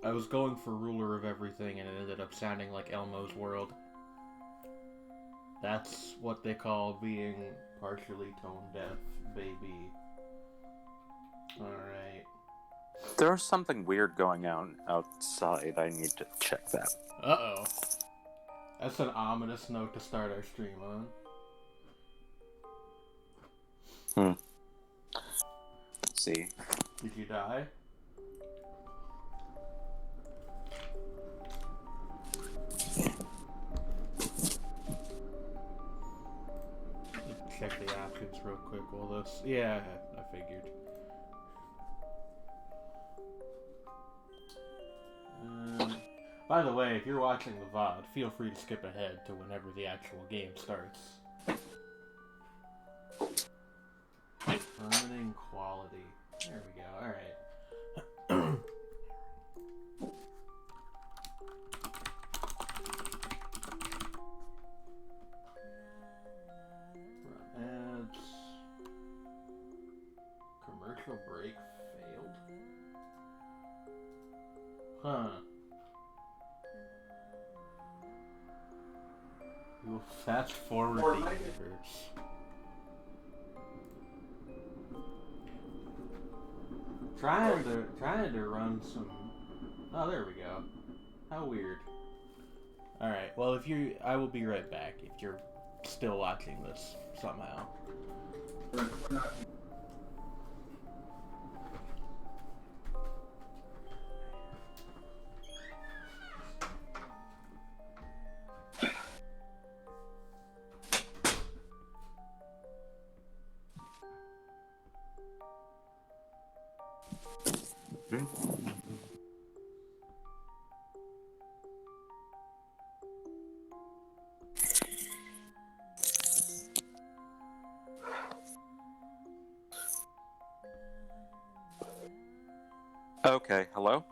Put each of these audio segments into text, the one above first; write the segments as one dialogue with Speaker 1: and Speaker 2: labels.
Speaker 1: I was going for ruler of everything, and it ended up sounding like Elmo's World. That's what they call being partially tone deaf, baby. Alright.
Speaker 2: There's something weird going on outside. I need to check that.
Speaker 1: Uh-oh. That's an ominous note to start our stream on.
Speaker 2: Let's see.
Speaker 1: Did you die? Check the options real quick while this... Yeah, I figured. By the way, if you're watching the VOD, feel free to skip ahead to whenever the actual game starts. Permitting quality. There we go, alright. Ads. Commercial break failed? Huh. We will fast forward the universe. Trying to run some... Oh, there we go. How weird. Alright, well, I will be right back if you're still watching this somehow.
Speaker 2: Okay, hello?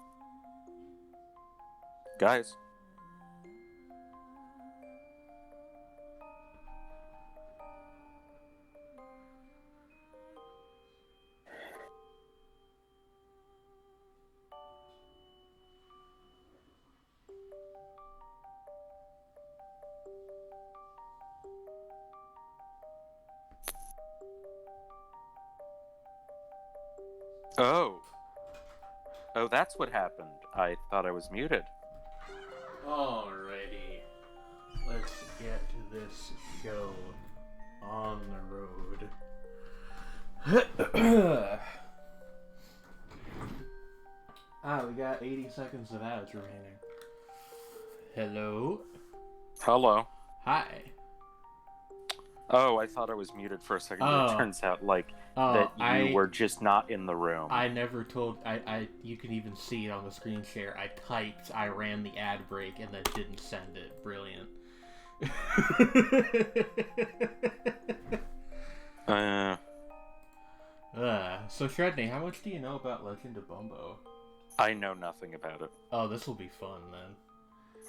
Speaker 2: Guys? Oh, that's what happened. I thought I was muted.
Speaker 1: Alrighty. Let's get to this show on the road. We got 80 seconds of ads remaining. Hello?
Speaker 2: Hello.
Speaker 1: Hi.
Speaker 2: Oh, I thought I was muted for a second. It turns out, that you were just not in the room.
Speaker 1: I never told... You can even see it on the screen share. I ran the ad break, and then didn't send it. Brilliant. So Shredney, how much do you know about Legend of Bumbo?
Speaker 2: I know nothing about it.
Speaker 1: Oh, this will be fun, then.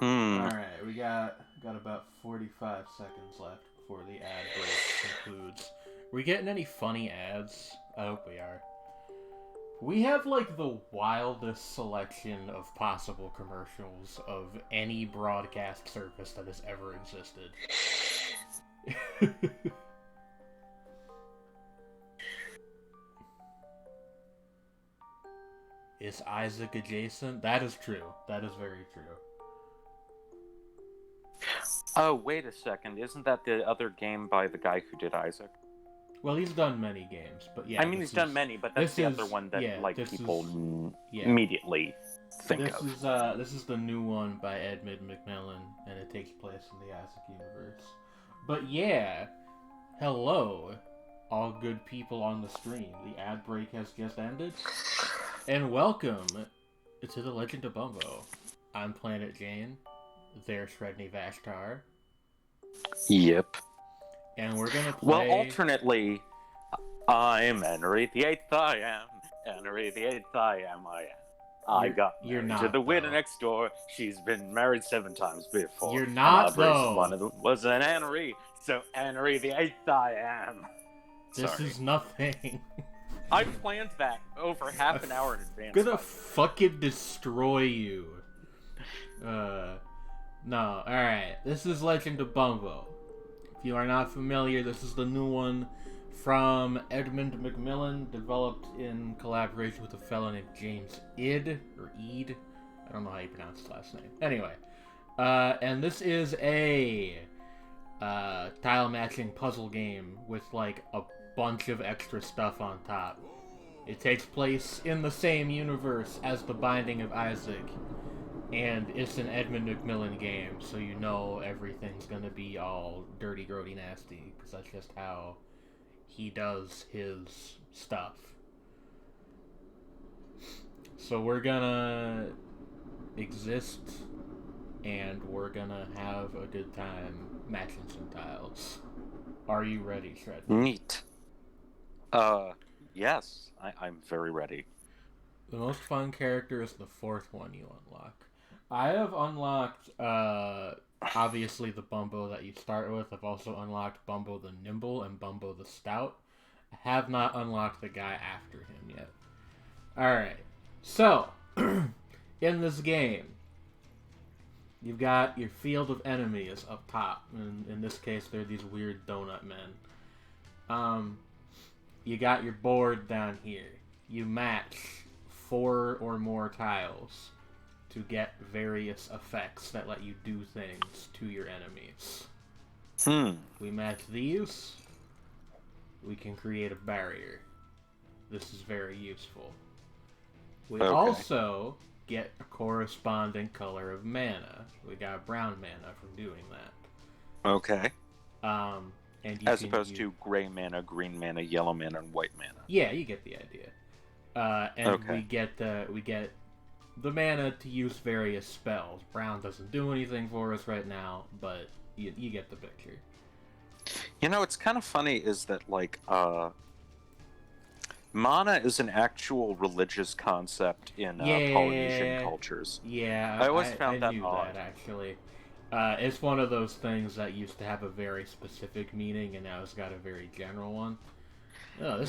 Speaker 1: Alright, we got about 45 seconds left before the ad break concludes. We getting any funny ads? I hope we are. We have, the wildest selection of possible commercials of any broadcast service that has ever existed. Is Isaac adjacent? That is true. That is very true.
Speaker 2: Oh, wait a second. Isn't that the other game by the guy who did Isaac?
Speaker 1: Well, he's done many games, but yeah.
Speaker 2: I mean, he's done many, but that's the other one that people immediately think of.
Speaker 1: This is the new one by Edmund McMillan, and it takes place in the Isaac universe. But yeah, hello, all good people on the stream. The ad break has just ended, and welcome to the Legend of Bumbo. I'm Planet Jane. There's Shredney Vashtar.
Speaker 2: Yep.
Speaker 1: And we're gonna play...
Speaker 2: Well, alternately, I'm Henry the Eighth, I am. Henry the Eighth, I am. I got married to the widow next door. She's been married 7 times before.
Speaker 1: You're not, though.
Speaker 2: One of them was an Henry, so Henry the Eighth, I am.
Speaker 1: This is nothing.
Speaker 2: I planned that over half an hour in advance.
Speaker 1: Gonna fucking destroy you. No, alright. This is Legend of Bumbo. If you are not familiar, this is the new one from Edmund Macmillan, developed in collaboration with a fellow named James Id, or Eid. I don't know how you pronounce his last name. Anyway, and this is a tile matching puzzle game with like a bunch of extra stuff on top. It takes place in the same universe as The Binding of Isaac, and it's an Edmund Macmillan game, so you know everything's gonna be all dirty, grody, nasty, because that's just how he does his stuff. So we're gonna exist, and we're gonna have a good time matching some tiles. Are you ready, Shred?
Speaker 2: Neat. Yes, I'm very ready.
Speaker 1: The most fun character is the fourth one you unlock. I have unlocked, obviously the Bumbo that you start with. I've also unlocked Bumbo the Nimble and Bumbo the Stout. I have not unlocked the guy after him yet. Alright, so, in this game, you've got your field of enemies up top. In this case, they're these weird donut men. You got your board down here. You match 4 or more tiles to get various effects that let you do things to your enemies. We match these. We can create a barrier. This is very useful. We also get a corresponding color of mana. We got brown mana from doing that.
Speaker 2: Okay.
Speaker 1: And you
Speaker 2: As opposed to gray mana, green mana, yellow mana, and white mana.
Speaker 1: Yeah, you get the idea. We get the mana to use various spells. Brown doesn't do anything for us right now, but you get the picture.
Speaker 2: You know, it's kind of funny is that, like, mana is an actual religious concept in Polynesian cultures.
Speaker 1: Yeah,
Speaker 2: I always found that
Speaker 1: knew
Speaker 2: odd.
Speaker 1: That, actually. It's one of those things that used to have a very specific meaning, and now it's got a very general one. Oh,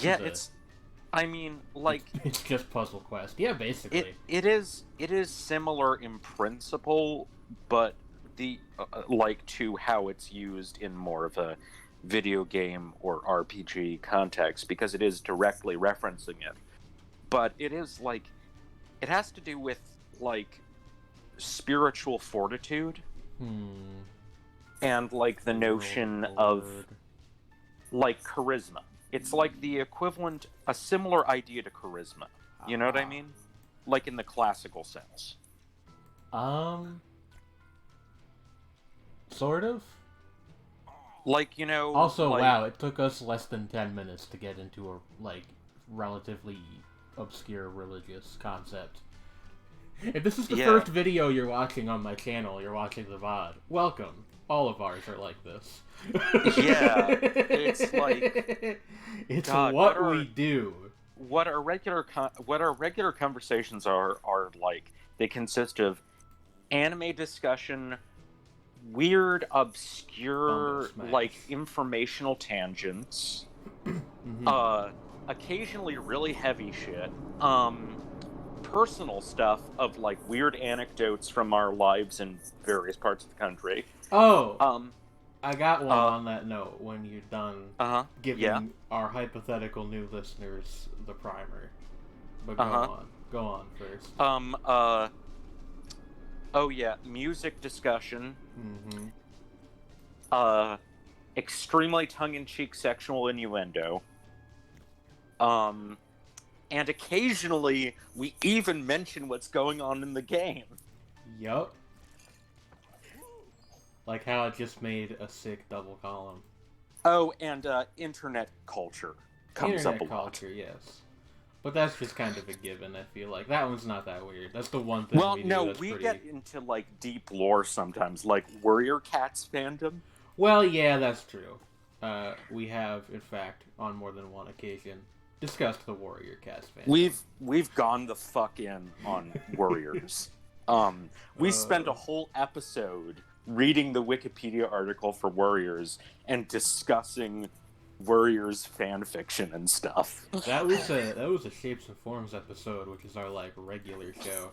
Speaker 2: I mean, like...
Speaker 1: It's just Puzzle Quest. Yeah, basically.
Speaker 2: It is similar in principle, but to how it's used in more of a video game or RPG context, because it is directly referencing it. But it is, like... It has to do with, like, spiritual fortitude. And, like, the notion of, like, charisma. It's like the equivalent, a similar idea to charisma. You know what I mean? Like in the classical sense.
Speaker 1: Sort of?
Speaker 2: Like, you know...
Speaker 1: Also,
Speaker 2: like...
Speaker 1: wow, it took us less than 10 minutes to get into a, like, relatively obscure religious concept. If this is the first video you're watching on my channel, you're watching the VOD, welcome. All of ours are like this.
Speaker 2: Yeah, it's like...
Speaker 1: It's what we do.
Speaker 2: What our regular conversations are like, they consist of anime discussion, weird, obscure, like, informational tangents, occasionally really heavy shit, personal stuff of, like, weird anecdotes from our lives in various parts of the country.
Speaker 1: I got one on that note when you're done giving our hypothetical new listeners the primer. But go on first. Music discussion. Extremely tongue-in-cheek sexual innuendo. And occasionally, we even mention what's going on in the game. Yup. Like how it just made a sick double column. Oh, and internet culture comes up a lot. Internet culture, yes. But that's just kind of a given, I feel like. That one's not that weird. That's the one thing we do that's pretty... get into, like, deep lore sometimes, like Warrior Cats fandom. Well, yeah, that's true. We have, in fact, on more than one occasion, discussed the Warrior Cats fandom. We've gone the fuck in on Warriors. We spent a whole episode reading the Wikipedia article for Warriors and discussing
Speaker 2: Warriors fan fiction and stuff.
Speaker 1: That was a Shapes and Forms episode, which is our like regular show.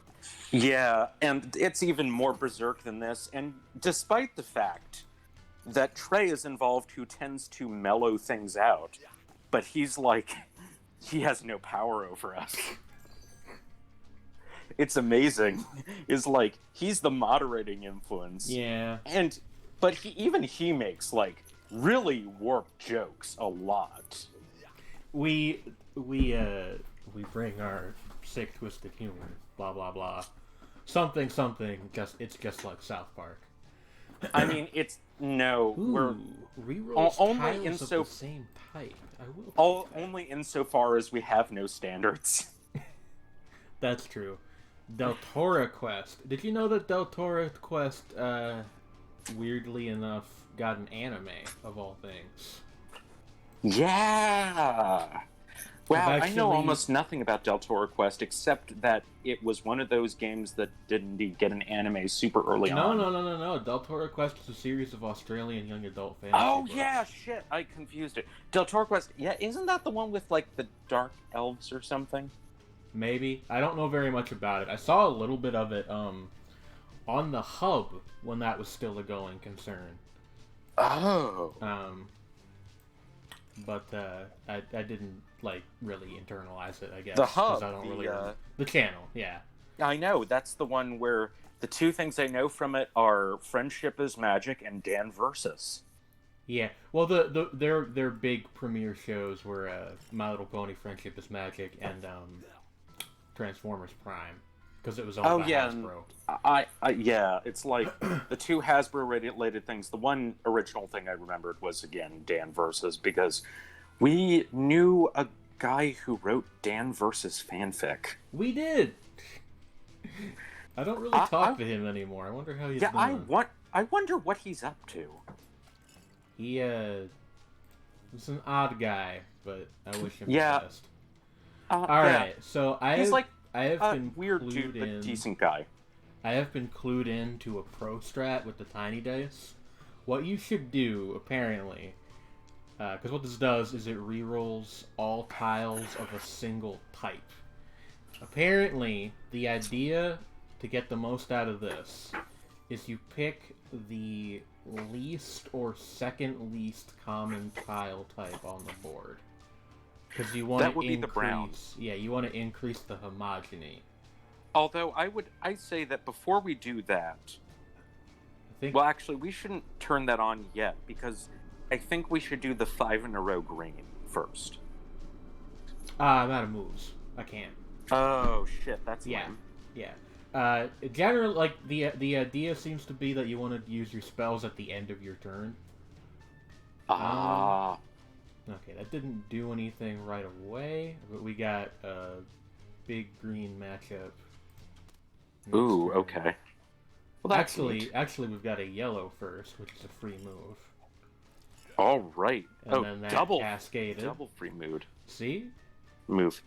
Speaker 2: Yeah, and it's even more berserk than this. And despite the fact that Trey is involved, who tends to mellow things out, but he's like, he has no power over us. It's amazing. Is like he's the moderating influence.
Speaker 1: Yeah.
Speaker 2: But he makes like really warped jokes a lot.
Speaker 1: We bring our sick, twisted humor. Blah blah blah. Something. It's just like South Park.
Speaker 2: I mean, it's no.
Speaker 1: Ooh,
Speaker 2: we're only in
Speaker 1: of the same type. I will.
Speaker 2: Only insofar as we have no standards.
Speaker 1: That's true. Deltora Quest. Did you know that Deltora Quest, weirdly enough, got an anime of all things?
Speaker 2: Yeah. Wow, I know almost nothing about Deltora Quest except that it was one of those games that did indeed get an anime super early on.
Speaker 1: No. Deltora Quest is a series of Australian young adult fantasy books.
Speaker 2: Yeah, shit. I confused it. Deltora Quest, yeah, isn't that the one with, like, the dark elves or something?
Speaker 1: Maybe. I don't know very much about it. I saw a little bit of it on the Hub when that was still a going concern.
Speaker 2: Oh.
Speaker 1: But I didn't like really internalize it, I guess.
Speaker 2: The Hub,
Speaker 1: I don't really the channel, yeah.
Speaker 2: I know, that's the one where the two things I know from it are Friendship is Magic and Dan Versus.
Speaker 1: Yeah, well, their big premiere shows were My Little Pony: Friendship is Magic and Transformers Prime, because it was owned by Hasbro.
Speaker 2: Yeah, it's like the two Hasbro related things. The one original thing I remembered was, again, Dan Versus, because we knew a guy who wrote Dan Versus fanfic.
Speaker 1: We did. I don't really talk to him anymore. I wonder how he's doing.
Speaker 2: I wonder what he's up to.
Speaker 1: He's an odd guy, but I wish him the best. Alright, so I have been
Speaker 2: weird
Speaker 1: clued
Speaker 2: dude,
Speaker 1: in,
Speaker 2: but decent guy.
Speaker 1: I have been clued in to a pro strat with the tiny dice. What you should do, apparently, because what this does is it rerolls all tiles of a single type. Apparently, the idea to get the most out of this is you pick the least or second least common tile type on the board. Because you want to increase,
Speaker 2: be the brown.
Speaker 1: Yeah, you want to increase the homogeny.
Speaker 2: Although I say that before we do that, well, actually, we shouldn't turn that on yet, because I think we should do the 5 in a row green first.
Speaker 1: I'm out of moves. I can't.
Speaker 2: Oh shit, that's lame.
Speaker 1: Yeah. Generally, like the idea seems to be that you want to use your spells at the end of your turn. Okay, that didn't do anything right away, but we got a big green matchup.
Speaker 2: Ooh, okay. Well,
Speaker 1: actually, we've got a yellow first, which is a free move.
Speaker 2: All right.
Speaker 1: And then that cascaded.
Speaker 2: Double free mood.
Speaker 1: See?
Speaker 2: Move.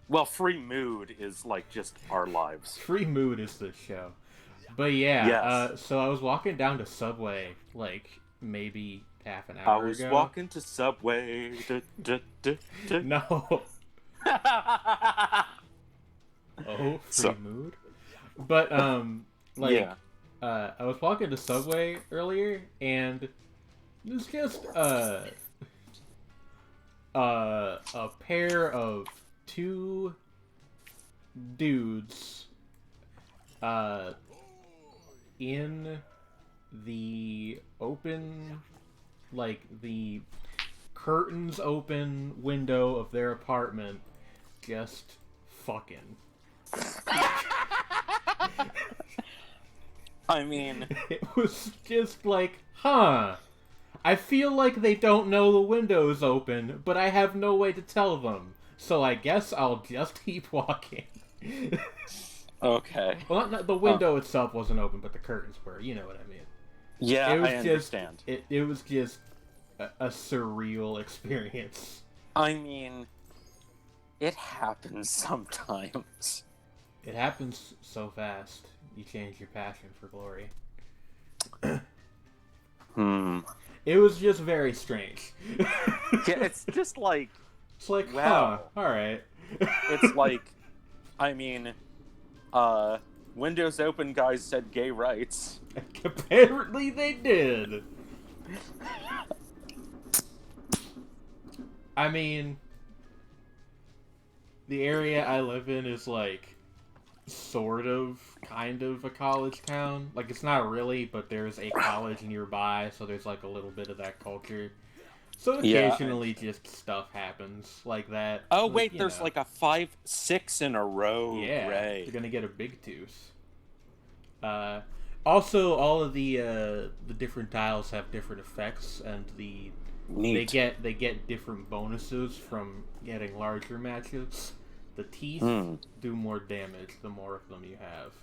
Speaker 2: Well, free mood is like just our lives.
Speaker 1: Free mood is the show. But yeah,
Speaker 2: yes.
Speaker 1: So I was walking down to Subway, like, maybe half an hour ago.
Speaker 2: I was walking to Subway.
Speaker 1: No. Oh, free mood? But, I was walking to Subway earlier, and it was just, a pair of two dudes, in the open, like, the curtains open window of their apartment, just fucking.
Speaker 2: I mean,
Speaker 1: it was just like, huh. I feel like they don't know the window's open, but I have no way to tell them. So I guess I'll just keep walking.
Speaker 2: Okay.
Speaker 1: Well, not the window itself wasn't open, but the curtains were. You know what I mean?
Speaker 2: Yeah, I understand.
Speaker 1: It was just a surreal experience.
Speaker 2: I mean, it happens sometimes.
Speaker 1: It happens so fast. You change your passion for glory. It was just very strange.
Speaker 2: Yeah, it's just like...
Speaker 1: It's like,
Speaker 2: wow.
Speaker 1: huh, alright.
Speaker 2: It's like, I mean, Windows Open guys said gay rights.
Speaker 1: Apparently they did. I mean, the area I live in is like sort of, kind of a college town. Like, it's not really, but there's a college nearby, so there's like a little bit of that culture. So occasionally just stuff happens like that.
Speaker 2: Oh,
Speaker 1: like,
Speaker 2: wait, there's like a 5-6 in a row.
Speaker 1: Yeah,
Speaker 2: Great.
Speaker 1: you're gonna get a big tooth. Also, all of the different tiles have different effects, and
Speaker 2: Neat.
Speaker 1: they get different bonuses from getting larger matches. The teeth do more damage the more of them you have.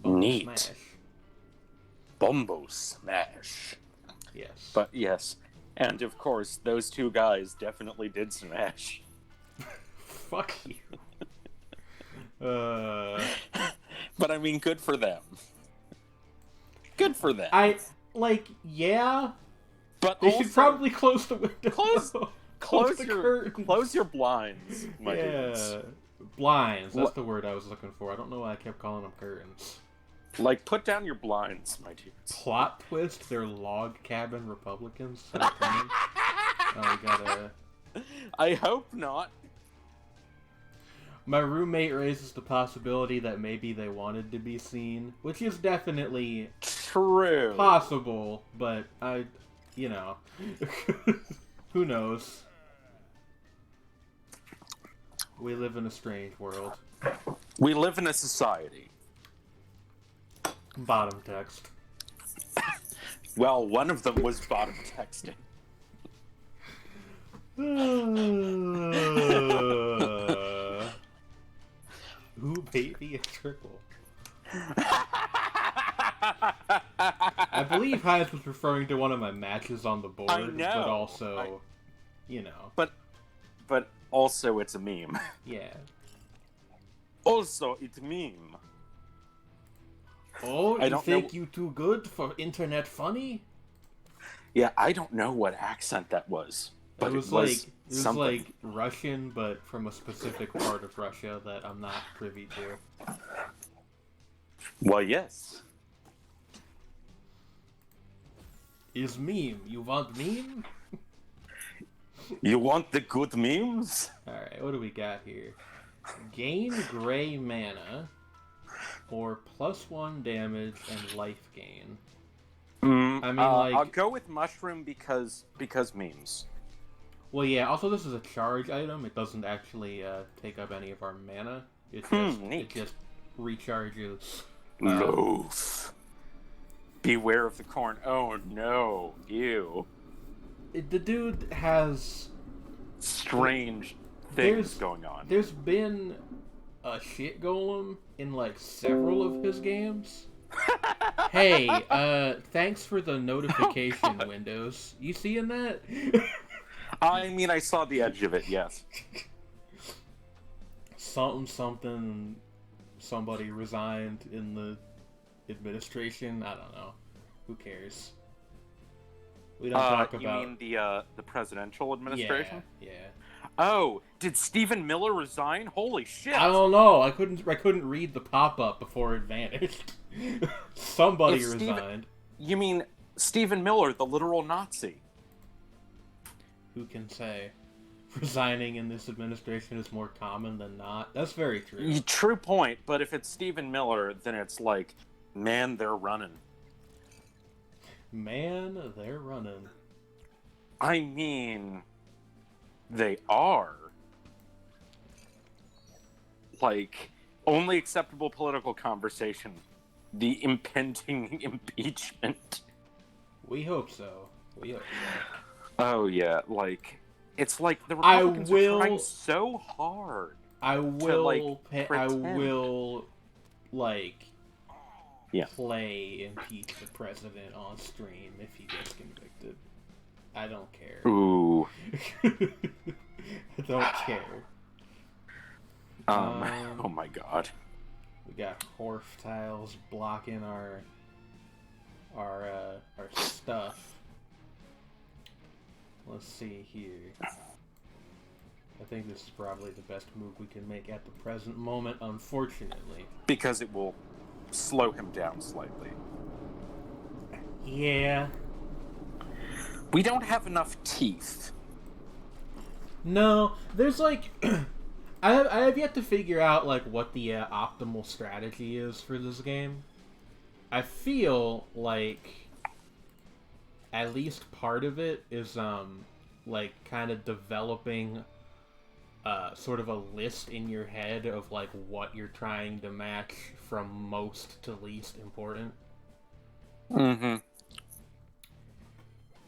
Speaker 1: Bumbo
Speaker 2: Neat.
Speaker 1: Smash.
Speaker 2: Bumbo Smash.
Speaker 1: Yes.
Speaker 2: But yes, and of course, those two guys definitely did smash.
Speaker 1: Fuck you.
Speaker 2: But I mean, good for them. Good for them.
Speaker 1: Yeah.
Speaker 2: But
Speaker 1: they
Speaker 2: also,
Speaker 1: should probably close the window.
Speaker 2: Close your blinds, my dudes.
Speaker 1: Blinds. That's the word I was looking for. I don't know why I kept calling them curtains.
Speaker 2: Like, put down your blinds, my dudes.
Speaker 1: Plot twist: they're log cabin Republicans. We gotta.
Speaker 2: I hope not.
Speaker 1: My roommate raises the possibility that maybe they wanted to be seen, which is definitely
Speaker 2: true,
Speaker 1: possible. But who knows? We live in a strange world.
Speaker 2: We live in a society.
Speaker 1: Bottom text.
Speaker 2: Well, one of them was bottom texting.
Speaker 1: Ooh, baby, a triple. I believe Hines was referring to one of my matches on the board,
Speaker 2: I know.
Speaker 1: but also,
Speaker 2: But also, it's a meme.
Speaker 1: Yeah.
Speaker 2: Also, it's meme.
Speaker 1: Oh, you think you too good for internet funny?
Speaker 2: Yeah, I don't know what accent that was. But
Speaker 1: it was like Russian, but from a specific part of Russia that I'm not privy to.
Speaker 2: Well, yes.
Speaker 1: Is meme. You want meme?
Speaker 2: You want the good memes?
Speaker 1: Alright, what do we got here? Gain gray mana, or +1 damage and life gain. I mean,
Speaker 2: I'll go with mushroom because memes.
Speaker 1: Well, yeah, also this is a charge item. It doesn't actually take up any of our mana. It just recharges.
Speaker 2: Loaf. Beware of the corn. Oh no. Ew.
Speaker 1: The dude has
Speaker 2: strange things going on.
Speaker 1: There's been a shit golem in like several of his games. Hey, thanks for the notification, Windows. You seeing that?
Speaker 2: I mean, I saw the edge of it, yes.
Speaker 1: Something, somebody resigned in the administration. I don't know. Who cares? We don't talk about...
Speaker 2: You mean the presidential administration?
Speaker 1: Yeah.
Speaker 2: Oh, did Stephen Miller resign? Holy shit!
Speaker 1: I don't know. I couldn't read the pop-up before it vanished. Somebody resigned.
Speaker 2: You mean Stephen Miller, the literal Nazi?
Speaker 1: Who can say? Resigning in this administration is more common than not. That's very true.
Speaker 2: True point, but if it's Stephen Miller, then it's like, man, they're running.
Speaker 1: Man, they're running.
Speaker 2: I mean, they are. Like, only acceptable political conversation. The impending impeachment.
Speaker 1: We hope so.
Speaker 2: Oh, yeah, like, it's like the Republicans are trying so hard.
Speaker 1: I will play impeach the president on stream if he gets convicted. I don't care.
Speaker 2: Ooh.
Speaker 1: I don't care.
Speaker 2: Oh my god.
Speaker 1: We got Horf tiles blocking our stuff. Let's see here. I think this is probably the best move we can make at the present moment, unfortunately.
Speaker 2: Because it will slow him down slightly.
Speaker 1: Yeah.
Speaker 2: We don't have enough teeth.
Speaker 1: No, there's like... I have yet to figure out like what the optimal strategy is for this game. I feel like at least part of it is like kind of developing sort of a list in your head of like what you're trying to match from most to least important.
Speaker 2: Mm-hmm.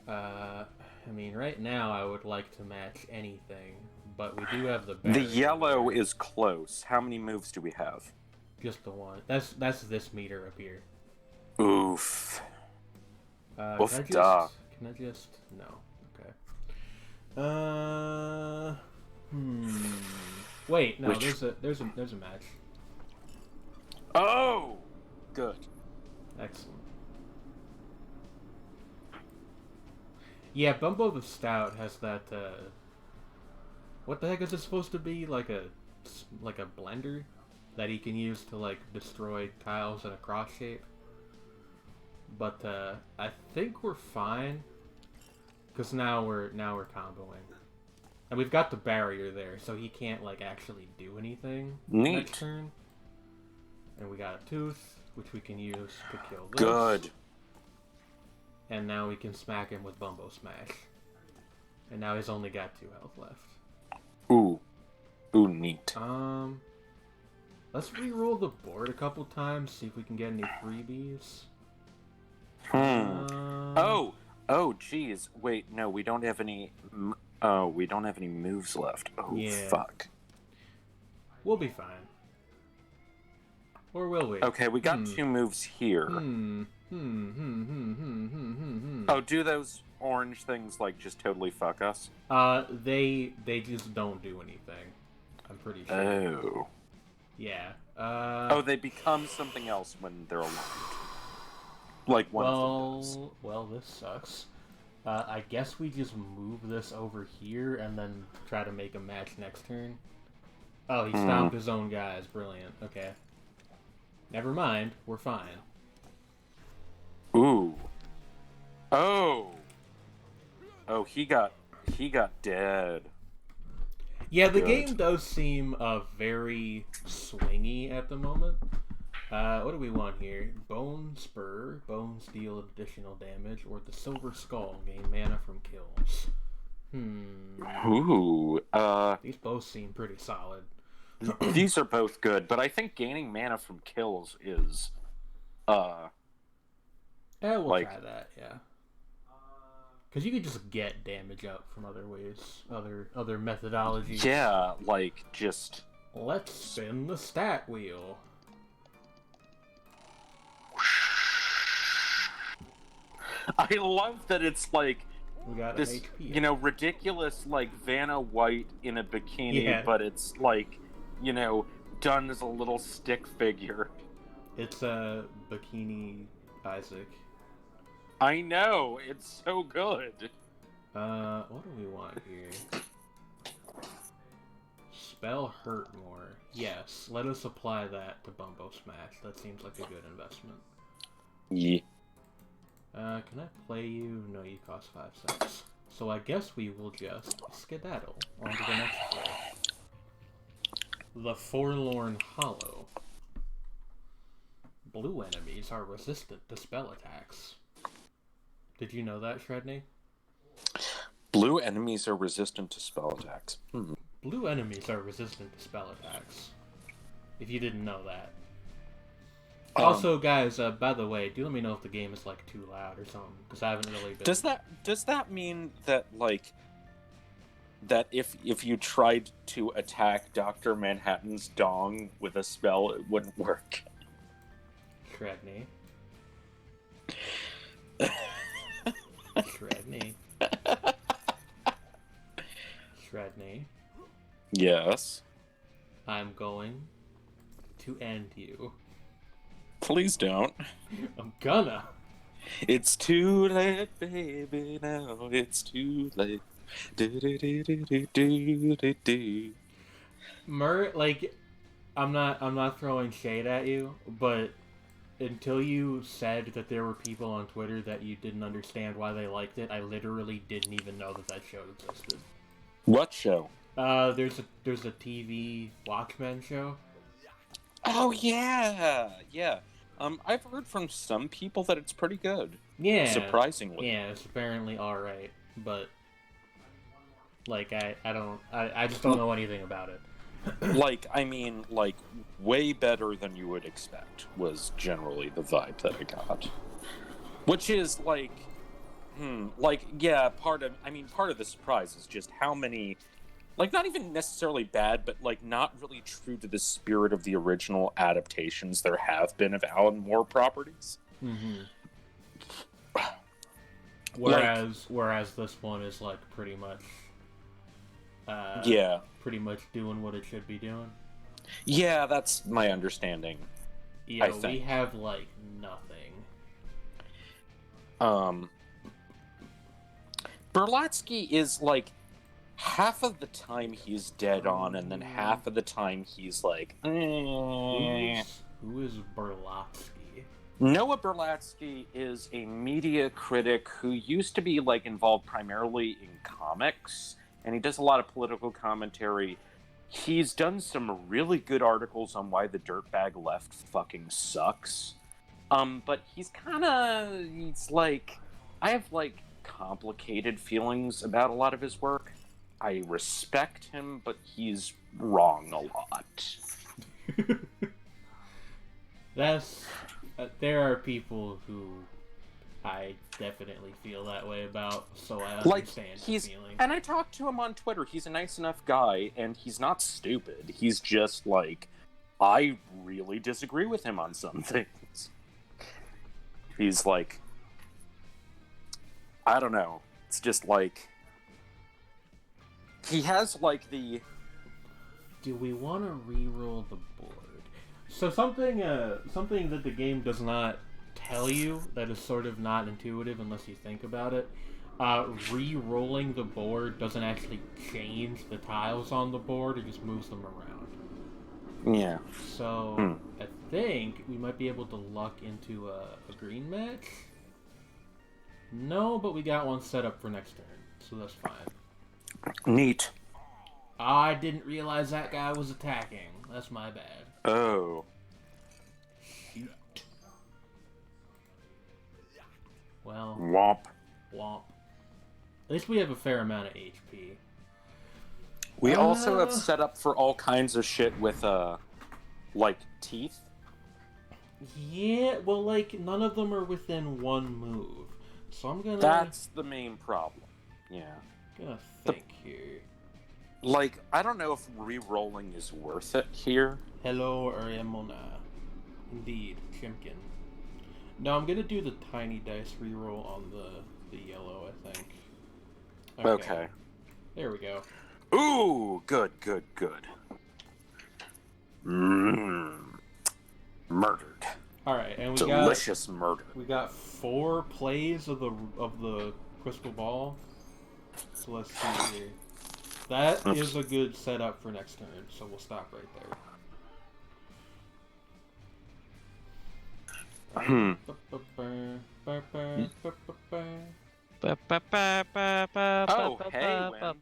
Speaker 1: I mean, right now I would like to match anything, but we do have the
Speaker 2: The
Speaker 1: barrier
Speaker 2: yellow
Speaker 1: there.
Speaker 2: is close. How many moves do we have?
Speaker 1: Just the one. That's this meter up here.
Speaker 2: Oof.
Speaker 1: Can I just... No. Okay. Wait, no, there's a match.
Speaker 2: Oh! Good.
Speaker 1: Excellent. Yeah, Bumbo the Stout has that, what the heck is it supposed to be? Like a blender that he can use to, like, destroy tiles in a cross shape. But, I think we're fine. Because now we're comboing. And we've got the barrier there, so he can't, like, actually do anything next turn. And we got a tooth, which we can use to kill this.
Speaker 2: Good.
Speaker 1: And now we can smack him with Bumbo Smash. And now he's only got 2 health left.
Speaker 2: Ooh. Ooh, neat.
Speaker 1: Let's re-roll the board a couple times, see if we can get any freebies.
Speaker 2: Oh, geez. Wait, no, we don't have any... Oh, we don't have any moves left. Oh, yeah. Fuck.
Speaker 1: We'll be fine. Or will we?
Speaker 2: Okay, we got 2 moves here. Oh, do those orange things, like, just totally fuck us?
Speaker 1: They just don't do anything. I'm pretty sure.
Speaker 2: Oh.
Speaker 1: Yeah.
Speaker 2: Oh, they become something else when they're aligned. Like one of them does.
Speaker 1: Well, this sucks. I guess we just move this over here and then try to make a match next turn. Oh, he stomped his own guys. Brilliant. Okay. Never mind. We're fine.
Speaker 2: Ooh. Oh. Oh, he got dead.
Speaker 1: Yeah, the game does seem very swingy at the moment. What do we want here? Bone Spur. Bones deal additional damage, or the Silver Skull. Gain mana from kills.
Speaker 2: Ooh.
Speaker 1: These both seem pretty solid.
Speaker 2: These are both good, but I think gaining mana from kills is...
Speaker 1: we'll try that, yeah. Because you could just get damage up from other ways, other methodologies.
Speaker 2: Yeah, like, just...
Speaker 1: Let's spin the stat wheel.
Speaker 2: I love that it's like
Speaker 1: we got
Speaker 2: this, you know, ridiculous like Vanna White in a bikini, but it's like, you know, done as a little stick figure.
Speaker 1: It's a Bikini Isaac.
Speaker 2: I know, it's so good.
Speaker 1: What do we want here? Spell Hurt More. Yes, let us apply that to Bumbo Smash. That seems like a good investment.
Speaker 2: Yeah.
Speaker 1: Can I play you? No, you cost 5 cents. So I guess we will just skedaddle on to the next floor. The Forlorn Hollow. Blue enemies are resistant to spell attacks. Did you know that, Shredney?
Speaker 2: Blue enemies are resistant to spell attacks.
Speaker 1: Blue enemies are resistant to spell attacks. If you didn't know that. Also, guys, by the way, do let me know if the game is like too loud or something, because I haven't really been...
Speaker 2: Does that mean that like that if you tried to attack Dr. Manhattan's dong with a spell, it wouldn't work?
Speaker 1: Shredney. Shredney. Shredney.
Speaker 2: Yes.
Speaker 1: I'm going to end you.
Speaker 2: Please don't.
Speaker 1: I'm gonna.
Speaker 2: It's too late, baby, now it's too late. Do, do, do, do, do, do, do, do.
Speaker 1: Like, I'm not throwing shade at you, but until you said that there were people on Twitter that you didn't understand why they liked it, I literally didn't even know that show existed.
Speaker 2: What show?
Speaker 1: There's a TV Watchmen show.
Speaker 2: Oh yeah, yeah. I've heard from some people that it's pretty good.
Speaker 1: Yeah,
Speaker 2: surprisingly.
Speaker 1: Yeah, it's apparently all right, but like I just don't know anything about it.
Speaker 2: like way better than you would expect was generally the vibe that I got. Which is yeah, part of the surprise is just how many, like, not even necessarily bad, but like not really true to the spirit of the original adaptations there have been of Alan Moore properties.
Speaker 1: Mm-hmm. Whereas this one is like pretty much pretty much doing what it should be doing.
Speaker 2: Yeah, that's my understanding.
Speaker 1: Yeah, we have like nothing.
Speaker 2: Berlatsky is like half of the time he's dead on, and then half of the time he's like,
Speaker 1: Who is Berlatsky?
Speaker 2: Noah Berlatsky is a media critic who used to be like involved primarily in comics, and he does a lot of political commentary. He's done some really good articles on why the dirtbag left fucking sucks. But he's like, I have like complicated feelings about a lot of his work. I respect him, but he's wrong a lot.
Speaker 1: There are people who I definitely feel that way about, so I understand the feeling.
Speaker 2: And I talked to him on Twitter. He's a nice enough guy, and he's not stupid. He's just like, I really disagree with him on some things. He's like, I don't know. It's just like, he has like the...
Speaker 1: Do we want to re-roll the board? So something that the game does not tell you, that is sort of not intuitive unless you think about it. Re-rolling the board doesn't actually change the tiles on the board, it just moves them around.
Speaker 2: Yeah.
Speaker 1: So, I think we might be able to luck into a green match? No, but we got one set up for next turn, so that's fine.
Speaker 2: Neat.
Speaker 1: I didn't realize that guy was attacking. That's my bad.
Speaker 2: Oh.
Speaker 1: Shoot. Well.
Speaker 2: Womp.
Speaker 1: Womp. At least we have a fair amount of HP.
Speaker 2: We also have set up for all kinds of shit with, like, teeth.
Speaker 1: Yeah, well, like, none of them are within one move. So I'm gonna...
Speaker 2: That's the main problem. Yeah.
Speaker 1: Gonna think here.
Speaker 2: Like, I don't know if re-rolling is worth it here.
Speaker 1: Hello, Ariamona. Indeed, Chimkin. No, I'm gonna do the tiny dice reroll on the yellow, I think.
Speaker 2: Okay.
Speaker 1: There we go.
Speaker 2: Ooh, good. Murdered.
Speaker 1: Alright, and
Speaker 2: delicious murder.
Speaker 1: We got 4 plays of the crystal ball. So let's see here. That is a good setup for next turn, so we'll stop right there.
Speaker 2: Oh, hey, Win.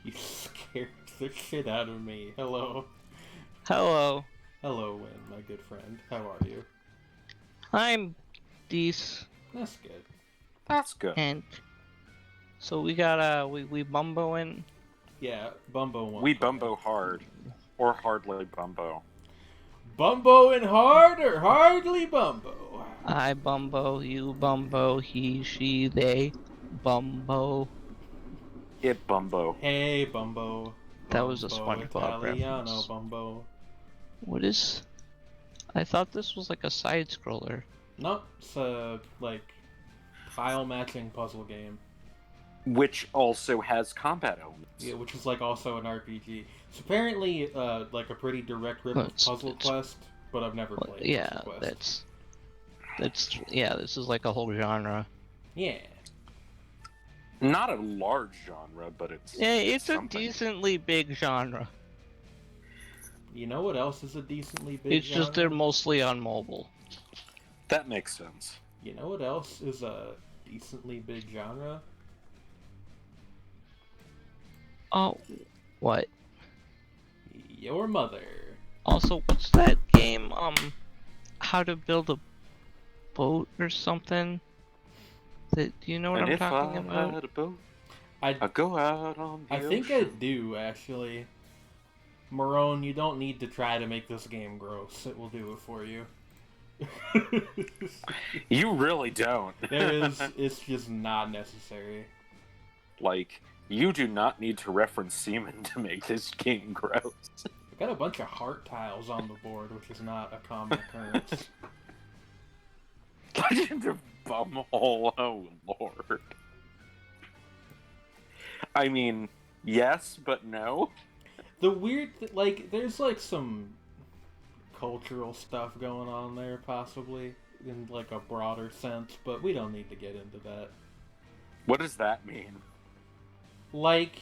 Speaker 1: You scared the shit out of me. Hello.
Speaker 3: Hello.
Speaker 1: Hello, Win, my good friend. How are you?
Speaker 3: I'm decent.
Speaker 1: That's good.
Speaker 2: That's good.
Speaker 3: And so we got we Bumbo in.
Speaker 1: Yeah, Bumbo won.
Speaker 2: We Bumbo hard. Or hardly Bumbo.
Speaker 1: Bumbo and hard or hardly Bumbo?
Speaker 3: I Bumbo, you Bumbo, he, she, they, Bumbo.
Speaker 2: It Bumbo.
Speaker 1: Hey, Bumbo.
Speaker 3: That was a SpongeBob
Speaker 1: Italiano,
Speaker 3: reference.
Speaker 1: Bumbo.
Speaker 3: What is? I thought this was like a side scroller.
Speaker 1: No, it's a like tile matching puzzle game.
Speaker 2: Which also has combat elements.
Speaker 1: Yeah, which is like also an RPG. It's apparently like a pretty direct rip of Puzzle Quest, but I've never played
Speaker 3: Yeah,
Speaker 1: Puzzle Quest.
Speaker 3: that's. This is like a whole genre.
Speaker 1: Yeah.
Speaker 2: Not a large genre, but it's
Speaker 3: Yeah, it's
Speaker 2: something.
Speaker 3: a decently big genre.
Speaker 1: You know what else is a decently big
Speaker 3: It's
Speaker 1: genre?
Speaker 3: just they're mostly on mobile.
Speaker 2: That makes sense.
Speaker 1: You know what else is a decently big genre?
Speaker 3: Oh, what?
Speaker 1: Your mother.
Speaker 3: Also, what's that game? How to build a boat or something? Do you know what
Speaker 2: And
Speaker 3: I'm
Speaker 2: if
Speaker 3: talking
Speaker 2: I
Speaker 3: about?
Speaker 2: had a boat,
Speaker 1: I
Speaker 2: I'd go out on the
Speaker 1: I think I
Speaker 2: ocean.
Speaker 1: do actually. Marone, you don't need to try to make this game gross. It will do it for you.
Speaker 2: You really don't.
Speaker 1: It's just not necessary.
Speaker 2: Like, you do not need to reference semen to make this game gross.
Speaker 1: I've got a bunch of heart tiles on the board, which is not a common occurrence.
Speaker 2: Legend of Bumhole, oh lord. I mean, yes, but no.
Speaker 1: The weird, like, there's like some cultural stuff going on there, possibly, in like a broader sense, but we don't need to get into that.
Speaker 2: What does that mean?
Speaker 1: Like,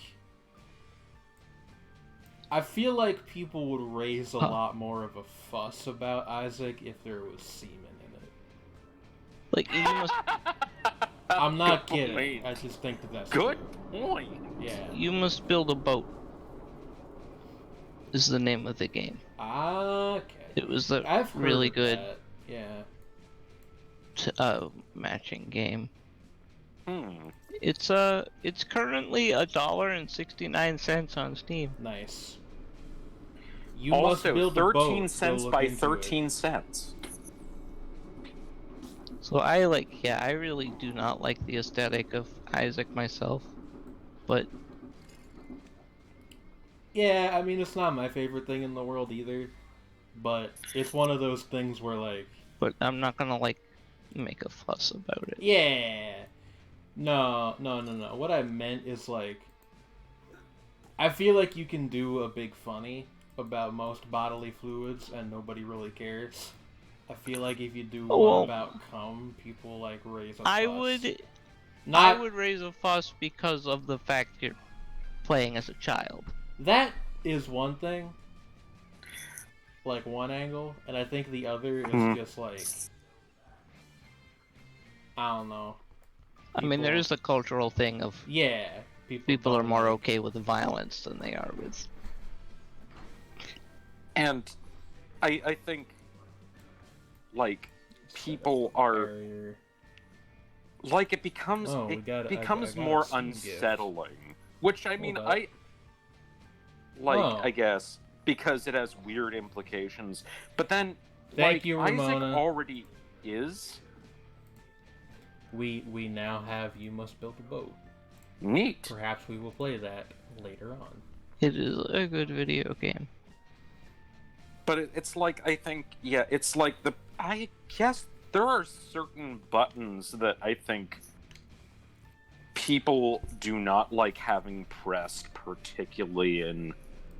Speaker 1: I feel like people would raise a lot more of a fuss about Isaac if there was semen in it.
Speaker 3: Like, you must
Speaker 1: I'm not
Speaker 2: Good
Speaker 1: kidding.
Speaker 2: point.
Speaker 1: I just think that's
Speaker 2: Good
Speaker 1: true.
Speaker 2: point.
Speaker 1: Yeah.
Speaker 3: build a boat. Is the name of the game.
Speaker 1: Okay.
Speaker 3: It was a
Speaker 1: I've heard
Speaker 3: really
Speaker 1: of
Speaker 3: good
Speaker 1: that. Yeah.
Speaker 3: matching game.
Speaker 2: Hmm.
Speaker 3: It's currently $1.69 on Steam.
Speaker 1: Nice. You
Speaker 2: Also,
Speaker 1: must build a
Speaker 2: 13
Speaker 1: boat.
Speaker 2: cents
Speaker 1: Go
Speaker 2: by
Speaker 1: look into
Speaker 2: 13 cents.
Speaker 3: So I really do not like the aesthetic of Isaac myself, but
Speaker 1: Yeah, I mean, it's not my favorite thing in the world either, but it's one of those things where, like...
Speaker 3: But I'm not gonna, make a fuss about it.
Speaker 1: Yeah! No. What I meant is, like... I feel like you can do a big funny about most bodily fluids and nobody really cares. I feel like if you do one about cum, people, like, raise a fuss.
Speaker 3: I would raise a fuss because of the fact you're playing as a child.
Speaker 1: That is one thing. Like, one angle. And I think the other is just, like... I don't know.
Speaker 3: I mean, there is a cultural thing of...
Speaker 1: Yeah.
Speaker 3: People are more okay with violence than they are with...
Speaker 2: And I think, like, people are... Like, it becomes more unsettling. Which, I mean, I guess, because it has weird implications. But then,
Speaker 1: Thank you,
Speaker 2: Isaac
Speaker 1: Ramona.
Speaker 2: already is.
Speaker 1: We now have You Must Build a Boat.
Speaker 2: Neat.
Speaker 1: Perhaps we will play that later on.
Speaker 3: It is a good video game.
Speaker 2: But it's like, I think, yeah, it's like I guess there are certain buttons that I think people do not like having pressed, particularly in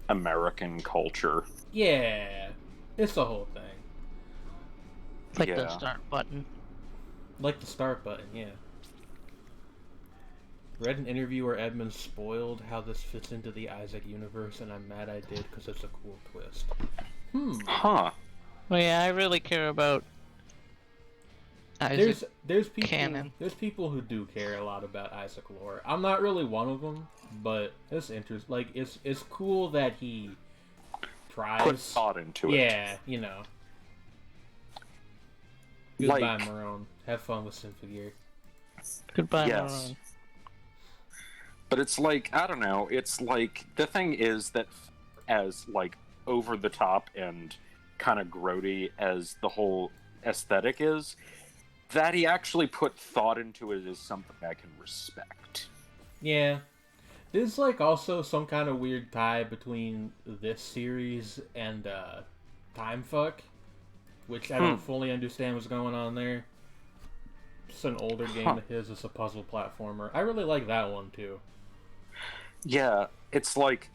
Speaker 2: American culture.
Speaker 1: Yeah. It's the whole thing.
Speaker 3: Like the start button.
Speaker 1: Like the start button, yeah. Read an interview where Edmund spoiled how this fits into the Isaac universe, and I'm mad I did because it's a cool twist.
Speaker 2: Huh.
Speaker 3: Well, yeah, I really care about Isaac
Speaker 1: there's people
Speaker 3: canon.
Speaker 1: There's people who do care a lot about Isaac lore. I'm not really one of them, but it's interesting. Like, it's cool that he tries.
Speaker 2: Put thought into it.
Speaker 1: Yeah, you know. Goodbye, Marone. Have fun with Symphogear.
Speaker 3: Goodbye,
Speaker 2: yes.
Speaker 3: Marone.
Speaker 2: But it's like, I don't know, it's like, the thing is that as, like, over the top and kind of grody as the whole aesthetic is, that he actually put thought into it is something I can respect.
Speaker 1: Yeah. There's, like, also some kind of weird tie between this series and Timefuck, which I don't fully understand what's going on there. It's an older game of his. It's a puzzle platformer. I really like that one, too.
Speaker 2: Yeah, it's like...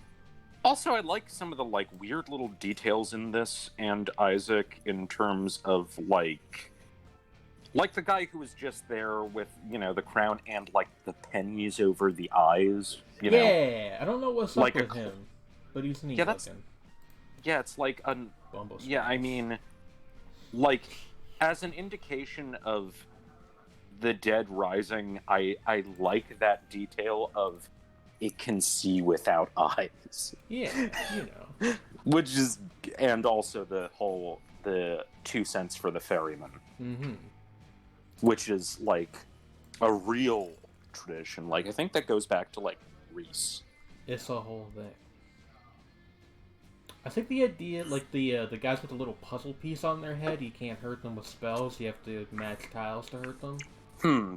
Speaker 2: Also, I like some of the, like, weird little details in this and Isaac in terms of, like... Like the guy who was just there with, the crown and, like, the pennies over the eyes,
Speaker 1: Yeah, I don't know what's
Speaker 2: like
Speaker 1: up with him, but he's neat looking.
Speaker 2: Yeah, it's like an...
Speaker 1: Bumbo
Speaker 2: Yeah, I mean, like, as an indication of the dead rising, I like that detail of it can see without eyes.
Speaker 1: Yeah,
Speaker 2: Which is... And also the 2 cents for the ferryman.
Speaker 1: Mm-hmm.
Speaker 2: Which is, like, a real tradition. Like, I think that goes back to, like, Greece.
Speaker 1: It's a whole thing. I think the idea, like, the guys with the little puzzle piece on their head, you can't hurt them with spells. You have to match tiles to hurt them.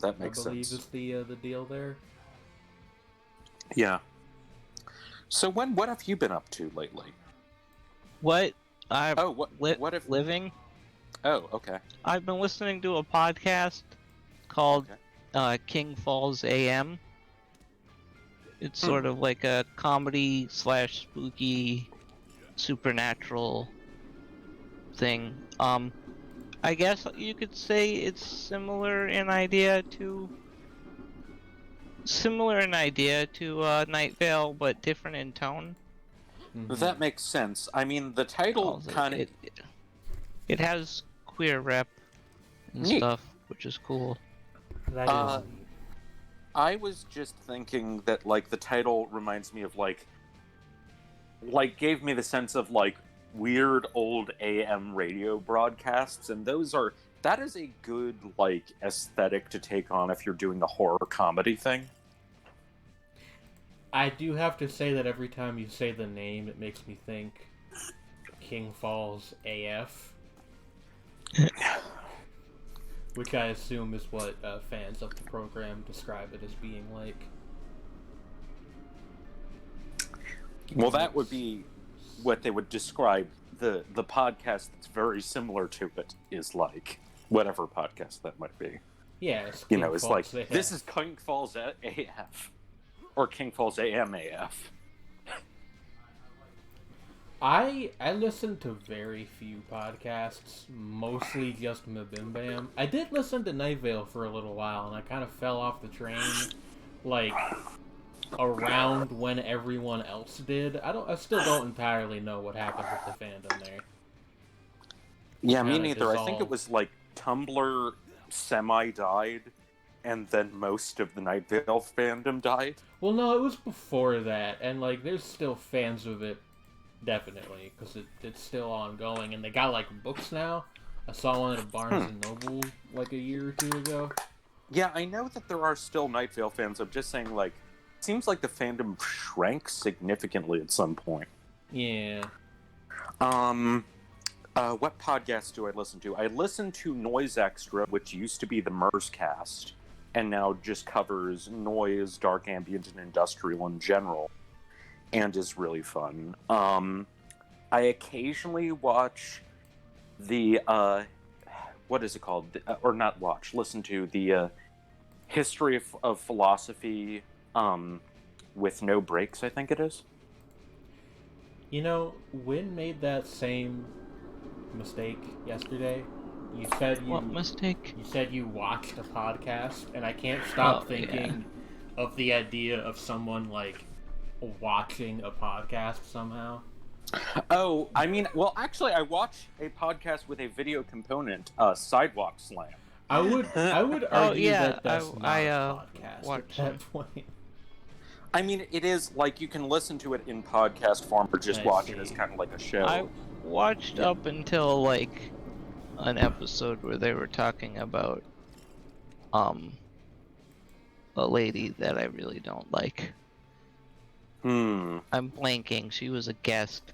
Speaker 2: That makes sense.
Speaker 1: I believe is the deal there.
Speaker 2: Yeah. So what have you been up to lately?
Speaker 3: What?
Speaker 2: What if
Speaker 3: living?
Speaker 2: Oh, okay.
Speaker 3: I've been listening to a podcast called King Falls AM. It's sort of like a comedy / spooky supernatural thing. I guess you could say it's similar in idea to Night Vale, but different in tone.
Speaker 1: Mm-hmm.
Speaker 2: That makes sense. I mean, the title kind of...
Speaker 3: It has queer rep and stuff, which is cool.
Speaker 1: That is neat.
Speaker 2: I was just thinking that, like, the title reminds me of, like, gave me the sense of, like, weird old AM radio broadcasts, and that is a good, like, aesthetic to take on if you're doing the horror comedy thing.
Speaker 1: I do have to say that every time you say the name, it makes me think King Falls AF. Which I assume is what fans of the program describe it as being like.
Speaker 2: Well, that would be what they would describe the podcast that's very similar to it is like. Whatever podcast that might be.
Speaker 1: Yeah, it's
Speaker 2: it's like,
Speaker 1: AF.
Speaker 2: This is King Falls AF. Or King Falls AM AF.
Speaker 1: I listen to very few podcasts, mostly just Mabim Bam. I did listen to Night Vale for a little while, and I kind of fell off the train, like, around when everyone else did. I still don't entirely know what happened with the fandom there.
Speaker 2: Yeah, me neither. Dissolved. I think it was like Tumblr semi-died, and then most of the Night Vale fandom died.
Speaker 1: Well, no, it was before that, and, like, there's still fans of it. Definitely, because it's still ongoing, and they got, like, books now. I saw one at a Barnes & Noble, like, a year or two ago.
Speaker 2: Yeah, I know that there are still Night Vale fans. I'm just saying, like, it seems like the fandom shrank significantly at some point.
Speaker 1: Yeah.
Speaker 2: What podcasts do I listen to? I listen to Noise Extra, which used to be the Merzcast, and now just covers noise, dark ambient, and industrial in general. And is really fun. I occasionally watch the, what is it called? Or not watch, listen to the History of Philosophy with No Breaks, I think it is.
Speaker 1: You know, Wynn made that same mistake yesterday. You said
Speaker 3: What mistake?
Speaker 1: You said you watched a podcast, and I can't stop thinking of the idea of someone, like, watching a podcast somehow.
Speaker 2: Oh, I mean, well, actually, I watch a podcast with a video component, Sidewalk Slam.
Speaker 1: I would argue that that's not a podcast
Speaker 3: at
Speaker 1: that point.
Speaker 2: I mean, it is, like, you can listen to it in podcast form or just watch it as kind of like a show.
Speaker 3: I watched up until, like, an episode where they were talking about, a lady that I really don't like. I'm blanking. She was a guest.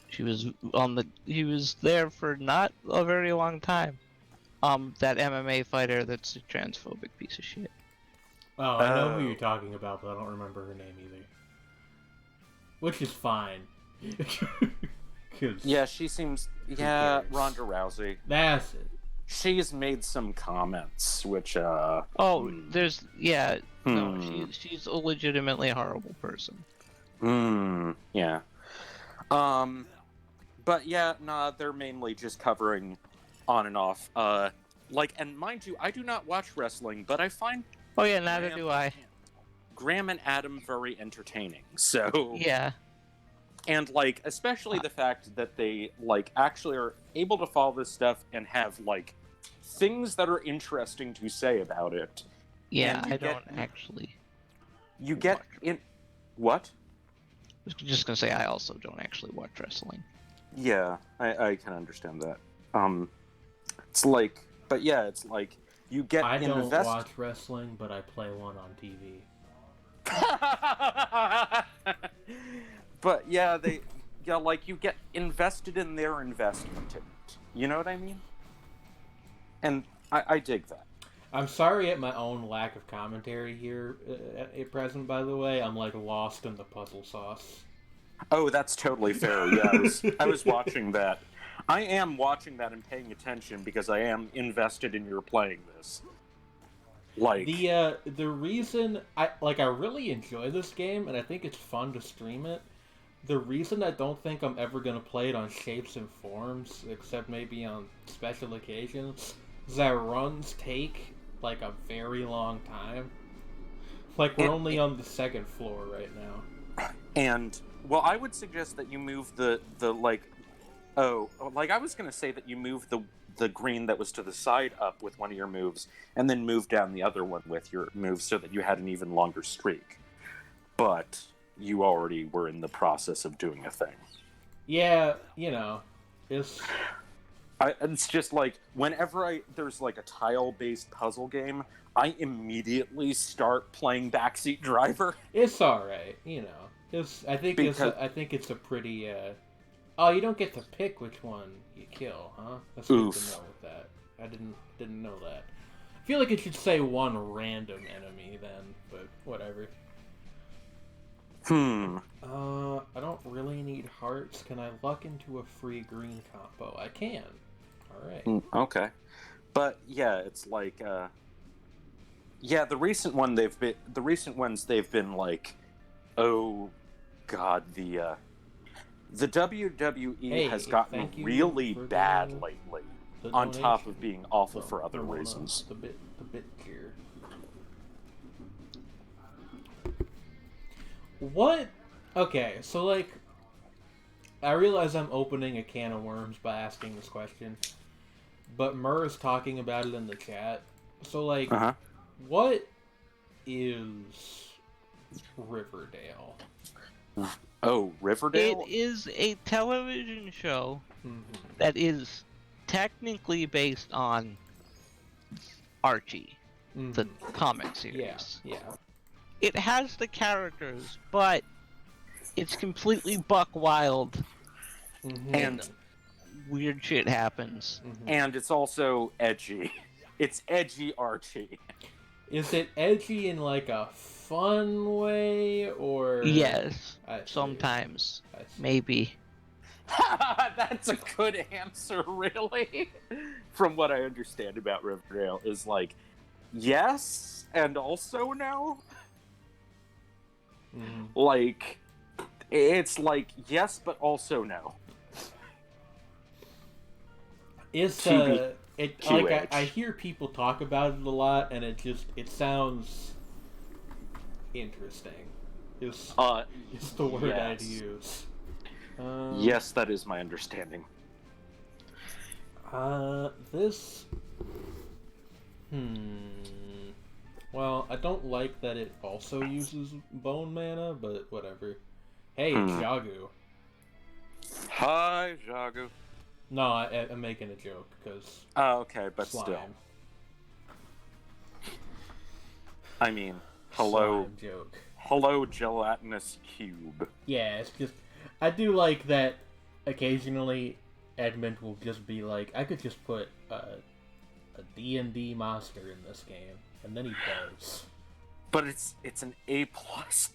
Speaker 3: He was there for not a very long time. That MMA fighter that's a transphobic piece of shit.
Speaker 1: Oh, I know who you're talking about, but I don't remember her name either. Which is fine.
Speaker 2: Yeah, she seems... Yeah, Ronda Rousey.
Speaker 1: That's it.
Speaker 2: She's made some comments, which,
Speaker 3: there's... Yeah, no, she's a legitimately horrible person.
Speaker 2: Yeah. But yeah, nah, they're mainly just covering on and off. like, and mind you, I do not watch wrestling, but I find
Speaker 3: Oh yeah, neither do I.
Speaker 2: Graham and Adam very entertaining. So
Speaker 3: Yeah.
Speaker 2: And like, especially the fact that they like actually are able to follow this stuff and have like things that are interesting to say about it.
Speaker 3: Yeah,
Speaker 2: And
Speaker 3: I don't actually.
Speaker 2: You get in what?
Speaker 3: I was just gonna say I also don't actually watch wrestling.
Speaker 2: Yeah, I can understand that. It's like, but yeah, it's like you get.
Speaker 1: I don't watch wrestling, but I play one on TV.
Speaker 2: But yeah, like you get invested in their investment in it. You know what I mean? And I dig that.
Speaker 1: I'm sorry at my own lack of commentary here at present, by the way. I'm like lost in the puzzle sauce.
Speaker 2: Oh, that's totally fair. Yeah, I was watching that. I am watching that and paying attention because I am invested in your playing this. Like
Speaker 1: the reason I really enjoy this game and I think it's fun to stream it. The reason I don't think I'm ever gonna play it on Shapes and Forms, except maybe on special occasions, is that runs take like a very long time. Like we're only on the second floor right now.
Speaker 2: And well, I would suggest that you move the like, I was gonna say that you move the green that was to the side up with one of your moves, and then move down the other one with your moves so that you had an even longer streak. But you already were in the process of doing a thing.
Speaker 1: Yeah,
Speaker 2: it's just like whenever there's like a tile-based puzzle game, I immediately start playing Backseat Driver.
Speaker 1: It's all right, I think it's a pretty. Oh, you don't get to pick which one you kill, huh? That's good to know with that. I didn't know that. I feel like it should say one random enemy then, but whatever. I don't really need hearts. Can I luck into a free green combo? I can. All right.
Speaker 2: Okay. But yeah, it's like yeah, the recent ones they've been like, oh god, the WWE has gotten really bad lately, on top of being awful for other reasons.
Speaker 1: The bit here. What? Okay, so like, I realize I'm opening a can of worms by asking this question, but Murr is talking about it in the chat. So like, what is Riverdale?
Speaker 2: Oh, Riverdale?
Speaker 3: It is a television show that is technically based on Archie, the comic series.
Speaker 1: Yeah.
Speaker 3: It has the characters, but it's completely buck wild, and weird shit happens.
Speaker 2: And it's also edgy. It's edgy Archie.
Speaker 1: Is it edgy in like a fun way, or
Speaker 3: yes, sometimes maybe.
Speaker 2: That's a good answer, really. From what I understand about Riverdale, is like yes and also no. Like it's like yes, but also no.
Speaker 1: It's like I hear people talk about it a lot, and it sounds interesting. Is the word I'd use.
Speaker 2: Yes, that is my understanding.
Speaker 1: This. Well, I don't like that it also uses bone mana, but whatever. Hey, Jagu.
Speaker 2: Hi, Jagu.
Speaker 1: No, I'm making a joke, because...
Speaker 2: Oh, okay, but
Speaker 1: slime.
Speaker 2: still. I mean, hello...
Speaker 1: Slime joke.
Speaker 2: Hello, gelatinous cube.
Speaker 1: Yeah, it's just... I do like that occasionally Edmund will just be like, I could just put a D&D monster in this game, and then he does.
Speaker 2: But it's an A+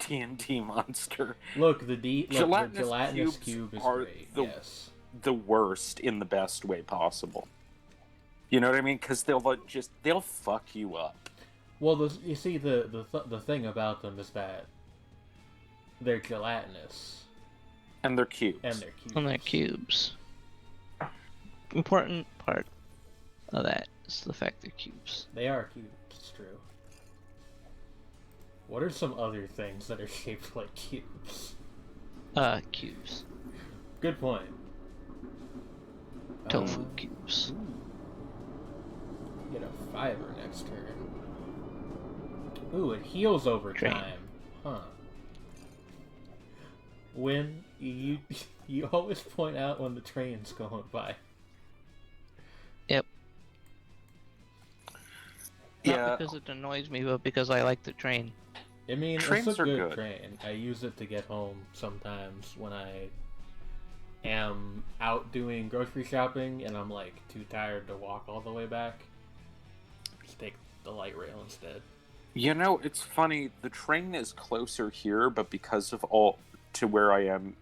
Speaker 2: D&D monster.
Speaker 1: Look, the gelatinous cube is great, yes.
Speaker 2: The worst in the best way possible. You know what I mean? Because they'll fuck you up.
Speaker 1: Well, you see, the thing about them is that they're gelatinous.
Speaker 2: And they're cubes.
Speaker 3: And they're cubes. Important part of that It's the fact they're cubes.
Speaker 1: They are cubes, it's true. What are some other things that are shaped like cubes?
Speaker 3: Cubes.
Speaker 1: Good point.
Speaker 3: Tofu cubes.
Speaker 1: Get a fiber next turn. Ooh, it heals over
Speaker 3: Train.
Speaker 1: time. Huh. When you always point out when the train's going by.
Speaker 3: Yep.
Speaker 2: Yeah.
Speaker 3: Not because it annoys me, but because I like the train.
Speaker 1: I mean,
Speaker 2: Trains
Speaker 1: it's a
Speaker 2: are
Speaker 1: good
Speaker 2: good.
Speaker 1: train. I use it to get home sometimes when I am out doing grocery shopping and I'm like too tired to walk all the way back. Just take the light rail instead.
Speaker 2: You know, it's funny. The train is closer here, but because of all to where I am,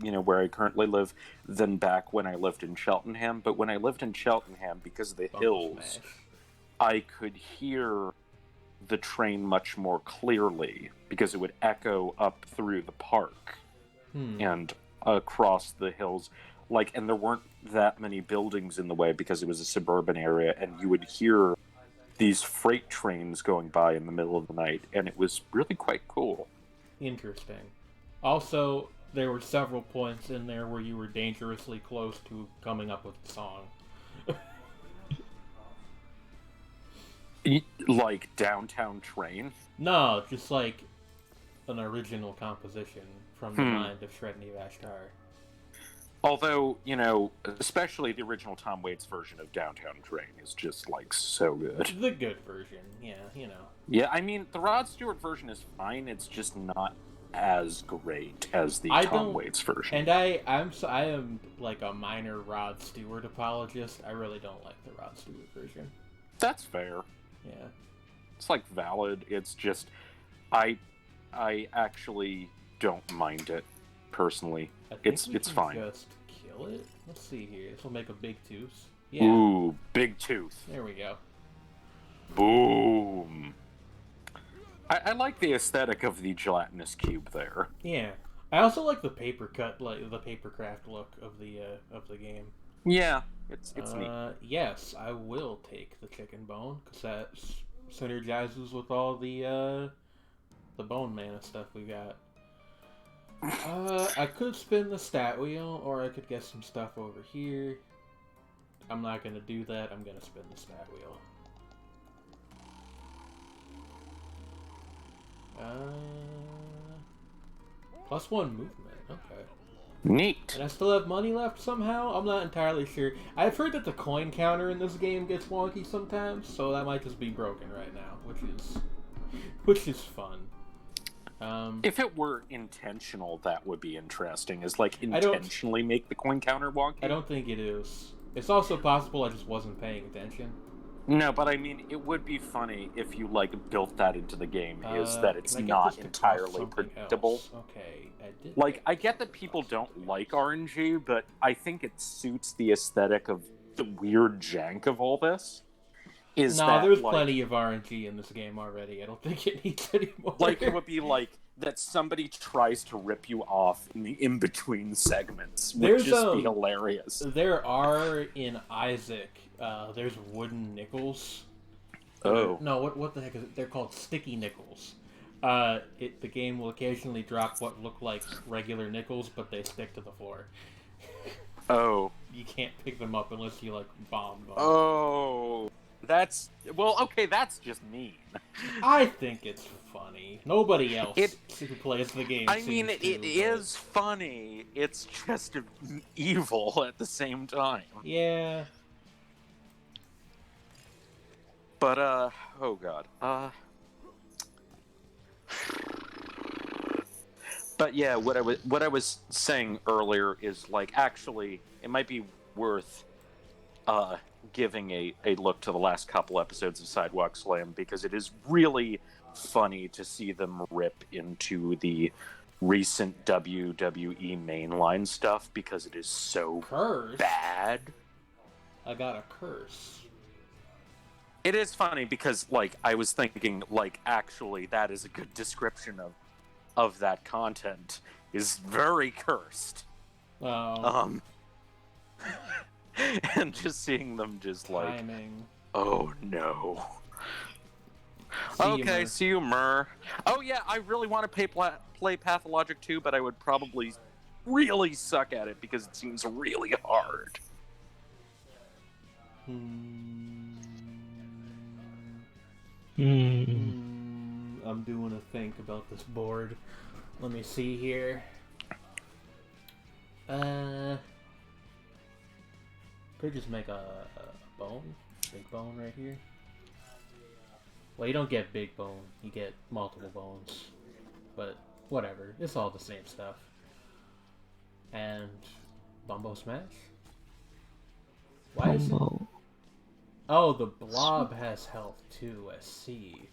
Speaker 2: you know, where I currently live, than back when I lived in Cheltenham. But when I lived in Cheltenham, because of the
Speaker 1: Bumbo
Speaker 2: hills,
Speaker 1: smash.
Speaker 2: I could hear the train much more clearly because it would echo up through the park and across the hills. Like, and there weren't that many buildings in the way because it was a suburban area, and you would hear these freight trains going by in the middle of the night, and it was really quite cool.
Speaker 1: Interesting. Also, there were several points in there where you were dangerously close to coming up with a song.
Speaker 2: Like Downtown Train?
Speaker 1: No, just like an original composition from the mind of Sredni Vashtar.
Speaker 2: Although, you know, especially the original Tom Waits version of Downtown Train is just, like, so good.
Speaker 1: The good version, yeah, you know.
Speaker 2: Yeah, I mean, the Rod Stewart version is fine, it's just not as great as the Tom Waits version.
Speaker 1: And I am like a minor Rod Stewart apologist. I really don't like the Rod Stewart version.
Speaker 2: That's fair.
Speaker 1: Yeah.
Speaker 2: It's, like, valid. It's just, I actually don't mind it, personally.
Speaker 1: I think
Speaker 2: It's
Speaker 1: we
Speaker 2: fine.
Speaker 1: can just kill it. Let's see here. This will make a big tooth. Yeah.
Speaker 2: Ooh, big tooth.
Speaker 1: There we go.
Speaker 2: Boom. I like the aesthetic of the gelatinous cube there.
Speaker 1: Yeah. I also like the paper cut, like the paper craft look of the game.
Speaker 2: Yeah, it's neat.
Speaker 1: Yes, I will take the chicken bone because that synergizes with all the bone mana stuff we got. I could spin the stat wheel, or I could get some stuff over here. I'm not gonna do that. I'm gonna spin the stat wheel. +1 movement. Okay.
Speaker 2: Neat.
Speaker 1: And I still have money left somehow? I'm not entirely sure. I've heard that the coin counter in this game gets wonky sometimes, so that might just be broken right now, which is fun.
Speaker 2: If it were intentional, that would be interesting. Is like intentionally make the coin counter wonky?
Speaker 1: I don't think it is. It's also possible I just wasn't paying attention.
Speaker 2: No, but I mean, it would be funny if you like built that into the game. Is that it's
Speaker 1: Can I get
Speaker 2: not
Speaker 1: this to
Speaker 2: entirely
Speaker 1: cost something
Speaker 2: predictable?
Speaker 1: else? Okay, I did.
Speaker 2: Like, I get that people don't like RNG, but I think it suits the aesthetic of the weird jank of all this. There's
Speaker 1: plenty of RNG in this game already. I don't think it needs any more.
Speaker 2: Like, it would be like that somebody tries to rip you off in the in-between segments, would just be hilarious.
Speaker 1: There are, in Isaac, there's wooden nickels.
Speaker 2: Oh.
Speaker 1: No, what the heck is it? They're called sticky nickels. The game will occasionally drop what look like regular nickels, but they stick to the floor.
Speaker 2: Oh.
Speaker 1: You can't pick them up unless you, like, bomb them.
Speaker 2: Oh. That's just mean.
Speaker 1: I think it's funny. Nobody else who plays the game
Speaker 2: I mean, it is funny. It's just evil at the same time.
Speaker 1: Yeah.
Speaker 2: But, oh god. But yeah, what I was saying earlier is, like, actually, it might be worth giving a look to the last couple episodes of Sidewalk Slam, because it is really funny to see them rip into the recent WWE mainline stuff, because it is so bad.
Speaker 1: I got a curse.
Speaker 2: It is funny because, like, I was thinking, like, actually, that is a good description of that content. Is very cursed.
Speaker 1: Oh.
Speaker 2: and just seeing them just like,
Speaker 1: Timing.
Speaker 2: oh no.
Speaker 1: See you,
Speaker 2: Okay,
Speaker 1: Mer.
Speaker 2: see you, Mur. Oh yeah, I really want to play Pathologic 2, but I would probably really suck at it because it seems really hard.
Speaker 1: I'm doing a think about this board. Let me see here. Could just make a bone, big bone right here. Well, you don't get big bone, you get multiple bones. But whatever, it's all the same stuff. And Bumbo Smash? Why is it?
Speaker 3: Bumbo.
Speaker 1: Oh, the blob has health too, I see.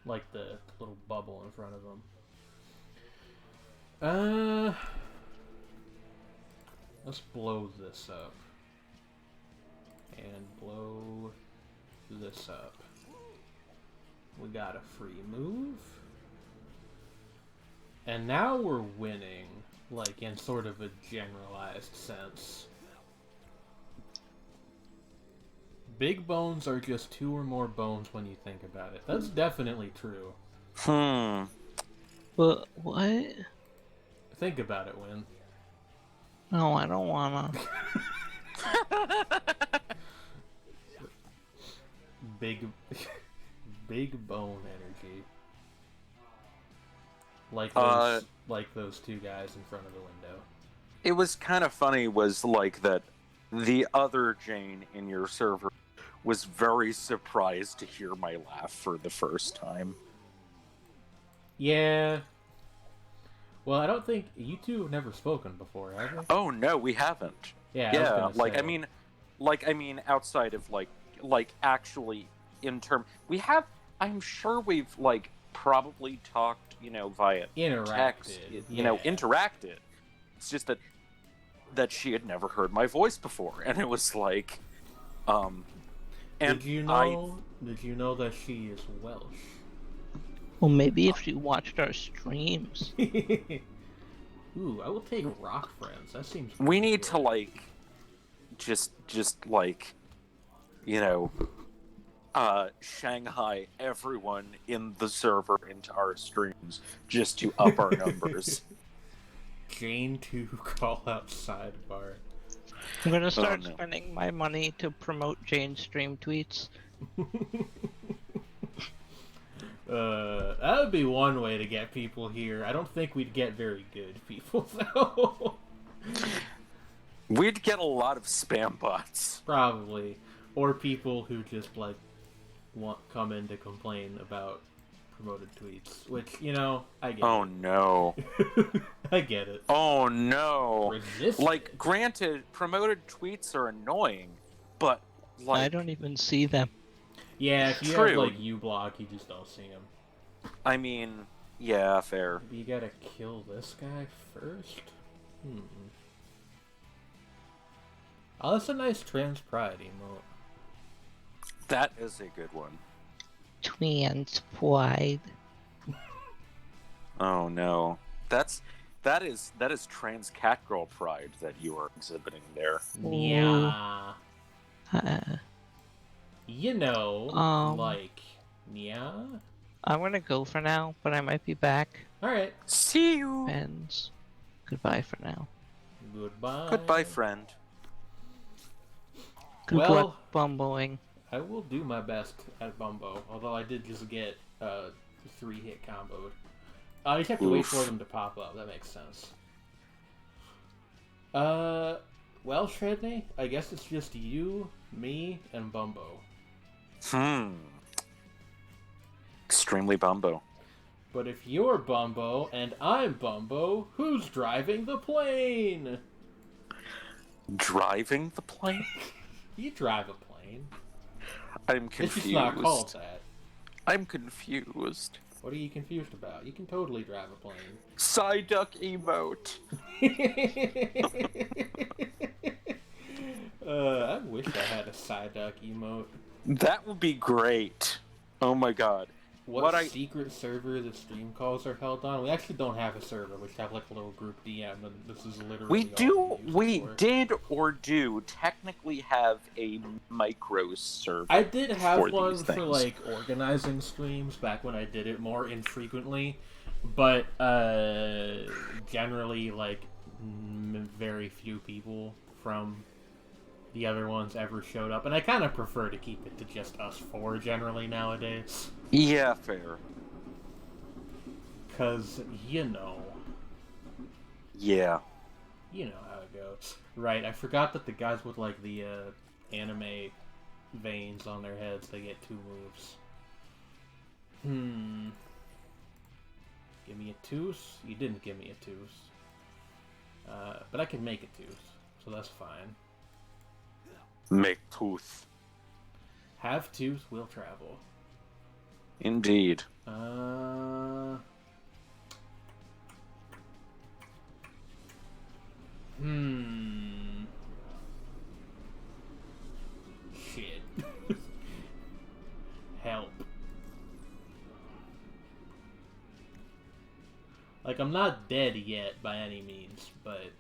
Speaker 1: Like the little bubble in front of him. Let's blow this up. And blow this up. We got a free move. And now we're winning, like in sort of a generalized sense. Big bones are just 2 or more bones when you think about it. That's definitely true.
Speaker 3: But what?
Speaker 1: Think about it, Win.
Speaker 3: No, I don't wanna.
Speaker 1: Big bone energy. Like those 2 guys in front of the window.
Speaker 2: It was kind of funny was like that the other Jane in your server was very surprised to hear my laugh for the first time.
Speaker 1: Yeah. Well, I don't think you two have never spoken before, have you?
Speaker 2: Oh no, we haven't.
Speaker 1: Yeah,
Speaker 2: like I mean outside of like actually in term we have I'm sure we've like probably talked, via text, interacted. It's just that she had never heard my voice before, and it was like and
Speaker 1: did you know that she is Welsh?
Speaker 3: Well, maybe if she watched our streams.
Speaker 1: Ooh, I will take rock friends. That seems
Speaker 2: we need
Speaker 1: good.
Speaker 2: to like just like Shanghai everyone in the server into our streams just to up our numbers.
Speaker 1: Jane 2 call out sidebar.
Speaker 3: I'm gonna start spending my money to promote Jane's stream tweets.
Speaker 1: That would be one way to get people here. I don't think we'd get very good people, though.
Speaker 2: We'd get a lot of spam bots.
Speaker 1: Probably. Or people who just, come in to complain about promoted tweets. Which, I get
Speaker 2: Oh,
Speaker 1: it.
Speaker 2: no.
Speaker 1: I get it.
Speaker 2: Oh, no.
Speaker 1: Resist
Speaker 2: like, granted, promoted tweets are annoying, but,
Speaker 3: I don't even see them.
Speaker 1: Yeah, if you have, uBlock, you just don't see them.
Speaker 2: I mean, yeah, fair.
Speaker 1: Maybe you gotta kill this guy first? Oh, that's a nice trans pride emote.
Speaker 2: That is a good one.
Speaker 3: Trans pride.
Speaker 2: Oh no, that is trans cat girl pride that you are exhibiting there.
Speaker 1: Yeah. Yeah.
Speaker 3: I'm gonna go for now, but I might be back.
Speaker 1: Alright.
Speaker 2: See you.
Speaker 3: And goodbye for now.
Speaker 1: Goodbye.
Speaker 2: Goodbye, friend.
Speaker 3: Good luck bumboing.
Speaker 1: I will do my best at Bumbo, although I did just get 3-hit comboed. I just have to wait for them to pop up, that makes sense. Well, Shredney, I guess it's just you, me, and Bumbo.
Speaker 2: Extremely Bumbo.
Speaker 1: But if you're Bumbo and I'm Bumbo, who's driving the plane?
Speaker 2: Driving the plane?
Speaker 1: You drive a plane.
Speaker 2: I'm confused.
Speaker 1: It's just not called that.
Speaker 2: I'm confused.
Speaker 1: What are you confused about? You can totally drive a plane.
Speaker 2: Psyduck emote.
Speaker 1: I wish I had a Psyduck emote.
Speaker 2: That would be great. Oh my god. what I
Speaker 1: secret server the stream calls are held on? We actually don't have a server. We just have like a little group DM, and this is literally
Speaker 2: we did or do technically have a micro server.
Speaker 1: I did have one
Speaker 2: for
Speaker 1: for like organizing streams back when I did it more infrequently, but generally like very few people from the other ones ever showed up, and I kind of prefer to keep it to just us four generally nowadays.
Speaker 2: Yeah, fair.
Speaker 1: Cause you know.
Speaker 2: Yeah.
Speaker 1: You know how it goes. Right, I forgot that the guys with like the anime veins on their heads, they get 2 moves. Give me a tooth? You didn't give me a tooth. But I can make a tooth, so that's fine.
Speaker 2: Make tooth.
Speaker 1: Have tooth, will travel.
Speaker 2: Indeed.
Speaker 1: Shit. Help. Like, I'm not dead yet by any means, but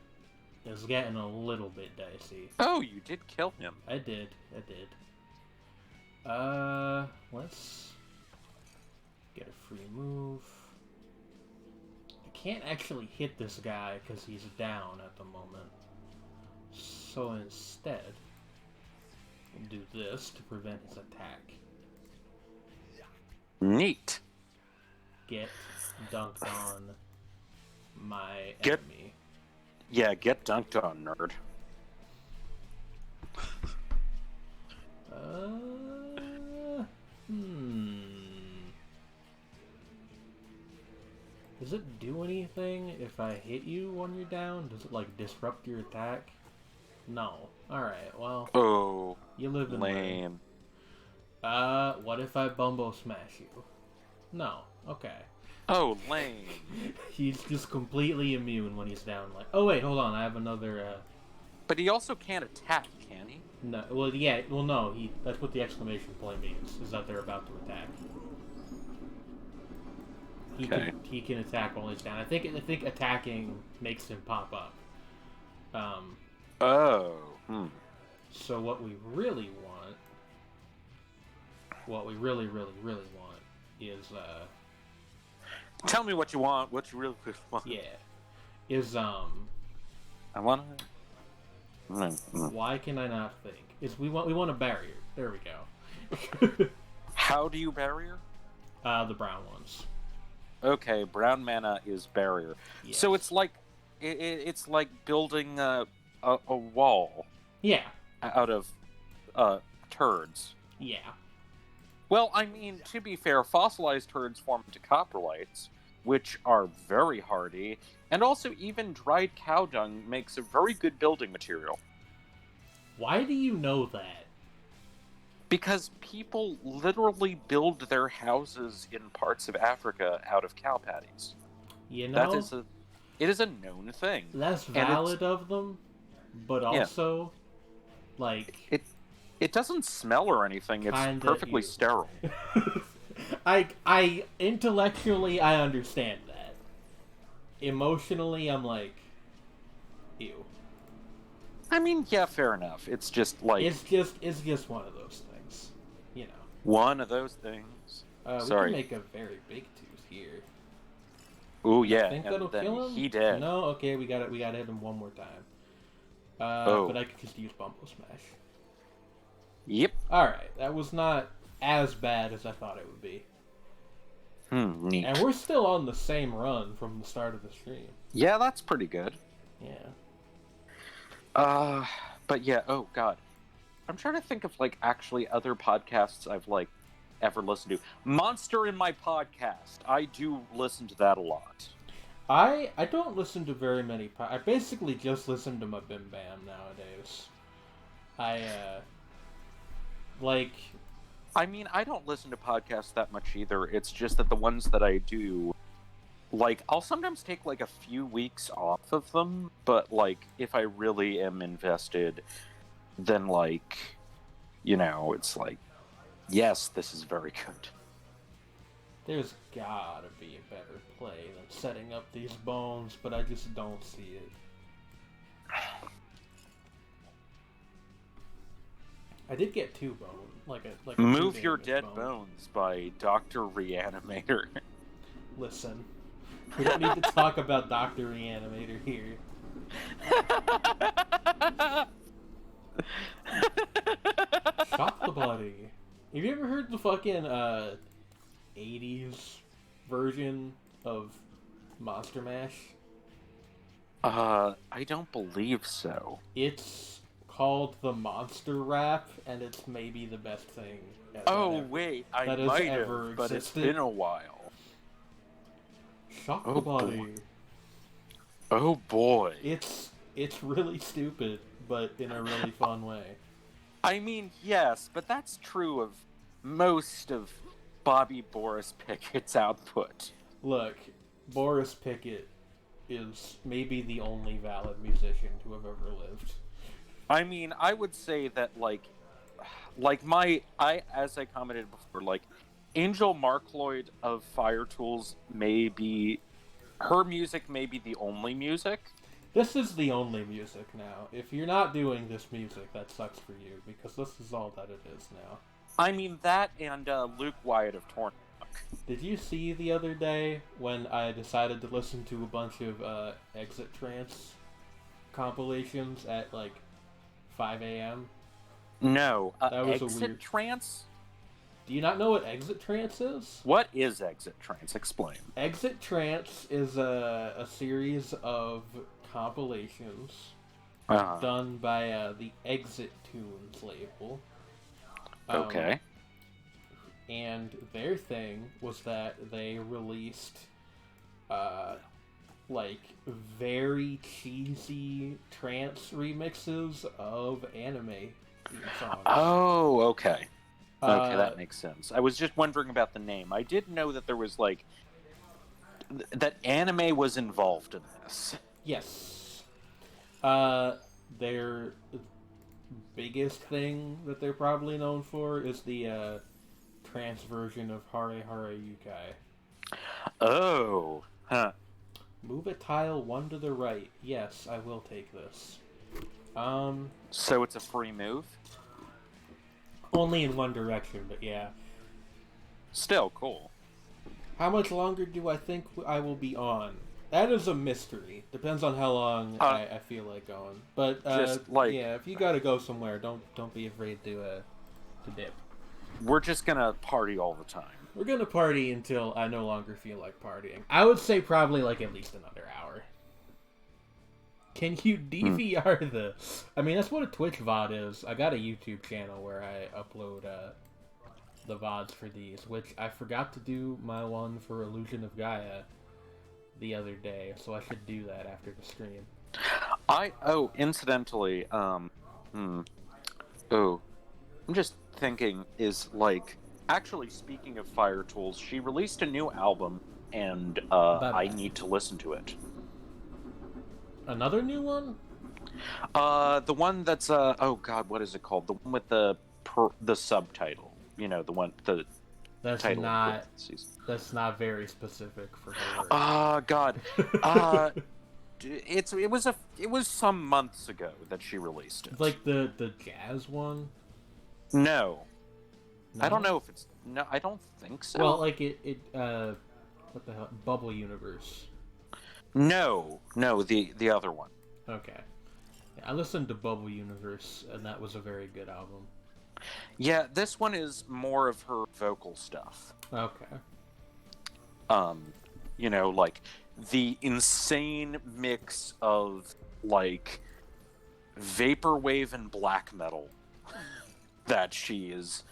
Speaker 1: it's getting a little bit dicey.
Speaker 2: Oh, you did kill him.
Speaker 1: I did. Let's get a free move. I can't actually hit this guy because he's down at the moment. So instead, I'll do this to prevent his attack.
Speaker 2: Neat.
Speaker 1: Get dunked on my enemy.
Speaker 2: Yeah, get dunked on, nerd.
Speaker 1: Does it do anything if I hit you when you're down? Does it, like, disrupt your attack? No. Alright, well...
Speaker 2: Oh,
Speaker 1: you live in
Speaker 2: lame.
Speaker 1: What if I Bumbo smash you? No. Okay.
Speaker 2: Oh, lame.
Speaker 1: He's just completely immune when he's down. Like, oh wait, hold on. I have another.
Speaker 2: But he also can't attack, can he?
Speaker 1: No. Well, yeah. Well, no. That's what the exclamation point means. Is that they're about to attack. He can attack while he's down. I think attacking makes him pop up.
Speaker 2: Oh.
Speaker 1: So what we really want, what we really want, is
Speaker 2: Tell me what you want. What you really want.
Speaker 1: Yeah. Is
Speaker 2: I want to.
Speaker 1: Why can I not think? Is we want a barrier. There we go.
Speaker 2: How do you barrier?
Speaker 1: The brown ones.
Speaker 2: Okay, brown mana is barrier.
Speaker 1: Yes.
Speaker 2: So it's like it's like building a wall.
Speaker 1: Yeah.
Speaker 2: Out of turds.
Speaker 1: Yeah.
Speaker 2: Well, I mean, to be fair, fossilized turds form into coprolites, which are very hardy, and also even dried cow dung makes a very good building material.
Speaker 1: Why do you know that?
Speaker 2: Because people literally build their houses in parts of Africa out of cow patties.
Speaker 1: You know?
Speaker 2: It is a known thing.
Speaker 1: That's valid of them, but also, like...
Speaker 2: It doesn't smell or anything. It's perfectly sterile.
Speaker 1: I intellectually I understand that. Emotionally, I'm like, ew.
Speaker 2: I mean, yeah, fair enough. It's just like
Speaker 1: it's just one of those things, you know.
Speaker 2: One of those things. Sorry.
Speaker 1: We can make a very big tooth here.
Speaker 2: Ooh, yeah.
Speaker 1: I think that'll kill him.
Speaker 2: He did.
Speaker 1: No, okay, we gotta hit him one more time. But I could just use Bumbo Smash.
Speaker 2: Yep.
Speaker 1: Alright, that was not as bad as I thought it would be.
Speaker 2: Neat.
Speaker 1: And we're still on the same run from the start of the stream.
Speaker 2: Yeah, that's pretty good.
Speaker 1: Yeah.
Speaker 2: But yeah, oh god. I'm trying to think of, like, actually other podcasts I've, like, ever listened to. Monster in My Podcast. I do listen to that a lot.
Speaker 1: I don't listen to very many I basically just listen to my Bim Bam nowadays.
Speaker 2: I mean, I don't listen to podcasts that much either. It's just that the ones that I do, like, I'll sometimes take, like, a few weeks off of them, but, like, if I really am invested, then, like, you know, it's like, yes, this is very good.
Speaker 1: There's gotta be a better play than setting up these bones, but I just don't see it. I did get 2 bones, like a
Speaker 2: Move
Speaker 1: 2
Speaker 2: Your
Speaker 1: damage
Speaker 2: Dead
Speaker 1: bone.
Speaker 2: Bones by Dr. Reanimator.
Speaker 1: Listen, we don't need to talk about Dr. Reanimator here. Shot the bloody. Have you ever heard the fucking 80s version of Monster Mash?
Speaker 2: I don't believe so.
Speaker 1: It's called the Monster Rap, and it's maybe the best thing
Speaker 2: Wait, I
Speaker 1: that has
Speaker 2: might
Speaker 1: ever
Speaker 2: have, but it's
Speaker 1: existed.
Speaker 2: been a while.
Speaker 1: Shot the
Speaker 2: Oh,
Speaker 1: bloody.
Speaker 2: boy. Oh boy.
Speaker 1: It's really stupid, but in a really fun way.
Speaker 2: I mean, yes, but that's true of most of Bobby Boris Pickett's output.
Speaker 1: Look, Boris Pickett is maybe the only valid musician to have ever lived.
Speaker 2: I mean, I would say that, as I commented before, like, Angel Markloyd of Fire Tools her music may be the only music.
Speaker 1: This is the only music now. If you're not doing this music, that sucks for you, because this is all that it is now.
Speaker 2: I mean, that and Luke Wyatt of Torn.
Speaker 1: Did you see the other day when I decided to listen to a bunch of Exit Trance compilations at like 5 a.m.?
Speaker 2: No.
Speaker 1: That was a
Speaker 2: Exit
Speaker 1: weird...
Speaker 2: Trance?
Speaker 1: Do you not know what Exit Trance is?
Speaker 2: What is Exit Trance? Explain.
Speaker 1: Exit Trance is a series of compilations done by the Exit Tunes label.
Speaker 2: Okay.
Speaker 1: And their thing was that they released like very cheesy trance remixes of anime songs.
Speaker 2: Oh, okay. Okay, that makes sense. I was just wondering about the name. I did know that there was that anime was involved in this.
Speaker 1: Yes. Their biggest thing that they're probably known for is the trance version of Hare Hare Yukai.
Speaker 2: Oh, huh.
Speaker 1: Move a tile 1 to the right. Yes, I will take this.
Speaker 2: So it's a free move?
Speaker 1: Only in one direction, but yeah.
Speaker 2: Still cool.
Speaker 1: How much longer do I think I will be on? That is a mystery. Depends on how long I feel like going. But yeah, if you gotta go somewhere, don't be afraid to dip.
Speaker 2: We're just gonna party all the time.
Speaker 1: We're gonna party until I no longer feel like partying. I would say probably like at least another hour. Can you DVR the... I mean, that's what a Twitch VOD is. I got a YouTube channel where I upload the VODs for these, which I forgot to do my one for Illusion of Gaia the other day, so I should do that after the stream.
Speaker 2: Incidentally, I'm just thinking, actually, speaking of Fire Tools, she released a new album, and I need to listen to it.
Speaker 1: Another new one?
Speaker 2: The one that's what is it called? The one with the subtitle. You know, the one
Speaker 1: That's
Speaker 2: title.
Speaker 1: That's not very specific for her.
Speaker 2: God. It was some months ago that she released it.
Speaker 1: Like the jazz one?
Speaker 2: No. I don't know if it's I don't think so.
Speaker 1: Well, like it what the hell? Bubble Universe.
Speaker 2: No, the other one.
Speaker 1: Okay. I listened to Bubble Universe, and that was a very good album.
Speaker 2: Yeah, this one is more of her vocal stuff.
Speaker 1: Okay.
Speaker 2: You know, like the insane mix of like vaporwave and black metal that she is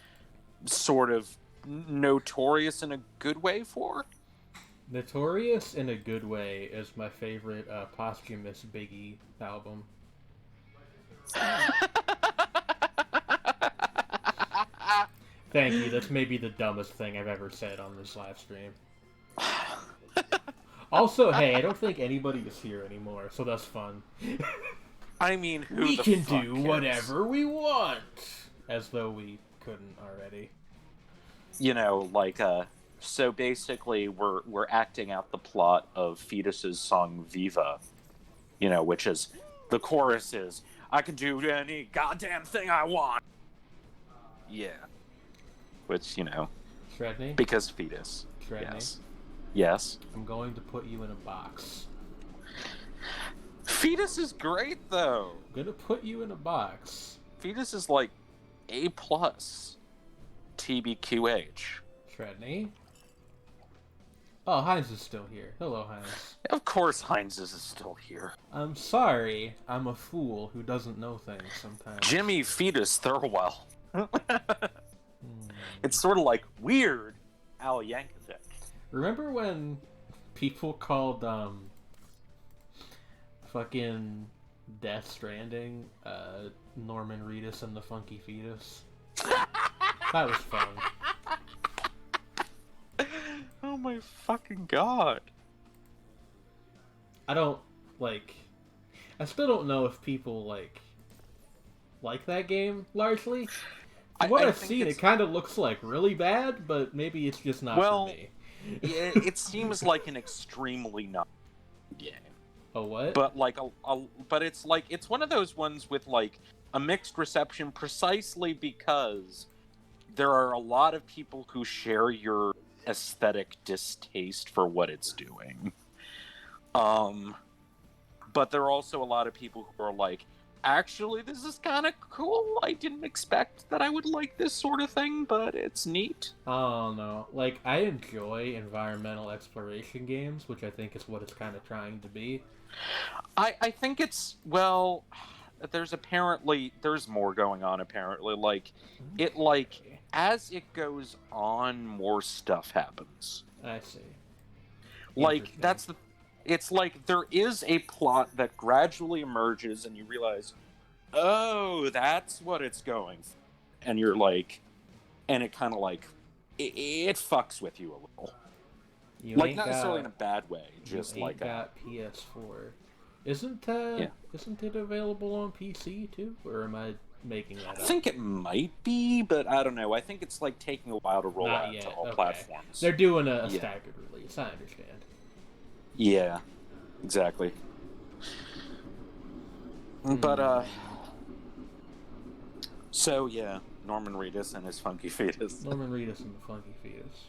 Speaker 2: sort of notorious in a good way for.
Speaker 1: Notorious in a Good Way is my favorite posthumous Biggie album. Thank you. That's maybe the dumbest thing I've ever said on this live stream. Also, hey, I don't think anybody is here anymore, so that's fun.
Speaker 2: I mean,
Speaker 1: we can do whatever we want, as though we couldn't already.
Speaker 2: You know, like So basically, we're acting out the plot of Fetus's song "Viva," which is the chorus is "I can do any goddamn thing I want." Yeah, which
Speaker 1: Shredney?
Speaker 2: because Fetus.
Speaker 1: Shredney?
Speaker 2: Yes.
Speaker 1: I'm going to put you in a box.
Speaker 2: Fetus is great though.
Speaker 1: I'm gonna put you in a box.
Speaker 2: Fetus is like A+. TBQH.
Speaker 1: Shredney? Oh, Heinz is still here. Hello, Heinz.
Speaker 2: Of course Heinz is still here.
Speaker 1: I'm sorry. I'm a fool who doesn't know things sometimes.
Speaker 2: Jimmy Fetus Thirlwell. It's sort of like weird Al Yankovic.
Speaker 1: Remember when people called fucking Death Stranding Norman Reedus and the Funky Fetus? That was fun.
Speaker 2: Oh my fucking god.
Speaker 1: I still don't know if people like that game largely. From what I've seen, it kind of looks like really bad, but maybe it's just not for me.
Speaker 2: It seems like an extremely not game.
Speaker 1: A what?
Speaker 2: But but it's one of those ones with a mixed reception precisely because there are a lot of people who share your aesthetic distaste for what it's doing. But there are also a lot of people who are like, actually, this is kind of cool. I didn't expect that I would like this sort of thing, but it's neat.
Speaker 1: Oh, no. I enjoy environmental exploration games, which I think is what it's kind of trying to be.
Speaker 2: I think it's, there's more going on, apparently. As it goes on, more stuff happens.
Speaker 1: I see.
Speaker 2: It's like there is a plot that gradually emerges and you realize, oh, that's what it's going for. And you're and it kind of it fucks with you a little. Not necessarily in a bad way, just
Speaker 1: you ain't got PS4. Isn't it available on PC too? Or am I making that up?
Speaker 2: I think it might be, but I don't know. I think it's taking a while to roll
Speaker 1: Not
Speaker 2: out
Speaker 1: yet.
Speaker 2: to all
Speaker 1: Okay.
Speaker 2: platforms.
Speaker 1: They're doing a staggered release, I understand.
Speaker 2: Yeah, exactly. But, so yeah, Norman Reedus and his Funky Fetus.
Speaker 1: Norman Reedus and the Funky Fetus.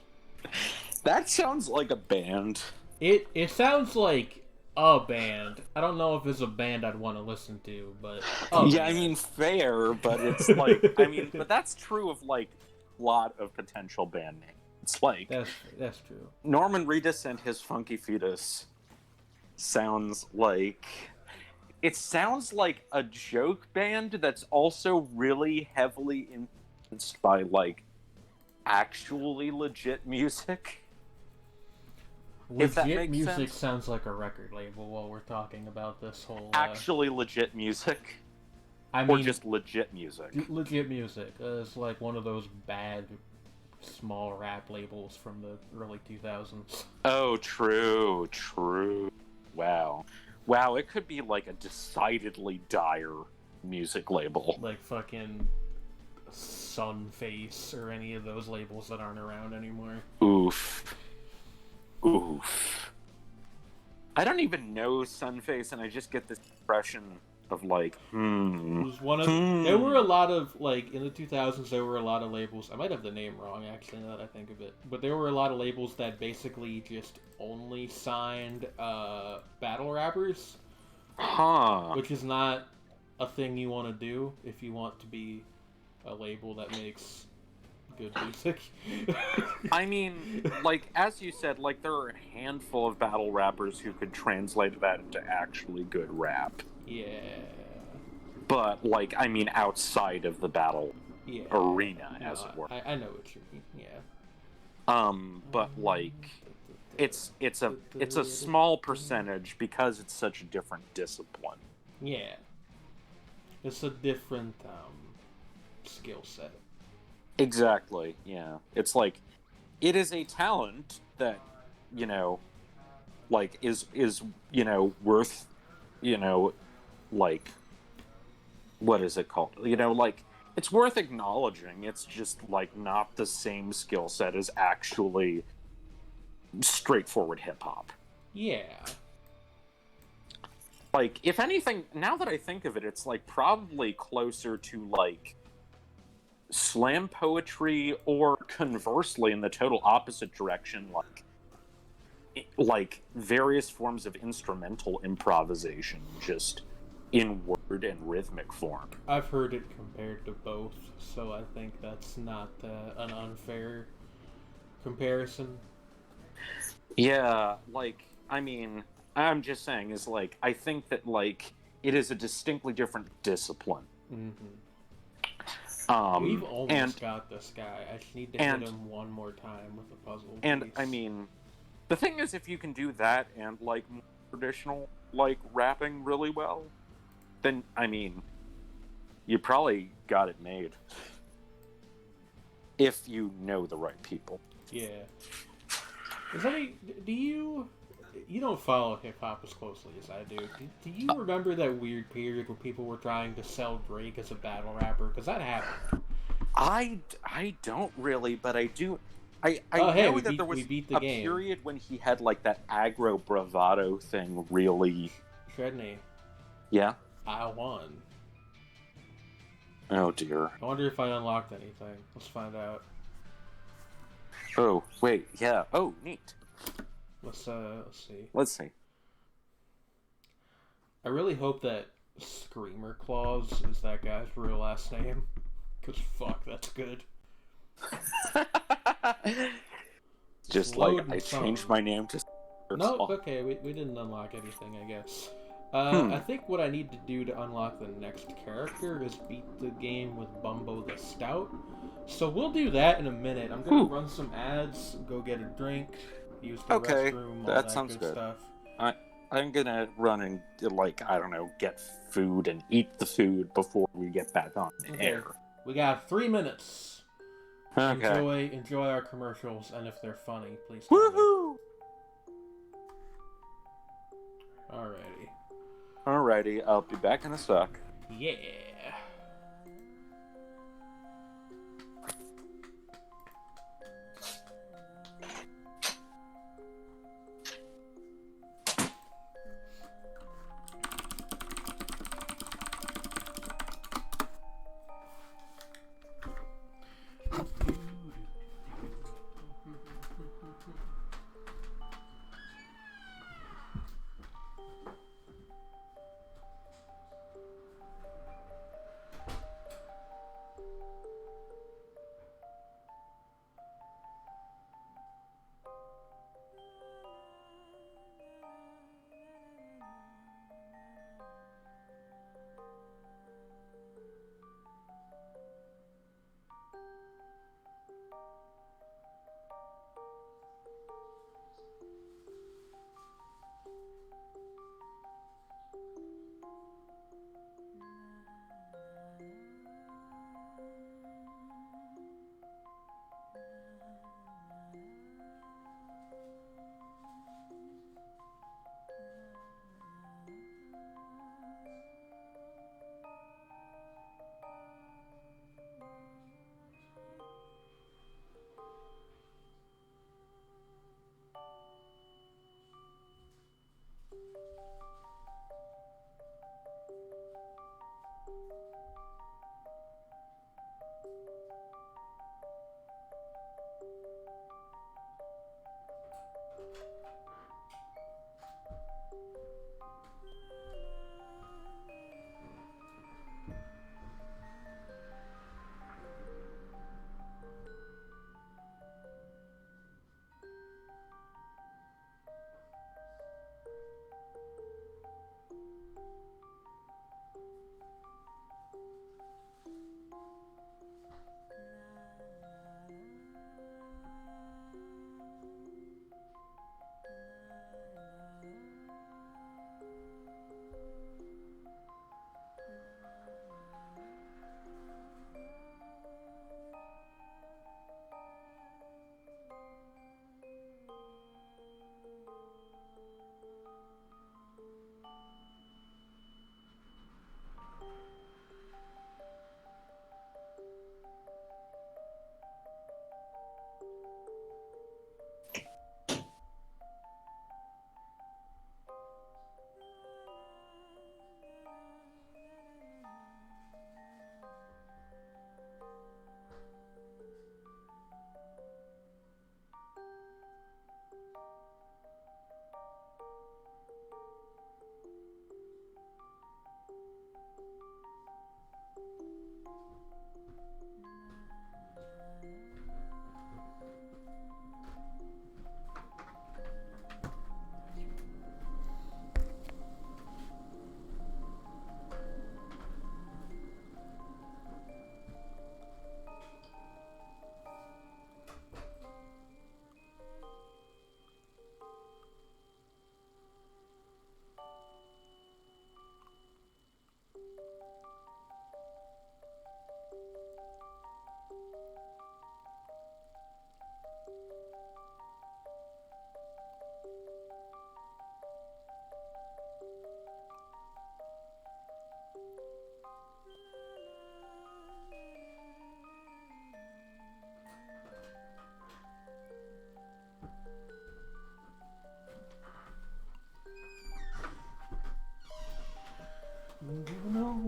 Speaker 2: That sounds like a band.
Speaker 1: It sounds like a band. I don't know if it's a band I'd want to listen to, but...
Speaker 2: Yeah, I mean, fair, but it's but that's true of, a lot of potential band names. It's
Speaker 1: That's true.
Speaker 2: Norman Reedus and his Funky Fetus sounds like... It sounds like a joke band that's also really heavily influenced by, actually legit music.
Speaker 1: Legit music sounds like a record label while we're talking about this whole...
Speaker 2: Actually legit music?
Speaker 1: Or
Speaker 2: just legit music?
Speaker 1: Legit music. It's like one of those bad, small rap labels from the early 2000s.
Speaker 2: Oh, true. Wow, it could be a decidedly dire music label.
Speaker 1: Like fucking Sunface or any of those labels that aren't around anymore.
Speaker 2: Oof. I don't even know Sunface, and I just get this impression of It
Speaker 1: was one of there were a lot of in the 2000s there were a lot of labels. I might have the name wrong actually now that I think of it, but there were a lot of labels that basically just only signed battle rappers, which is not a thing you want to do if you want to be a label that makes good music.
Speaker 2: I mean, as you said, there are a handful of battle rappers who could translate that into actually good rap.
Speaker 1: Yeah.
Speaker 2: But, outside of the battle arena, as it were.
Speaker 1: I know what you mean, yeah.
Speaker 2: But, it's a small percentage because it's such a different discipline.
Speaker 1: Yeah. It's a different, skill set.
Speaker 2: Exactly, yeah. It's it is a talent that, is worth, what is it called? It's worth acknowledging. It's just, not the same skill set as actually straightforward hip-hop.
Speaker 1: Yeah.
Speaker 2: Like, if anything, now that I think of it, it's, like, probably closer to, like, slam poetry, or conversely, in the total opposite direction, like various forms of instrumental improvisation, just in word and rhythmic form.
Speaker 1: I've heard it compared to both, so I think that's not an unfair comparison.
Speaker 2: Yeah, like, I mean, I'm just saying, is like, I think that, like, it is a distinctly different discipline.
Speaker 1: Mm-hmm. We've
Speaker 2: Um,
Speaker 1: almost got this guy. I just need to hit him one more time with a puzzle.
Speaker 2: And,
Speaker 1: piece.
Speaker 2: I mean, the thing is, if you can do that and, like, more traditional, like, rapping really well, then, I mean, you probably got it made. If you know the right people.
Speaker 1: Yeah. Do you don't follow hip-hop as closely as I do. Do you remember that weird period where people were trying to sell Drake as a battle rapper? Because that happened.
Speaker 2: I don't really, but I do. I
Speaker 1: hey,
Speaker 2: know that there was a period when he had, like, that aggro bravado thing really...
Speaker 1: Shredney.
Speaker 2: Yeah?
Speaker 1: I won.
Speaker 2: Oh, dear.
Speaker 1: I wonder if I unlocked anything. Let's find out.
Speaker 2: Oh, wait, yeah. Oh, neat.
Speaker 1: Let's see.
Speaker 2: Let's see.
Speaker 1: I really hope that Screamer Claus is that guy's real last name. Because fuck, that's good.
Speaker 2: Just like, I changed my name to...
Speaker 1: No, okay, we didn't unlock anything, I guess. I think what I need to do to unlock the next character is beat the game with Bumbo the Stout. So we'll do that in a minute. I'm gonna run some ads, go get a drink, use the restroom, all that sounds good stuff.
Speaker 2: I'm gonna run and, like, I don't know, get food and eat the food before we get back on the air.
Speaker 1: We got 3 minutes.
Speaker 2: Okay.
Speaker 1: Enjoy our commercials, and if they're funny, please.
Speaker 2: Woohoo! Alrighty, I'll be back in a sec.
Speaker 1: Yeah.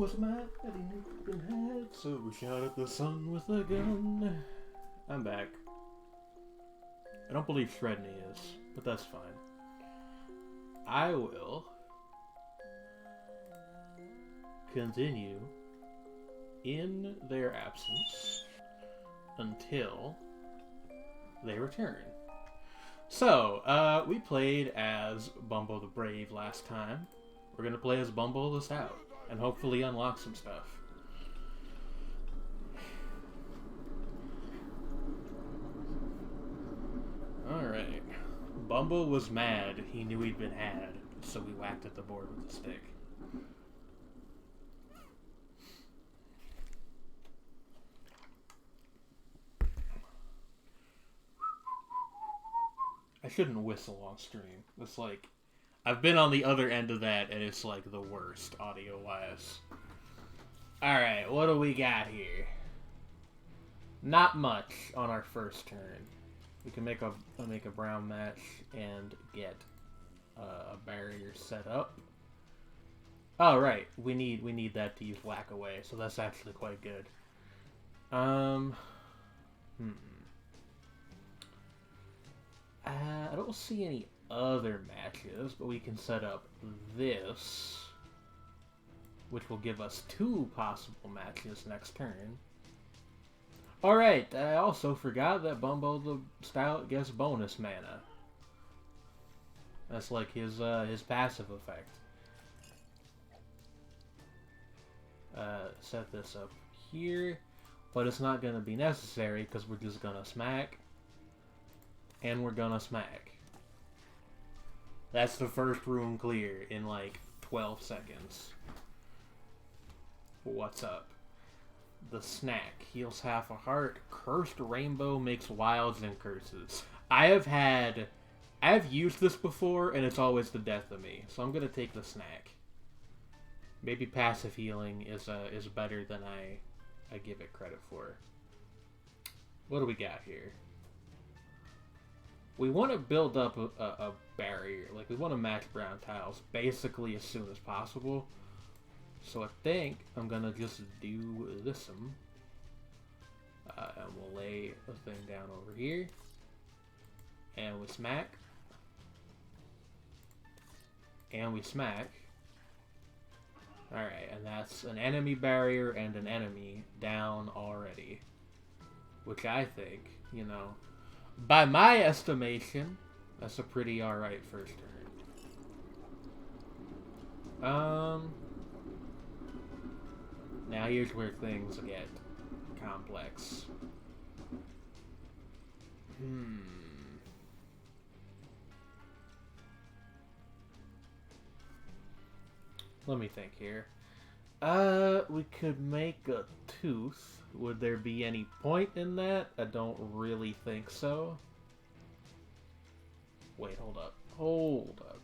Speaker 1: was mad that he knew he'd been had, so we shot at the sun with a gun. I'm back. I don't believe Shredney is, but that's fine. I will continue in their absence until they return. So, we played as Bumbo the Brave last time. We're gonna play as Bumbo the Stout, and hopefully unlock some stuff. Alright. Bumbo was mad. He knew he'd been had, so we whacked at the board with a stick. I shouldn't whistle on stream. It's like, I've been on the other end of that, and it's like the worst audio-wise. Alright, what do we got here? Not much on our first turn. We can make a brown match and get a barrier set up. Oh right, we need that to use whack away, so that's actually quite good. I don't see any other matches, but we can set up this, which will give us 2 possible matches next turn. Alright, I also forgot that Bumbo the Stout gets bonus mana. That's like his passive effect. Set this up here, but it's not going to be necessary because we're just going to smack. And we're gonna smack. That's the first room clear in like 12 seconds. What's up? The snack heals half a heart. Cursed Rainbow makes wilds and curses. I've used this before and it's always the death of me. So I'm gonna take the snack. Maybe passive healing is better than I give it credit for. What do we got here? We want to build up a barrier. Like, we want to match brown tiles basically as soon as possible. So I think I'm going to just do this. And we'll lay a thing down over here. And we smack. And we smack. Alright, and that's an enemy barrier and an enemy down already. Which I think, you know, by my estimation, that's a pretty alright first turn. Now here's where things get complex. Let me think here. We could make a tooth. Would there be any point in that? I don't really think so. Wait, hold up. Hold up.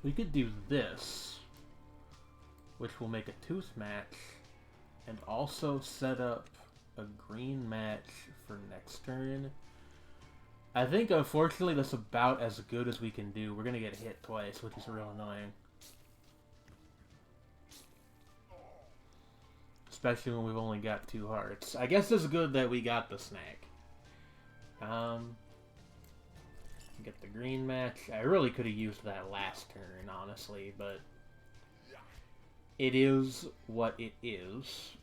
Speaker 1: We could do this, which will make a tooth match, and also set up a green match for next turn. I think, unfortunately, that's about as good as we can do. We're gonna get hit twice, which is real annoying. Especially when we've only got 2 hearts. I guess it's good that we got the snack. Get the green match. I really could have used that last turn, honestly, but it is what it is.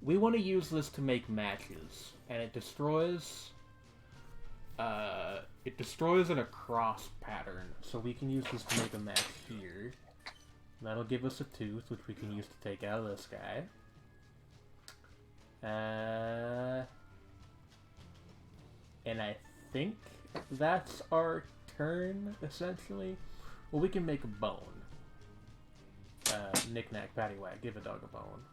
Speaker 1: We want to use this to make matches, and it destroys in a cross pattern, so we can use this to make a match here. That'll give us a tooth, which we can use to take out this guy. And I think that's our turn, essentially. Well, we can make a bone. Knick-knack, paddywhack, give a dog a bone.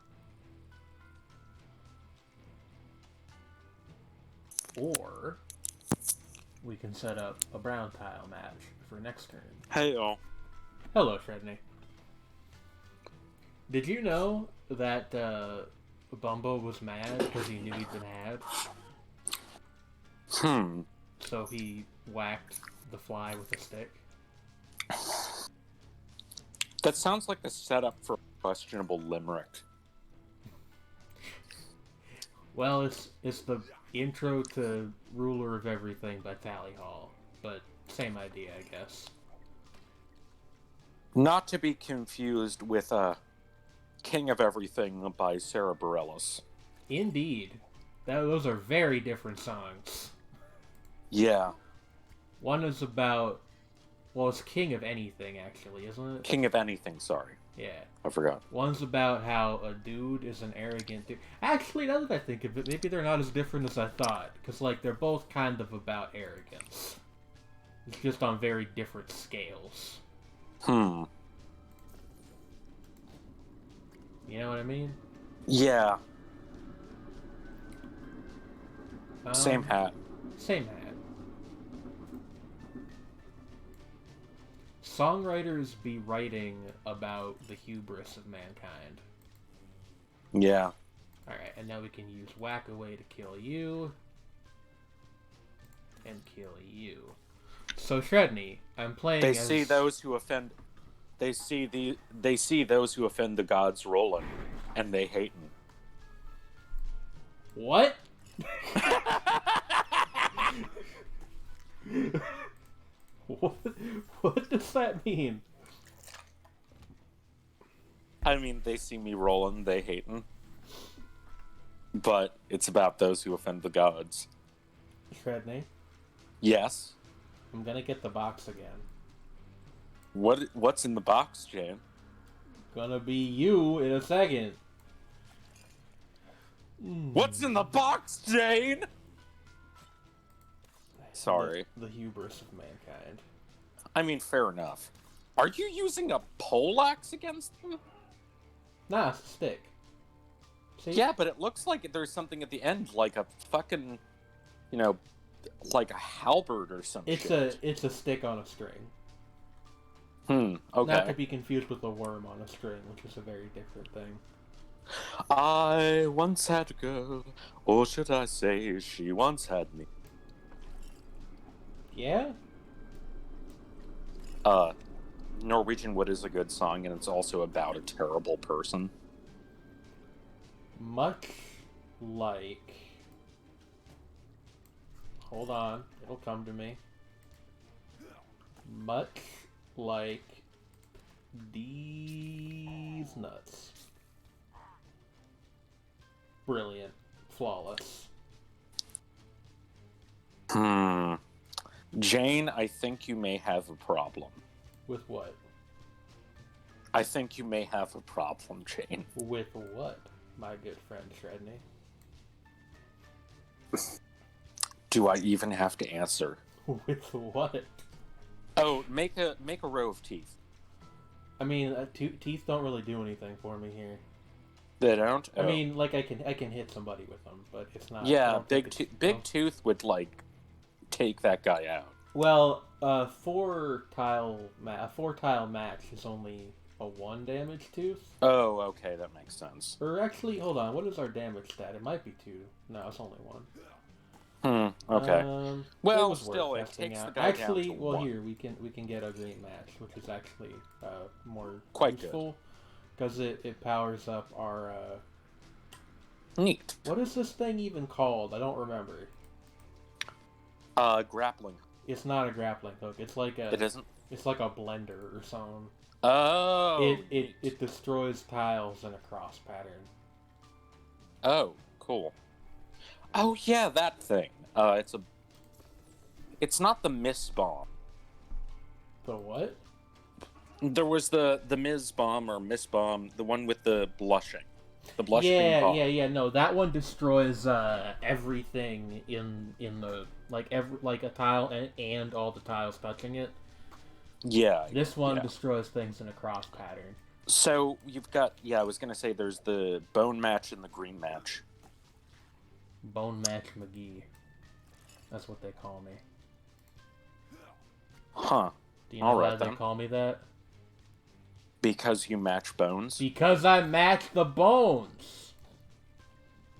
Speaker 1: Or we can set up a brown tile match for next turn.
Speaker 2: Hey, y'all.
Speaker 1: Hello, Shredney. Did you know that Bumbo was mad because he knew he'd been had? So he whacked the fly with a stick.
Speaker 2: That sounds like a setup for a questionable limerick.
Speaker 1: Well, it's the intro to Ruler of Everything by Tally Hall, but same idea, I guess.
Speaker 2: Not to be confused with King of Everything by Sarah Bareilles.
Speaker 1: Indeed. Those are very different songs.
Speaker 2: Yeah.
Speaker 1: One is about... Well, it's King of Anything, actually, isn't it?
Speaker 2: King of Anything, sorry.
Speaker 1: Yeah.
Speaker 2: I forgot.
Speaker 1: One's about how a dude is an arrogant dude. Actually, now that I think of it, maybe they're not as different as I thought. Because, like, they're both kind of about arrogance. It's just on very different scales. You know what I mean?
Speaker 2: Yeah. Same hat.
Speaker 1: Same hat. Songwriters be writing about the hubris of mankind.
Speaker 2: Yeah.
Speaker 1: Alright, and now we can use Whack Away to kill you. And kill you. So, Shredney, I'm playing
Speaker 2: They
Speaker 1: as...
Speaker 2: see those who offend... They see those who offend the gods rolling, and they hate them.
Speaker 1: What? What does that mean?
Speaker 2: I mean, they see me rolling, they hate them. But it's about those who offend the gods.
Speaker 1: Shredney,
Speaker 2: Yes.
Speaker 1: I'm gonna get the box again.
Speaker 2: What's in the box, Jane?
Speaker 1: Gonna be you in a second.
Speaker 2: What's in the box, Jane? Sorry.
Speaker 1: The hubris of mankind.
Speaker 2: I mean, fair enough. Are you using a poleaxe against them?
Speaker 1: Nah, it's a stick. See?
Speaker 2: Yeah, but it looks like there's something at the end, like a fucking, like a halberd or something.
Speaker 1: It's a stick on a string.
Speaker 2: Okay.
Speaker 1: Not to be confused with a worm on a string, which is a very different thing.
Speaker 2: I once had a girl, or should I say, she once had me.
Speaker 1: Yeah?
Speaker 2: Norwegian Wood is a good song, and it's also about a terrible person.
Speaker 1: Much like... Hold on, it'll come to me. Much like these nuts. Brilliant. Flawless.
Speaker 2: Jane, I think you may have a problem.
Speaker 1: With what?
Speaker 2: I think you may have a problem, Jane.
Speaker 1: With what, my good friend Shredney?
Speaker 2: Do I even have to answer?
Speaker 1: With what?
Speaker 2: Oh, make a row of teeth.
Speaker 1: I mean, teeth don't really do anything for me here.
Speaker 2: They don't?
Speaker 1: I mean, like I can hit somebody with them, but it's not.
Speaker 2: Yeah, big tooth would like take that guy out.
Speaker 1: Well, a four tile match is only a 1 damage tooth.
Speaker 2: Oh, okay, that makes sense.
Speaker 1: Or actually, hold on, what is our damage stat? It might be 2. No, it's only 1.
Speaker 2: Okay. Well, still, it
Speaker 1: testing
Speaker 2: takes
Speaker 1: out.
Speaker 2: the guy
Speaker 1: Actually,
Speaker 2: down to
Speaker 1: well,
Speaker 2: 1.
Speaker 1: here we can get a green match, which is actually more
Speaker 2: Quite
Speaker 1: useful because it powers up our.
Speaker 2: Neat.
Speaker 1: What is this thing even called? I don't remember.
Speaker 2: Grappling.
Speaker 1: It's not a grappling hook. It's like a.
Speaker 2: It isn't.
Speaker 1: It's like a blender or something.
Speaker 2: Oh.
Speaker 1: It destroys tiles in a cross pattern.
Speaker 2: Oh, cool. Oh yeah, that thing. It's not the Miss Bomb.
Speaker 1: The what?
Speaker 2: There was the Ms. Bomb or Miss Bomb, the one with the blushing. The blushing bomb.
Speaker 1: Yeah. No, that one destroys everything in the like a tile and all the tiles touching it.
Speaker 2: Yeah.
Speaker 1: This one destroys things in a cross pattern.
Speaker 2: So you've got I was gonna say there's the bone match and the green match.
Speaker 1: Bone Match McGee. That's what they call me.
Speaker 2: Huh.
Speaker 1: Do you know why they call me that?
Speaker 2: Because you match bones?
Speaker 1: Because I match the bones!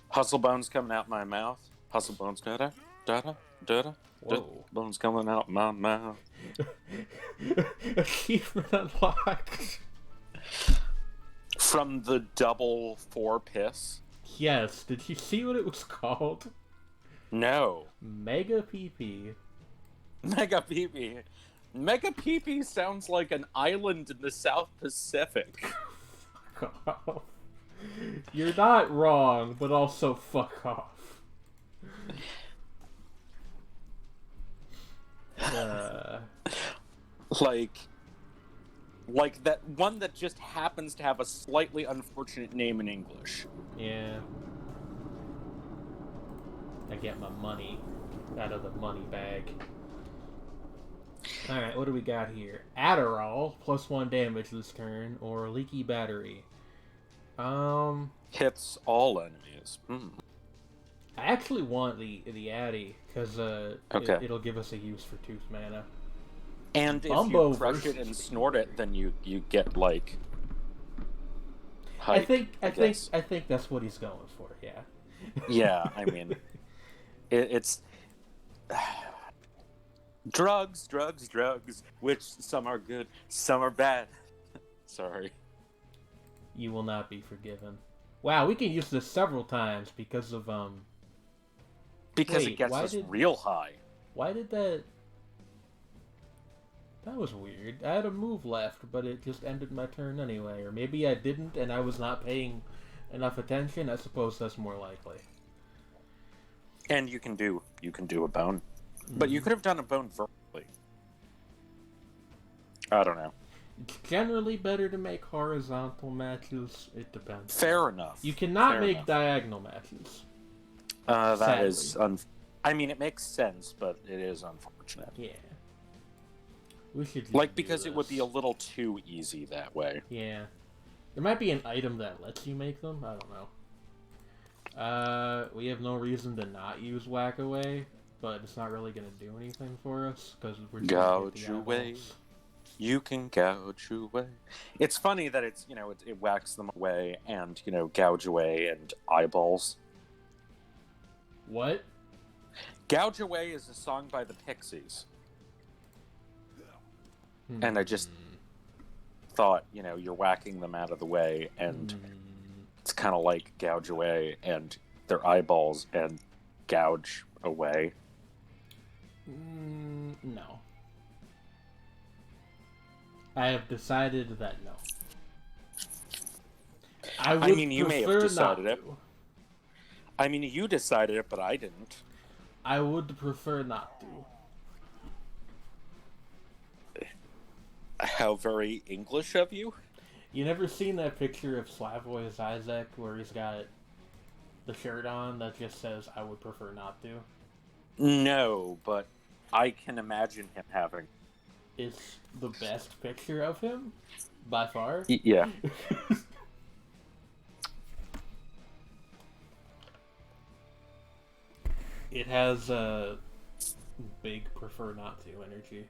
Speaker 2: Hustle bones coming out my mouth? Hustle bones, da-da, da-da,
Speaker 1: Whoa.
Speaker 2: Bones coming out my mouth.
Speaker 1: Achievement unlocked.
Speaker 2: From the double 4 piss?
Speaker 1: Yes, did you see what it was called?
Speaker 2: No.
Speaker 1: Mega PP.
Speaker 2: Mega Peepee. Mega Peepee sounds like an island in the South Pacific.
Speaker 1: Fuck off. You're not wrong, but also fuck off.
Speaker 2: Like that one that just happens to have a slightly unfortunate name in English.
Speaker 1: Yeah. I get my money out of the money bag. Alright, what do we got here? Adderall, +1 damage this turn, or leaky battery.
Speaker 2: Hits all enemies.
Speaker 1: I actually want the Addy, because
Speaker 2: okay.
Speaker 1: it'll give us a use for Tooth Mana.
Speaker 2: And
Speaker 1: Bumbo
Speaker 2: if you crush it and snort it, then you get like hype,
Speaker 1: I think that's what he's going for, yeah.
Speaker 2: Yeah, I mean it's drugs, which some are good, some are bad. Sorry.
Speaker 1: You will not be forgiven. Wow, we can use this several times because of
Speaker 2: because
Speaker 1: wait,
Speaker 2: it gets us real high.
Speaker 1: Why did that? That was weird. I had a move left, but it just ended my turn anyway. Or maybe I didn't and I was not paying enough attention. I suppose that's more likely.
Speaker 2: And you can do a bone. But you could have done a bone vertically. I don't know.
Speaker 1: It's generally better to make horizontal matches. It depends.
Speaker 2: Fair enough.
Speaker 1: You cannot make diagonal matches.
Speaker 2: That
Speaker 1: sadly.
Speaker 2: is I mean, it makes sense, but it is unfortunate.
Speaker 1: Yeah. We should
Speaker 2: because it would be a little too easy that way.
Speaker 1: Yeah. There might be an item that lets you make them. I don't know. We have no reason to not use Whack Away, but it's not really going to do anything for us because we're just
Speaker 2: gouge away. You can gouge away. It's funny that it's it whacks them away and gouge away and eyeballs.
Speaker 1: What?
Speaker 2: Gouge Away is a song by the Pixies. And I just thought, you're whacking them out of the way, and it's kind of like gouge away, and their eyeballs and gouge away.
Speaker 1: No. I have decided that no. I mean,
Speaker 2: you may have decided it. I mean, you decided it, but I didn't.
Speaker 1: I would prefer not to.
Speaker 2: How very English of you.
Speaker 1: You never seen that picture of Slavoj Zizek where he's got the shirt on that just says, I would prefer not to?
Speaker 2: No, but I can imagine him having.
Speaker 1: It's the best picture of him, by far.
Speaker 2: Yeah.
Speaker 1: It has a big prefer not to energy.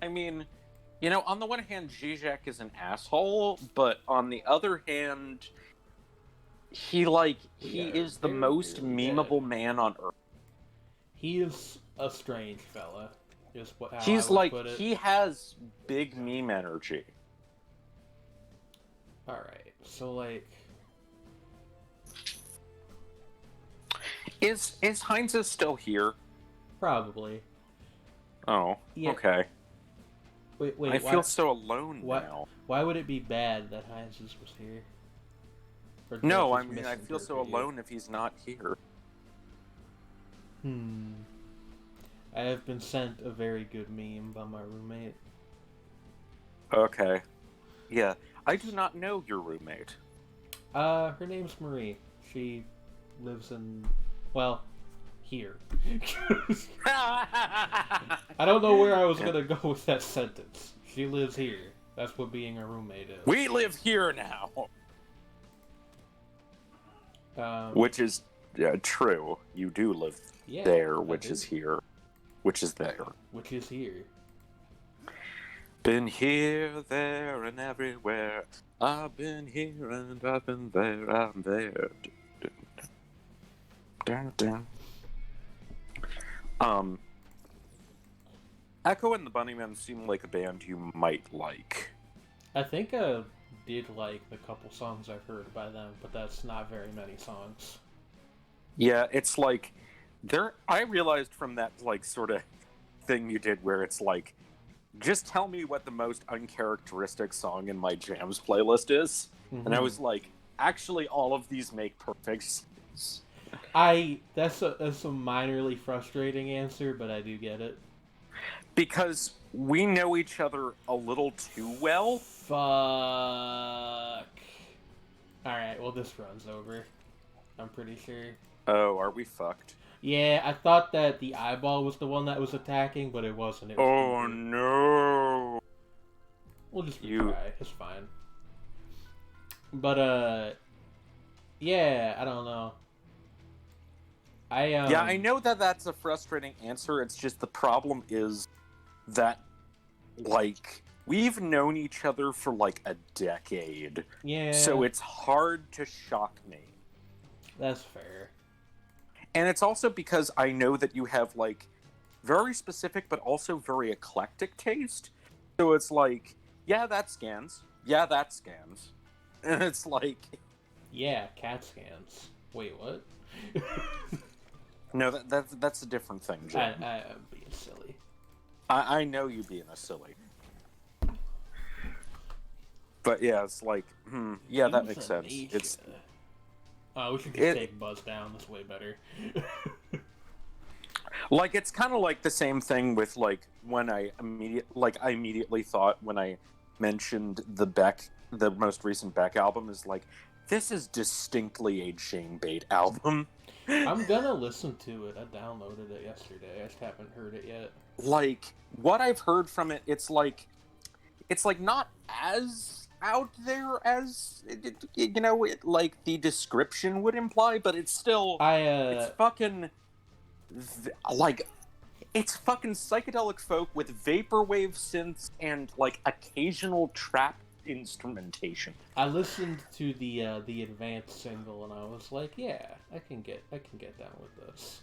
Speaker 2: I mean, on the one hand, Zizek is an asshole, but on the other hand, he is the most memeable man on earth.
Speaker 1: He is a strange fella. Is how
Speaker 2: He's
Speaker 1: I would put it.
Speaker 2: He has big meme energy.
Speaker 1: Alright, so
Speaker 2: Is Heinz still here?
Speaker 1: Probably.
Speaker 2: Oh,
Speaker 1: yeah.
Speaker 2: Okay.
Speaker 1: Wait,
Speaker 2: I feel so alone now.
Speaker 1: Why would it be bad that Heinz was here?
Speaker 2: No, I mean, I feel so alone if he's not here.
Speaker 1: I have been sent a very good meme by my roommate.
Speaker 2: Okay. Yeah, I do not know your roommate.
Speaker 1: Her name's Marie. She lives in, here. I don't know where I was gonna go with that sentence. She lives here. That's what being a roommate is.
Speaker 2: We live here now. Which is true. You do live there, which is here. Which is there.
Speaker 1: Which is here.
Speaker 2: Been here, there, and everywhere. I've been here and I've been there. I'm there. Dun, dun. Um, Echo and the Bunnymen seem like a band you might like.
Speaker 1: I think I did like the couple songs I've heard by them, but that's not very many songs.
Speaker 2: Yeah, it's like I realized from that like sort of thing you did where it's like, just tell me what the most uncharacteristic song in my jams playlist is, and I was like, actually, all of these make perfect sense.
Speaker 1: That's a minorly frustrating answer, but I do get it.
Speaker 2: Because we know each other a little too well.
Speaker 1: Fuck. Alright, well this runs over. I'm pretty sure.
Speaker 2: Oh, are we fucked?
Speaker 1: Yeah, I thought that the eyeball was the one that was attacking, but it wasn't. It was Bumbo.
Speaker 2: No!
Speaker 1: We'll just retry. It's fine. But, yeah, I don't know.
Speaker 2: Yeah, I know that that's a frustrating answer. It's just the problem is that, like, we've known each other for, like, a decade.
Speaker 1: Yeah.
Speaker 2: So it's hard to shock me.
Speaker 1: That's fair.
Speaker 2: And it's also because I know that you have, like, very specific but also very eclectic taste. So it's like, yeah, that scans. Yeah, that scans. And it's like...
Speaker 1: Yeah, cat scans. Wait, what?
Speaker 2: No, that's a different thing, Jim.
Speaker 1: I'm being silly.
Speaker 2: I know you being a silly. But yeah, it's like, yeah, that makes sense. It's...
Speaker 1: we should just take Buzz down. That's way better.
Speaker 2: Like, it's kind of like the same thing with, like, when I immediately thought when I mentioned the most recent Beck album is like, this is distinctly a Jane Bate album.
Speaker 1: I'm gonna listen to it. I downloaded it yesterday. I just haven't heard it yet.
Speaker 2: Like, what I've heard from it, it's like not as out there as like the description would imply, but it's still it's fucking like it's fucking psychedelic folk with vaporwave synths and like occasional trap instrumentation.
Speaker 1: I listened to the advanced single and I was like, yeah, I can get down with this.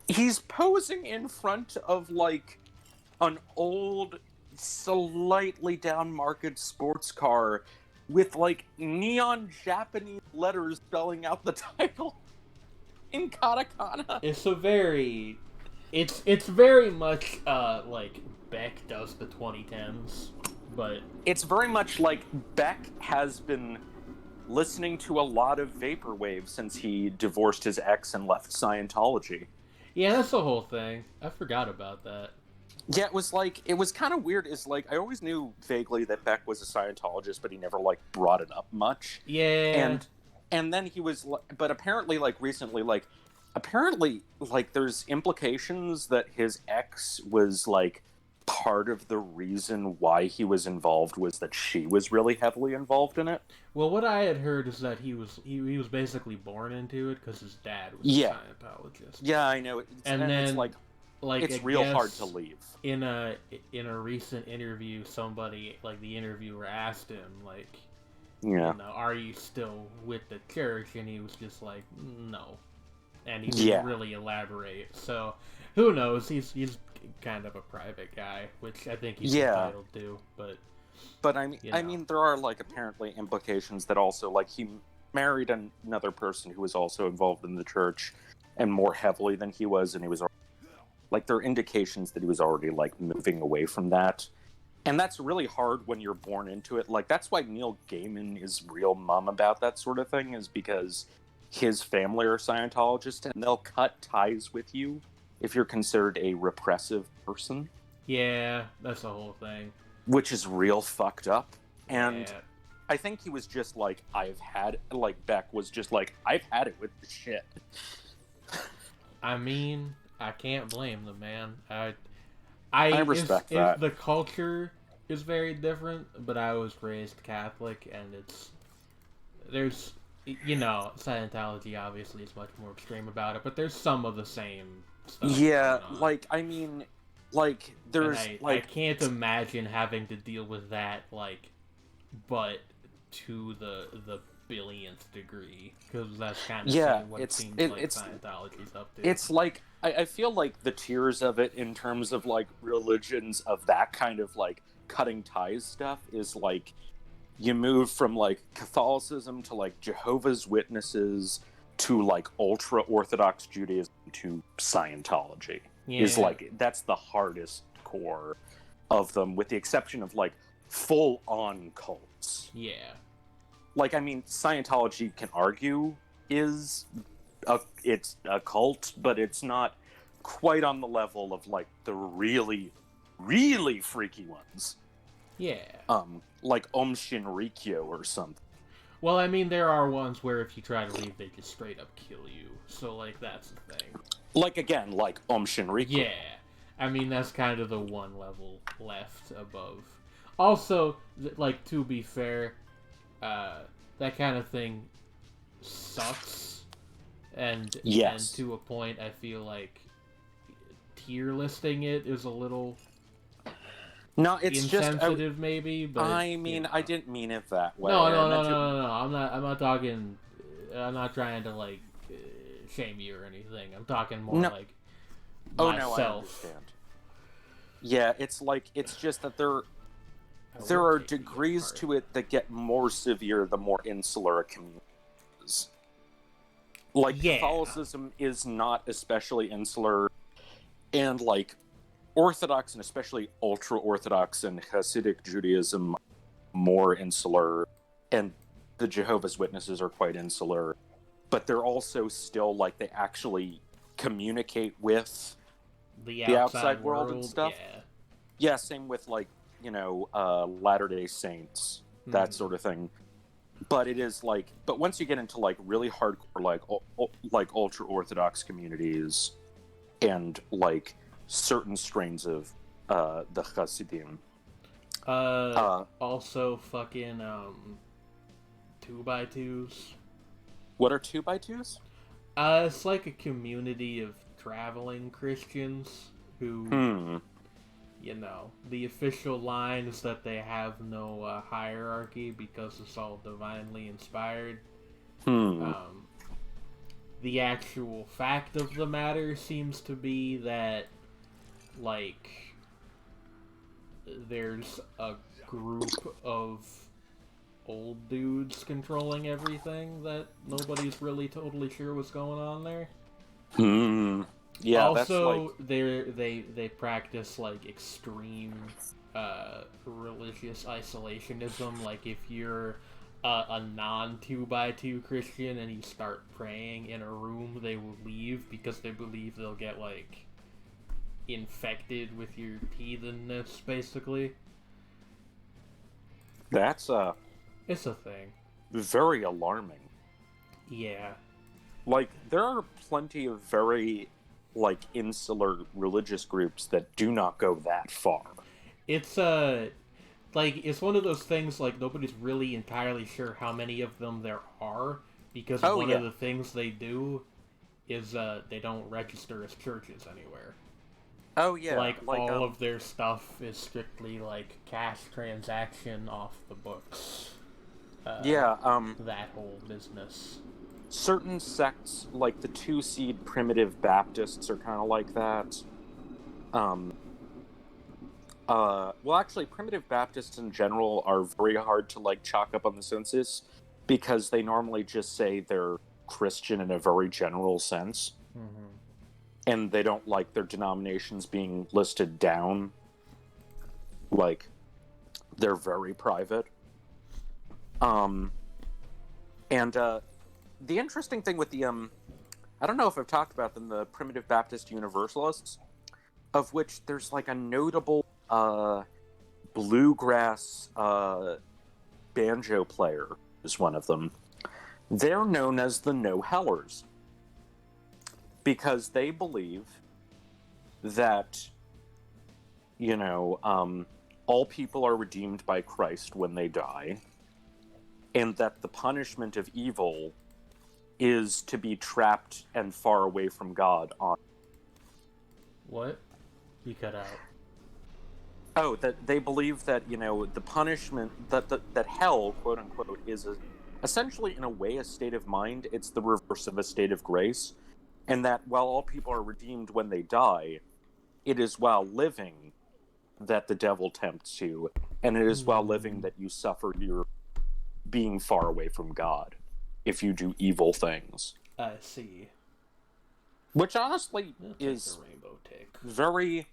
Speaker 2: He's posing in front of like an old, slightly down-market sports car with like neon Japanese letters spelling out the title in katakana.
Speaker 1: It's very much like Beck does the 2010s, but
Speaker 2: it's very much like Beck has been listening to a lot of vaporwave since he divorced his ex and left Scientology.
Speaker 1: Yeah, that's the whole thing. I forgot about that.
Speaker 2: Yeah, it was kind of weird. Is like I always knew vaguely that Beck was a Scientologist, but he never like brought it up much.
Speaker 1: Yeah,
Speaker 2: and then he was, but apparently like recently there's implications that his ex was like part of the reason why he was involved was that she was really heavily involved in it.
Speaker 1: Well, what I had heard is that he was basically born into it because his dad was a Scientologist.
Speaker 2: Yeah, I know. And then it's like it's real hard to leave.
Speaker 1: In a recent interview, somebody, like the interviewer, asked him like, are you still with the church? And he was just like, no. And he didn't really elaborate. So who knows? He's kind of a private guy, which I think he's entitled to. But
Speaker 2: I mean, there are like apparently implications that also like he married another person who was also involved in the church and more heavily than he was, and he was like there are indications that he was already like moving away from that. And that's really hard when you're born into it. Like that's why Neil Gaiman is real mum about that sort of thing, is because his family are Scientologists and they'll cut ties with you if you're considered a repressive person.
Speaker 1: Yeah, that's the whole thing.
Speaker 2: Which is real fucked up. And I think he was just like, Beck was just like, I've had it with the shit.
Speaker 1: I mean, I can't blame the man. I respect that. The culture is very different, but I was raised Catholic, and there's Scientology obviously is much more extreme about it, but there's some of the same stuff.
Speaker 2: Yeah, like, I mean, like, there's,
Speaker 1: I can't imagine having to deal with that, like, but to the billionth degree, because that's kind of what it seems like Scientology's up to.
Speaker 2: It's like, I feel like the tiers of it in terms of, like, religions of that kind of, like, cutting ties stuff is, like, you move from, like, Catholicism to, like, Jehovah's Witnesses to, like, ultra-Orthodox Judaism to Scientology.
Speaker 1: Yeah.
Speaker 2: Is, like, that's the hardest core of them, with the exception of, like, full-on cults.
Speaker 1: Yeah.
Speaker 2: Like, I mean, Scientology can argue it's a cult, but it's not quite on the level of, like, the really, really freaky ones.
Speaker 1: Yeah.
Speaker 2: Like Shinrikyo or something.
Speaker 1: Well, I mean, there are ones where if you try to leave, they just straight up kill you. So, like, that's the thing.
Speaker 2: Like, again, like Shinrikyo.
Speaker 1: Yeah. I mean, that's kind of the one level left above. Also, like, to be fair, that kind of thing sucks. And to a point, I feel like tier listing it is a little
Speaker 2: no, it's
Speaker 1: insensitive,
Speaker 2: just
Speaker 1: maybe. But
Speaker 2: I mean, I didn't mean it that way.
Speaker 1: No. I'm not talking. I'm not trying to like shame you or anything. I'm talking more like myself.
Speaker 2: No, I understand. Yeah, it's just that there are degrees to it that get more severe the more insular a community is. Like, Catholicism is not especially insular, and, like, Orthodox and especially ultra-Orthodox and Hasidic Judaism more insular, and the Jehovah's Witnesses are quite insular, but they're also still, like, they actually communicate with
Speaker 1: the
Speaker 2: outside world and stuff. Yeah, same with, like, Latter-day Saints, that sort of thing. But it is, like, but once you get into, like, really hardcore, like ultra-Orthodox communities and, like, certain strains of the Hasidim.
Speaker 1: Also fucking 2x2s.
Speaker 2: What are 2x2s?
Speaker 1: It's like a community of traveling Christians who the official line is that they have no hierarchy because it's all divinely inspired. The actual fact of the matter seems to be that, like, there's a group of old dudes controlling everything that nobody's really totally sure what's going on there.
Speaker 2: Yeah,
Speaker 1: also,
Speaker 2: that's like...
Speaker 1: they practice, like, extreme religious isolationism. Like, if you're a non-2x2 Christian and you start praying in a room, they will leave because they believe they'll get, like, infected with your heathenness, basically.
Speaker 2: That's
Speaker 1: it's a thing.
Speaker 2: Very alarming.
Speaker 1: Yeah.
Speaker 2: Like, there are plenty of very, like, insular religious groups that do not go that far.
Speaker 1: It's like, it's one of those things, like, nobody's really entirely sure how many of them there are, because one of the things they do is they don't register as churches anywhere.
Speaker 2: Oh, yeah.
Speaker 1: Like all of their stuff is strictly, like, cash transaction off the books. That whole business.
Speaker 2: Certain sects, like the two-seed Primitive Baptists, are kind of like that. Well, actually, Primitive Baptists in general are very hard to, like, chalk up on the census, because they normally just say they're Christian in a very general sense.
Speaker 1: Mm-hmm.
Speaker 2: And they don't like their denominations being listed down. Like, they're very private. The interesting thing with the, I don't know if I've talked about them, the Primitive Baptist Universalists, of which there's, like, a notable, bluegrass, banjo player is one of them. They're known as the No-Hellers, because they believe that, all people are redeemed by Christ when they die, and that the punishment of evil is to be trapped and far away from God on...
Speaker 1: What? You cut out.
Speaker 2: Oh, that they believe that, the punishment, that hell, quote-unquote, is a essentially, in a way, a state of mind. It's the reverse of a state of grace. And that while all people are redeemed when they die, it is while living that the devil tempts you. And it is while living that you suffer your being far away from God if you do evil things.
Speaker 1: I see.
Speaker 2: Which honestly is
Speaker 1: the rainbow tick.
Speaker 2: very...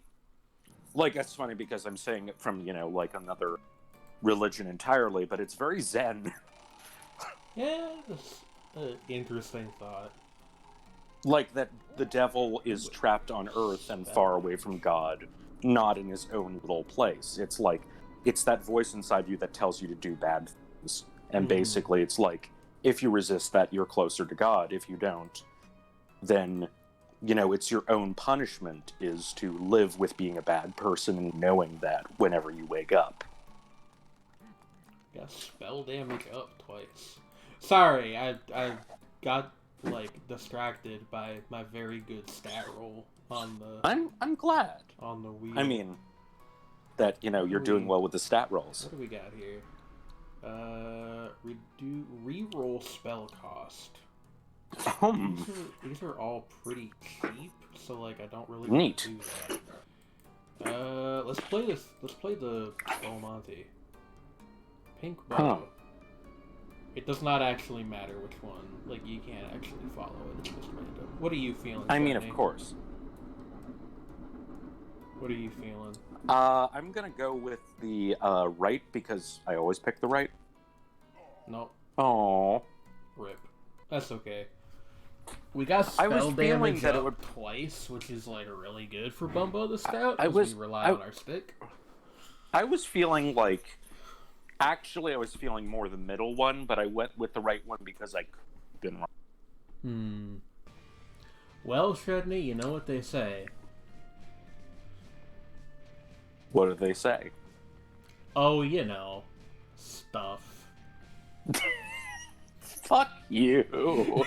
Speaker 2: Like, that's funny because I'm saying it from, like another religion entirely, but it's very Zen.
Speaker 1: Yeah, that's an interesting thought.
Speaker 2: Like that the devil is trapped on Earth and far away from God, not in his own little place. It's like, it's that voice inside you that tells you to do bad things. And basically it's like, if you resist that, you're closer to God. If you don't, then, it's your own punishment is to live with being a bad person and knowing that whenever you wake up.
Speaker 1: Got spell damage up twice. Sorry, I got distracted by my very good stat roll on the.
Speaker 2: I'm glad
Speaker 1: on the wheel.
Speaker 2: I mean, that you're doing well with the stat rolls.
Speaker 1: What do we got here? Reroll spell cost. These are all pretty cheap, so I don't really want to do that. Let's play this. Let's play the Belmonte. Pink bow.
Speaker 2: Huh.
Speaker 1: It does not actually matter which one. You can't actually follow it. It's just random. What are you feeling?
Speaker 2: I mean,
Speaker 1: Courtney?
Speaker 2: of course.
Speaker 1: What are you feeling?
Speaker 2: I'm gonna go with the right because I always pick the right.
Speaker 1: Nope.
Speaker 2: Oh.
Speaker 1: Rip. That's okay. We got spell damage that up twice, which is really good for Bumbo the Stout. We rely on our stick.
Speaker 2: I was feeling actually, I was feeling more the middle one, but I went with the right one because I could have been wrong.
Speaker 1: Well, Shredney, you know what they say.
Speaker 2: What do they say?
Speaker 1: Oh, stuff.
Speaker 2: Fuck you.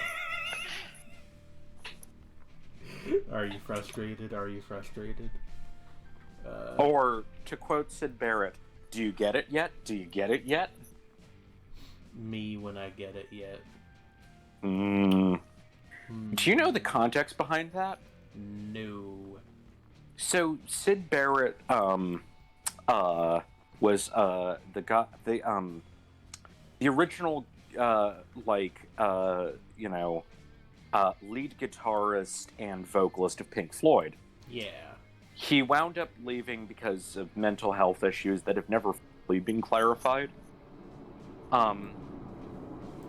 Speaker 1: Are you frustrated? Are you frustrated?
Speaker 2: Or, to quote Sid Barrett, do you get it yet? Do you get it yet?
Speaker 1: Me when I get it yet.
Speaker 2: Do you know the context behind that?
Speaker 1: No.
Speaker 2: So Sid Barrett was the guy, the original lead guitarist and vocalist of Pink Floyd.
Speaker 1: Yeah.
Speaker 2: He wound up leaving because of mental health issues that have never fully been clarified. And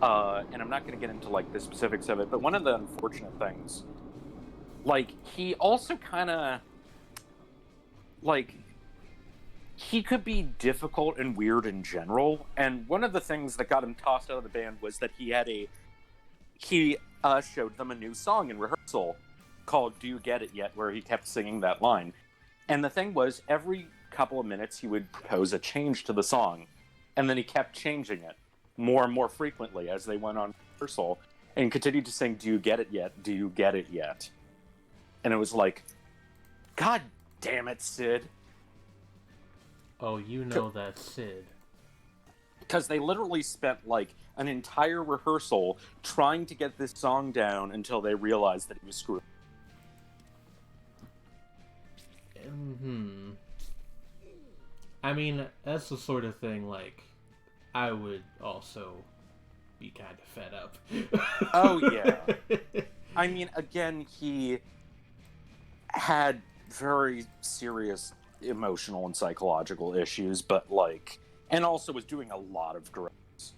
Speaker 2: I'm not going to get into the specifics of it, but one of the unfortunate things, he also kind of he could be difficult and weird in general. And one of the things that got him tossed out of the band was that he showed them a new song in rehearsal called "Do You Get It Yet?" where he kept singing that line. And the thing was, every couple of minutes he would propose a change to the song, and then he kept changing it more and more frequently as they went on rehearsal, and continued to sing "Do You Get It Yet? Do You Get It Yet?" And it was God damn it, Sid.
Speaker 1: Oh, that's Sid.
Speaker 2: Because they literally spent an entire rehearsal trying to get this song down until they realized that he was screwed.
Speaker 1: I mean, that's the sort of thing I would also be kind of fed up.
Speaker 2: Oh yeah. I mean, again, he had very serious emotional and psychological issues, but and also was doing a lot of drugs.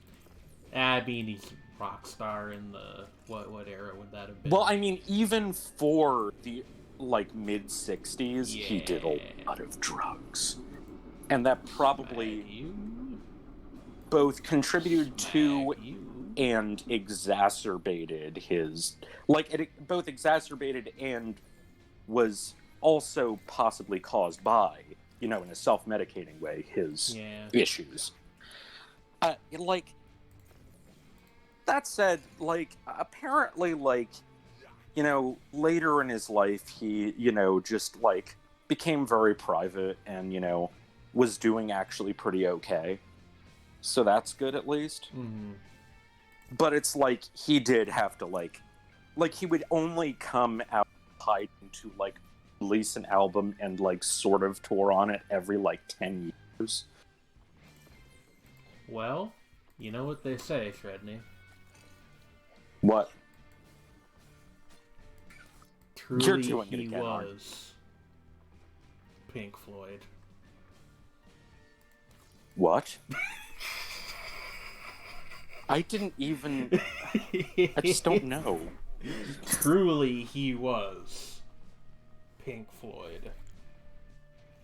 Speaker 1: I mean, he's a rock star in the what era would that have been?
Speaker 2: Well, I mean, even for the mid 60s, he did a lot of drugs, and that probably both contributed to and exacerbated his it both exacerbated and was also possibly caused by, in a self-medicating way, his issues. That said, apparently, later in his life, he, just, became very private and, was doing actually pretty okay. So that's good, at least. But it's like he did have to like he would only come out hiding to like release an album and like sort of tour on it every like 10 years.
Speaker 1: Well, you know what they say, Shredney.
Speaker 2: What? You're
Speaker 1: Truly,
Speaker 2: doing it
Speaker 1: he
Speaker 2: again, aren't you?
Speaker 1: was Pink Floyd.
Speaker 2: What? I didn't even... I just don't know.
Speaker 1: Truly, he was Pink Floyd.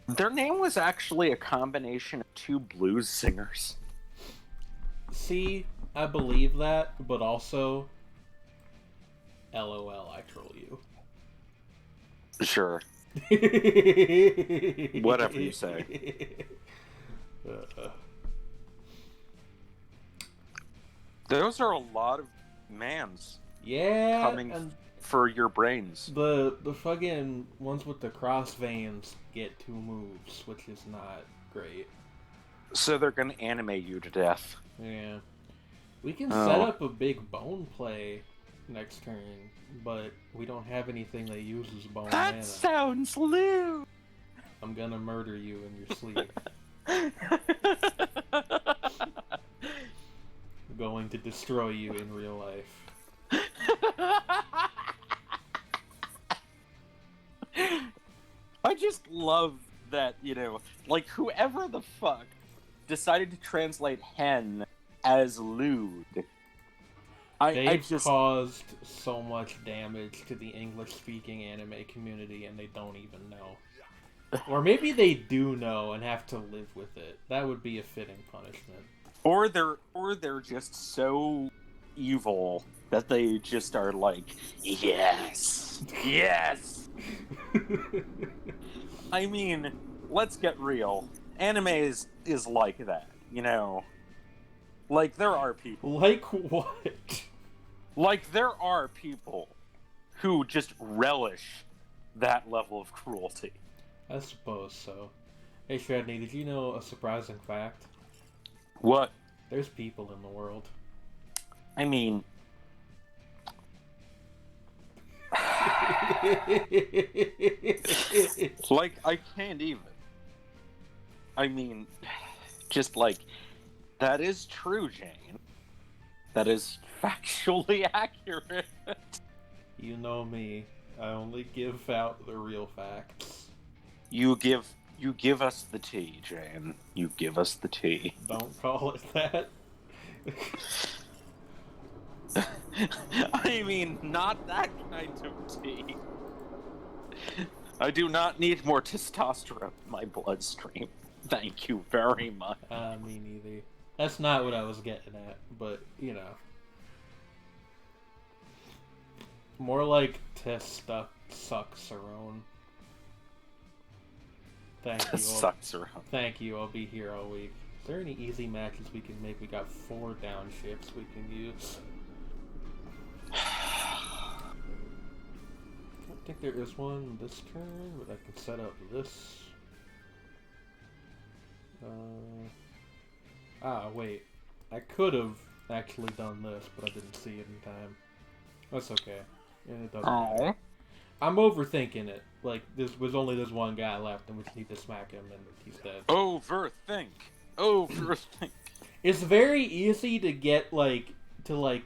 Speaker 2: Their name was actually a combination of two blues singers.
Speaker 1: See, I believe that, but also, LOL, I troll you.
Speaker 2: Sure. Whatever you say. Those are a lot of mans
Speaker 1: Yeah,
Speaker 2: coming
Speaker 1: and
Speaker 2: for your brains.
Speaker 1: the fucking ones with the cross veins get 2 moves, which is not great.
Speaker 2: So they're gonna animate you to death.
Speaker 1: Yeah. We can set up a big bone play next turn, but we don't have anything that uses bone
Speaker 2: That
Speaker 1: mana.
Speaker 2: sounds lewd!
Speaker 1: I'm gonna murder you in your sleep. I'm going to destroy you in real life.
Speaker 2: I just love that, you know, like whoever the fuck decided to translate hen as lewd.
Speaker 1: They've caused so much damage to the English-speaking anime community, and they don't even know. Or maybe they do know and have to live with it. That would be a fitting punishment.
Speaker 2: Or they're just so evil that they just are like, yes, yes. I mean, let's get real. Anime is like that, you know. Like there are people.
Speaker 1: Like what?
Speaker 2: Like there are people who just relish that level of cruelty.
Speaker 1: I suppose so. Hey Shredney, did you know a surprising fact?
Speaker 2: What?
Speaker 1: There's people in the world.
Speaker 2: I mean... like, I can't even. I mean, just like, that is true, Jane. That is factually accurate.
Speaker 1: You know me. I only give out the real facts.
Speaker 2: You give us the tea, Jane. You give us the tea.
Speaker 1: Don't call it that.
Speaker 2: I mean, not that kind of tea. I do not need more testosterone in my bloodstream. Thank you very much.
Speaker 1: Me neither. That's not what I was getting at, but, you know. More like testosterone. Thank you. Thank you, I'll be here all week. Is there any easy matches we can make? We got 4 downships we can use. I don't think there is one this turn, but I can set up this. Wait. I could have actually done this, but I didn't see it in time. That's okay. And it doesn't matter. I'm overthinking it. Like, there's only this one guy left, and we just need to smack him, and he's dead.
Speaker 2: Overthink.
Speaker 1: It's very easy to get, to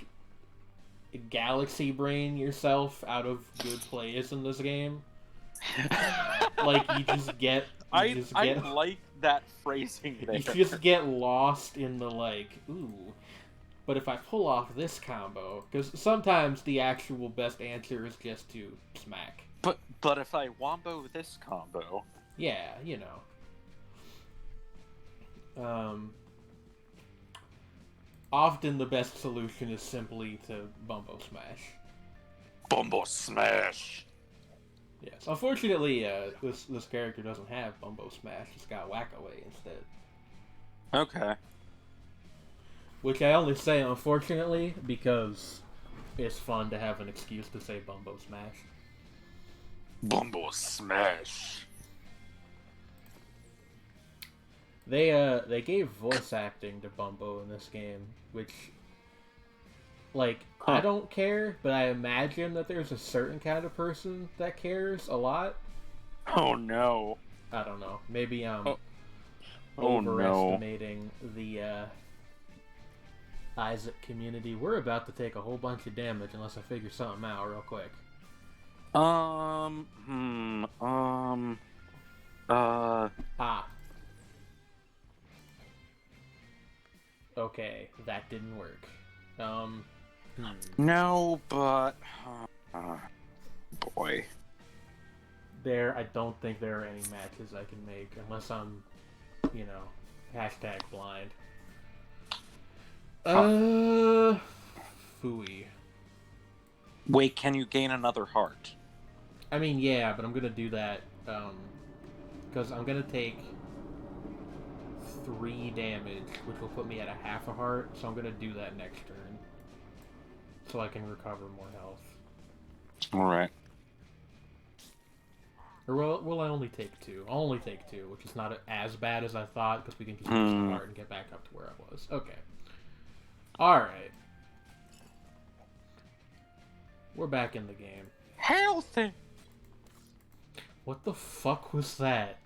Speaker 1: galaxy brain yourself out of good plays in this game. Like, you just get...
Speaker 2: I like that phrasing there.
Speaker 1: You just get lost in the, ooh... But if I pull off this combo, because sometimes the actual best answer is just to smack.
Speaker 2: But if I wombo this combo...
Speaker 1: Yeah, you know. Often the best solution is simply to Bumbo Smash.
Speaker 2: Bumbo Smash!
Speaker 1: Yes. Unfortunately, this character doesn't have Bumbo Smash. It's got Whack-A-Way instead.
Speaker 2: Okay.
Speaker 1: Which I only say unfortunately because it's fun to have an excuse to say Bumbo Smash.
Speaker 2: Bumbo Smash.
Speaker 1: They gave voice acting to Bumbo in this game, which Like, I don't care, but I imagine that there's a certain kind of person that cares a lot.
Speaker 2: Oh no.
Speaker 1: I don't know. Maybe I'm
Speaker 2: Oh no.
Speaker 1: overestimating the Isaac community. We're about to take a whole bunch of damage unless I figure something out real quick. Okay, that didn't work.
Speaker 2: No, but... boy.
Speaker 1: I don't think there are any matches I can make unless I'm, #blind. Phooey.
Speaker 2: Wait, can you gain another heart?
Speaker 1: I mean, yeah, but I'm gonna do that, because I'm gonna take 3 damage, which will put me at a half a heart, so I'm gonna do that next turn. So I can recover more health.
Speaker 2: Alright.
Speaker 1: Or will I only take 2? I'll only take 2, which is not as bad as I thought, because we can just use the heart and get back up to where I was. Okay. Alright. We're back in the game.
Speaker 2: Healthy!
Speaker 1: What the fuck was that?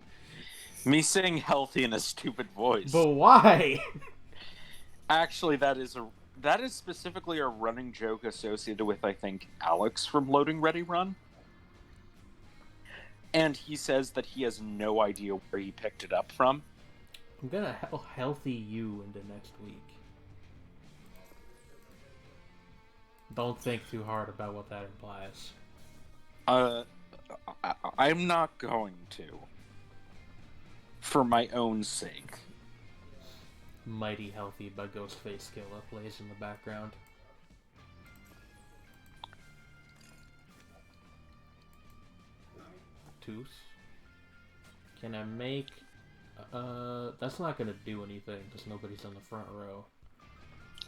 Speaker 2: Me saying healthy in a stupid voice.
Speaker 1: But why?
Speaker 2: Actually, that is specifically a running joke associated with, I think, Alex from Loading Ready Run. And he says that he has no idea where he picked it up from.
Speaker 1: I'm gonna healthy you into next week. Don't think too hard about what that implies.
Speaker 2: I'm not going to. For my own sake.
Speaker 1: Mighty Healthy by Ghostface Killa plays in the background. Tooth. Can I make... that's not gonna do anything because nobody's in the front row.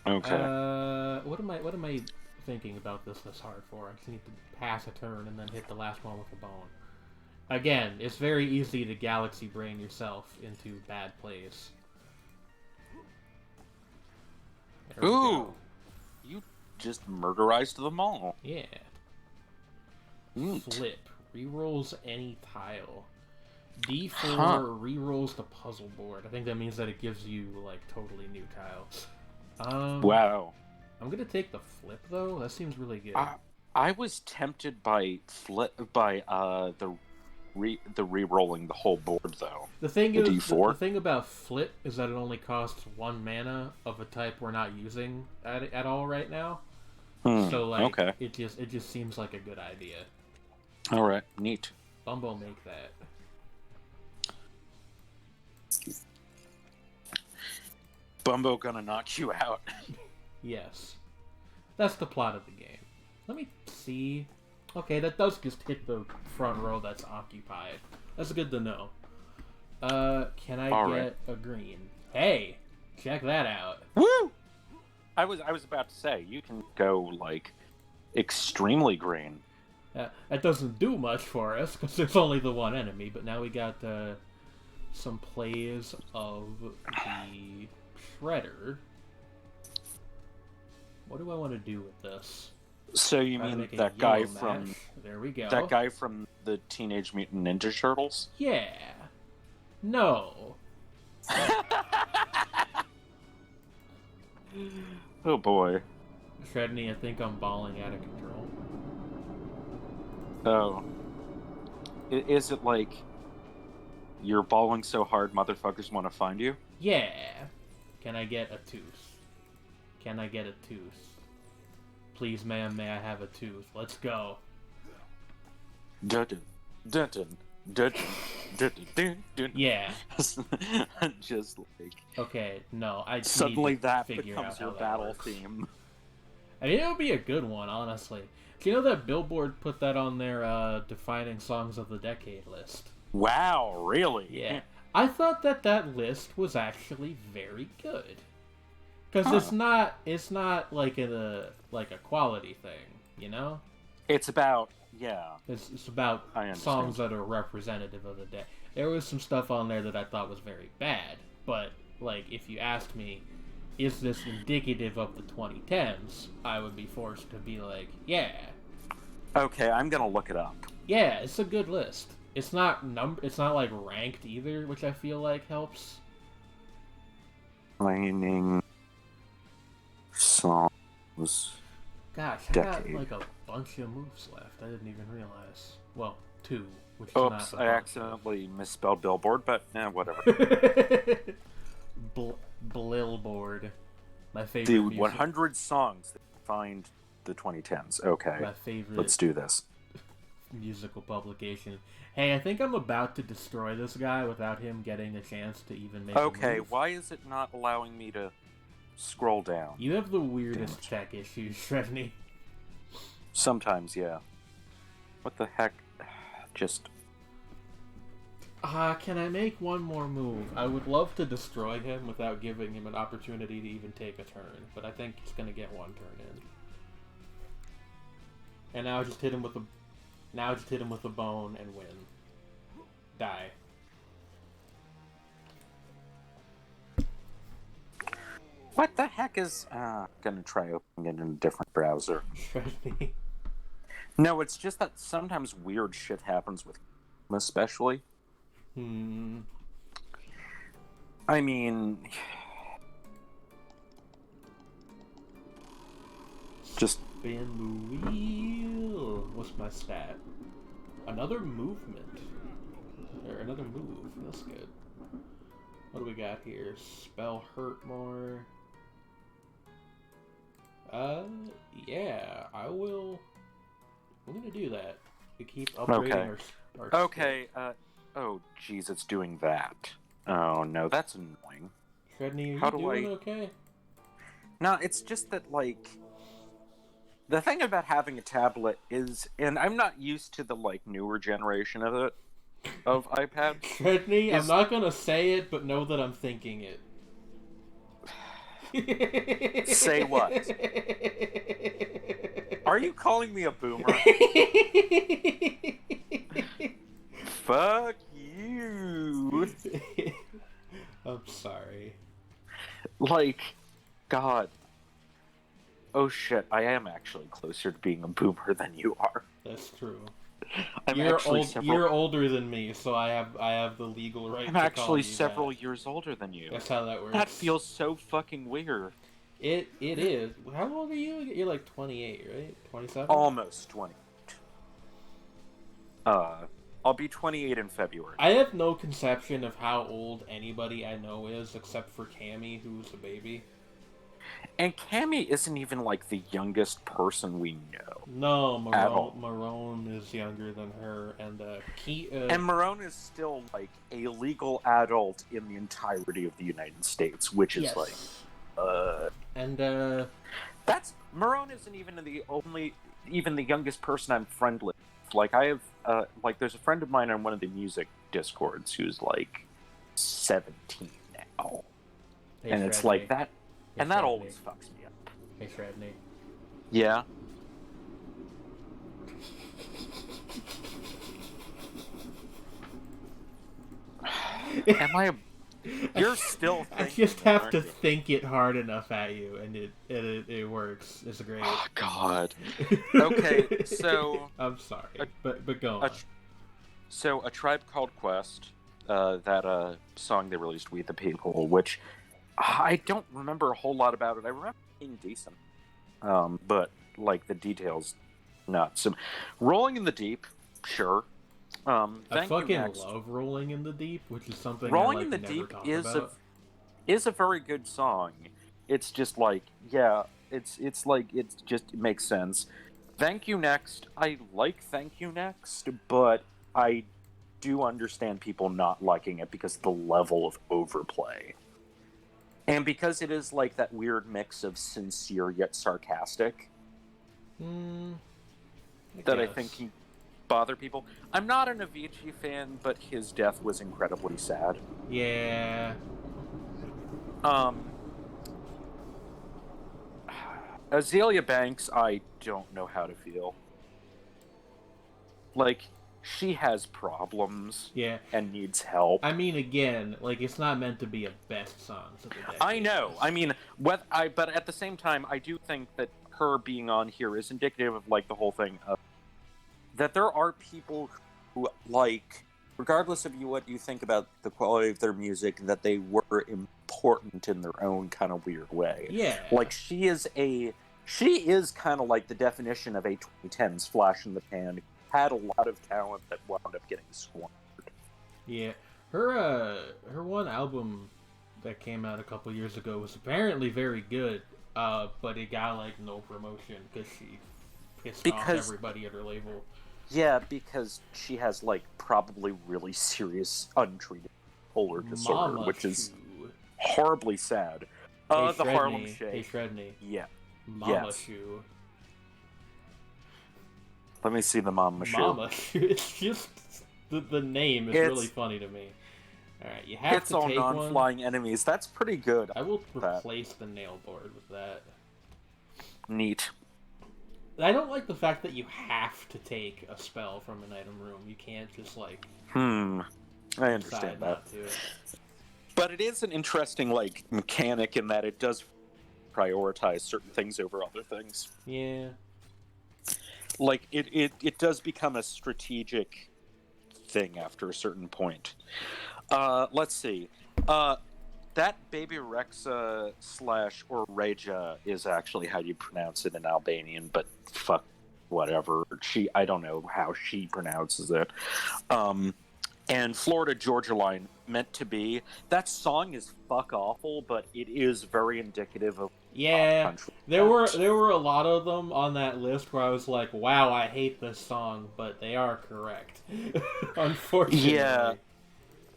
Speaker 2: Okay.
Speaker 1: What am I thinking about this hard for? I just need to pass a turn and then hit the last one with a bone. Again, it's very easy to galaxy brain yourself into bad plays.
Speaker 2: Ooh! You just murderized them all.
Speaker 1: Yeah.
Speaker 2: Neat.
Speaker 1: Flip. Rerolls any tile. D4 rerolls the puzzle board. I think that means that it gives you, like, totally new tiles.
Speaker 2: Wow.
Speaker 1: I'm gonna take the flip, though. That seems really good.
Speaker 2: I was tempted by the re-rolling the whole board, though.
Speaker 1: The thing
Speaker 2: the
Speaker 1: is,
Speaker 2: D4?
Speaker 1: the thing about flip is that it only costs 1 mana of a type we're not using at all right now. So, like,
Speaker 2: okay.
Speaker 1: it just seems like a good idea.
Speaker 2: Alright, neat.
Speaker 1: Bumbo, make that.
Speaker 2: Bumbo gonna knock you out.
Speaker 1: Yes. That's the plot of the game. Let me see. Okay, that does just hit the front row that's occupied. That's good to know. Can I get a green? Hey! Check that out.
Speaker 2: Woo! I was about to say, you can go, like, extremely green.
Speaker 1: That doesn't do much for us, because there's only the one enemy, but now we got some plays of the Shredder. What do I want to do with this?
Speaker 2: So you mean that guy from...
Speaker 1: There we go.
Speaker 2: That guy from the Teenage Mutant Ninja Turtles?
Speaker 1: Yeah. No.
Speaker 2: Oh boy.
Speaker 1: Shredney, I think I'm balling out of control.
Speaker 2: Oh. Is it like you're balling so hard motherfuckers want to find you?
Speaker 1: Yeah. Can I get a tooth? Can I get a tooth? Please, ma'am, may I have a tooth? Let's go.
Speaker 2: Dun dun dun dun dun dun dun.
Speaker 1: Yeah.
Speaker 2: Just like...
Speaker 1: Okay, no, I
Speaker 2: suddenly
Speaker 1: need to
Speaker 2: that
Speaker 1: figure
Speaker 2: becomes
Speaker 1: out
Speaker 2: your
Speaker 1: how
Speaker 2: battle
Speaker 1: that works.
Speaker 2: theme.
Speaker 1: I mean, it would be a good one, honestly. Do you know that Billboard put that on their defining songs of the decade list?
Speaker 2: Wow, really?
Speaker 1: Yeah. I thought that list was actually very good. Because it's not like a quality thing, you know?
Speaker 2: It's about, yeah.
Speaker 1: It's about songs that are representative of the day. There was some stuff on there that I thought was very bad, but, like, if you asked me, is this indicative of the 2010s? I would be forced to be like, yeah.
Speaker 2: Okay, I'm gonna look it up.
Speaker 1: Yeah, it's a good list. It's not it's not like ranked either, which I feel like helps.
Speaker 2: Lightning songs.
Speaker 1: Gosh, I
Speaker 2: Decade.
Speaker 1: got like a bunch of moves left. I didn't even realize. Well, 2, which is not.
Speaker 2: Oops, I accidentally misspelled billboard, but whatever.
Speaker 1: Blillboard. My favorite.
Speaker 2: Dude,
Speaker 1: music.
Speaker 2: 100 songs that find the 2010s. Okay,
Speaker 1: My favorite.
Speaker 2: let's do this.
Speaker 1: Musical publication. Hey, I think I'm about to destroy this guy without him getting a chance to even make.
Speaker 2: Okay,
Speaker 1: a move.
Speaker 2: why is it not allowing me to scroll down?
Speaker 1: You have the weirdest tech issues, Shrevny.
Speaker 2: Sometimes, yeah. What the heck? Just.
Speaker 1: Can I make one more move? I would love to destroy him without giving him an opportunity to even take a turn, but I think he's gonna get one turn in. And now I just hit him with a. Now just hit him with a bone and win. Die.
Speaker 2: What the heck is... gonna try opening it in a different browser. No, it's just that sometimes weird shit happens with especially. I mean... Just...
Speaker 1: Spin the wheel. What's my stat? Another movement. Or another move. That's good. What do we got here? Spell hurt more. Yeah, I will. I'm gonna do that. We keep upgrading our
Speaker 2: okay, oh jeez, it's doing that. Oh no, that's annoying.
Speaker 1: Shredney, are
Speaker 2: How
Speaker 1: you
Speaker 2: do
Speaker 1: doing
Speaker 2: I...
Speaker 1: okay?
Speaker 2: No, it's just that, like... The thing about having a tablet is... And I'm not used to the, like, newer generation of it. Of iPad.
Speaker 1: Shredney, I'm not gonna say it, but know that I'm thinking it.
Speaker 2: Say what? Are you calling me a boomer? Fuck you.
Speaker 1: I'm sorry.
Speaker 2: Like, God. Oh shit, I am actually closer to being a boomer than you are.
Speaker 1: That's true.
Speaker 2: You're
Speaker 1: older than me, so I have the legal right.
Speaker 2: I'm
Speaker 1: to
Speaker 2: actually
Speaker 1: call you
Speaker 2: several
Speaker 1: that.
Speaker 2: years older than you.
Speaker 1: That's how that works.
Speaker 2: That feels so fucking weird.
Speaker 1: It is. How old are you? You're like 28, right? 27?
Speaker 2: Almost 20. I'll be 28 in February.
Speaker 1: I have no conception of how old anybody I know is, except for Cammy, who's a baby.
Speaker 2: And Cammy isn't even, like, the youngest person we know.
Speaker 1: No, Marone is younger than her, and
Speaker 2: and Marone is still, like, a legal adult in the entirety of the United States, which is, like, That's... Marone isn't even the youngest person I'm friendly with. Like, I have, there's a friend of mine on one of the music discords who's, like, 17 now.
Speaker 1: Hey,
Speaker 2: and it's like that... And that always fucks me up.
Speaker 1: Hey, Shredney.
Speaker 2: Yeah? Am I a... You're still thinking...
Speaker 1: I just have to think it hard enough at you, and it works. It's great.
Speaker 2: Oh, God. Okay, so...
Speaker 1: I'm sorry, but go on.
Speaker 2: So, A Tribe Called Quest, that song they released, We the People, which... I don't remember a whole lot about it. I remember being decent. But, like, the details, not. So, Rolling in the Deep, sure.
Speaker 1: I fucking love Rolling in the Deep, which is something
Speaker 2: Rolling
Speaker 1: I, like,
Speaker 2: in the
Speaker 1: never
Speaker 2: Deep
Speaker 1: talk
Speaker 2: is
Speaker 1: about.
Speaker 2: is a very good song. It's just, like, yeah, it's like, it makes sense. Thank You Next, I like Thank You Next, but I do understand people not liking it because of the level of overplay. And because it is, like, that weird mix of sincere yet sarcastic, I think can bother people. I'm not an Avicii fan, but his death was incredibly sad.
Speaker 1: Yeah.
Speaker 2: Azalea Banks, I don't know how to feel. Like, she has problems.
Speaker 1: Yeah.
Speaker 2: And needs help.
Speaker 1: I mean, again, like, it's not meant to be a best songs of the decade.
Speaker 2: I know.
Speaker 1: list.
Speaker 2: I mean, but at the same time, I do think that her being on here is indicative of, like, the whole thing of that there are people who, like, regardless of what you think about the quality of their music, that they were important in their own kind of weird way.
Speaker 1: Yeah.
Speaker 2: Like, she is kind of like the definition of a 2010s flash in the pan. Had a lot of talent that wound up getting squandered.
Speaker 1: Yeah. Her one album that came out a couple years ago was apparently very good, but it got, like, no promotion because she pissed off everybody at her label.
Speaker 2: Yeah, because she has, like, probably really serious untreated bipolar disorder, which is horribly sad.
Speaker 1: Hey,
Speaker 2: the Harlem Shake.
Speaker 1: Hey, Shredney.
Speaker 2: Yeah.
Speaker 1: Mama Shoe.
Speaker 2: Let me see the Mama Shoe.
Speaker 1: Mama Shoe. It's just the name is really funny to me. All right, you have to take one.
Speaker 2: Non-flying enemies. That's pretty good.
Speaker 1: I will replace the nail board with that.
Speaker 2: Neat.
Speaker 1: I don't like the fact that you have to take a spell from an item room. You can't just, like...
Speaker 2: I understand that. But it is an interesting, like, mechanic in that it does prioritize certain things over other things.
Speaker 1: Yeah.
Speaker 2: Like, it does become a strategic thing after a certain point. Let's see. That Baby Rexa / or Reja is actually how you pronounce it in Albanian, but fuck, whatever. I don't know how she pronounces it. And Florida Georgia Line, meant to be. That song is fuck awful, but it is very indicative of country.
Speaker 1: There were a lot of them on that list where I was like, wow, I hate this song, but they are correct. Unfortunately.
Speaker 2: Yeah.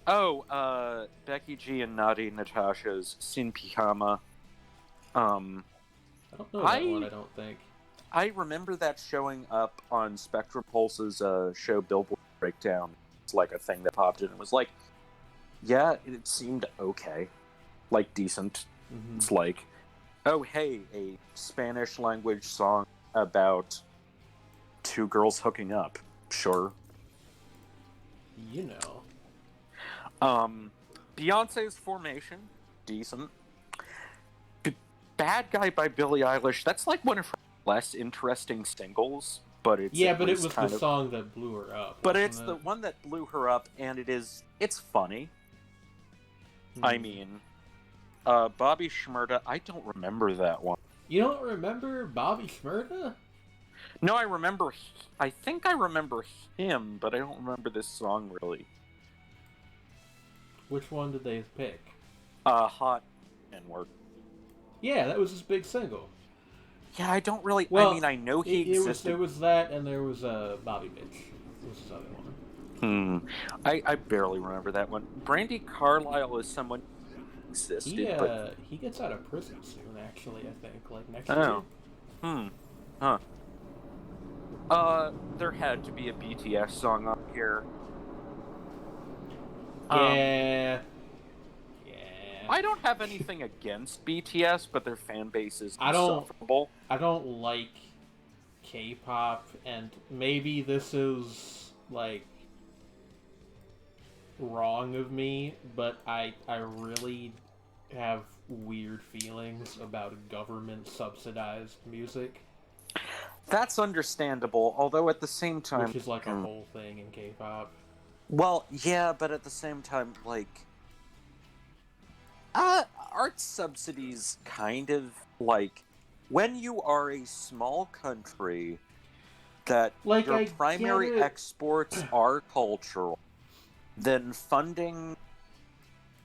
Speaker 2: Oh, Becky G and Nadi Natasha's Sin Pijama.
Speaker 1: I don't know that one, I don't think.
Speaker 2: I remember that showing up on Spectrum Pulse's show Billboard Breakdown. It's like a thing that popped in and was like, yeah, it seemed okay. Like, decent. Mm-hmm. It's like, oh, hey, a Spanish language song about two girls hooking up. Sure.
Speaker 1: You know.
Speaker 2: Beyonce's Formation, decent. Bad Guy by Billie Eilish, that's like one of her less interesting singles, but it's
Speaker 1: but it was the song that blew her up.
Speaker 2: But it's the one that blew her up, and it's funny. I mean, Bobby Shmurda, I don't remember that one.
Speaker 1: You don't remember Bobby Shmurda?
Speaker 2: No, I think I remember him, but I don't remember this song really.
Speaker 1: Which one did they pick?
Speaker 2: Hot N-Word.
Speaker 1: Yeah, that was his big single.
Speaker 2: Yeah, I don't really... Well, I mean, I know he existed.
Speaker 1: There was that, and there was Bobby Bitch. Was his other one.
Speaker 2: I barely remember that one. Brandi Carlile is someone who existed, but...
Speaker 1: He gets out of prison soon, actually, I think. Like, next year.
Speaker 2: There had to be a BTS song on here.
Speaker 1: Yeah.
Speaker 2: I don't have anything against BTS, but their fan base is insufferable.
Speaker 1: I don't like K-pop, and maybe this is, like, wrong of me, but I really have weird feelings about government-subsidized music.
Speaker 2: That's understandable, although at the same time...
Speaker 1: Which is, like, a whole thing in K-pop.
Speaker 2: Well, yeah, but at the same time, like... art subsidies kind of, like... When you are a small country that
Speaker 1: like,
Speaker 2: your primary exports are cultural, then funding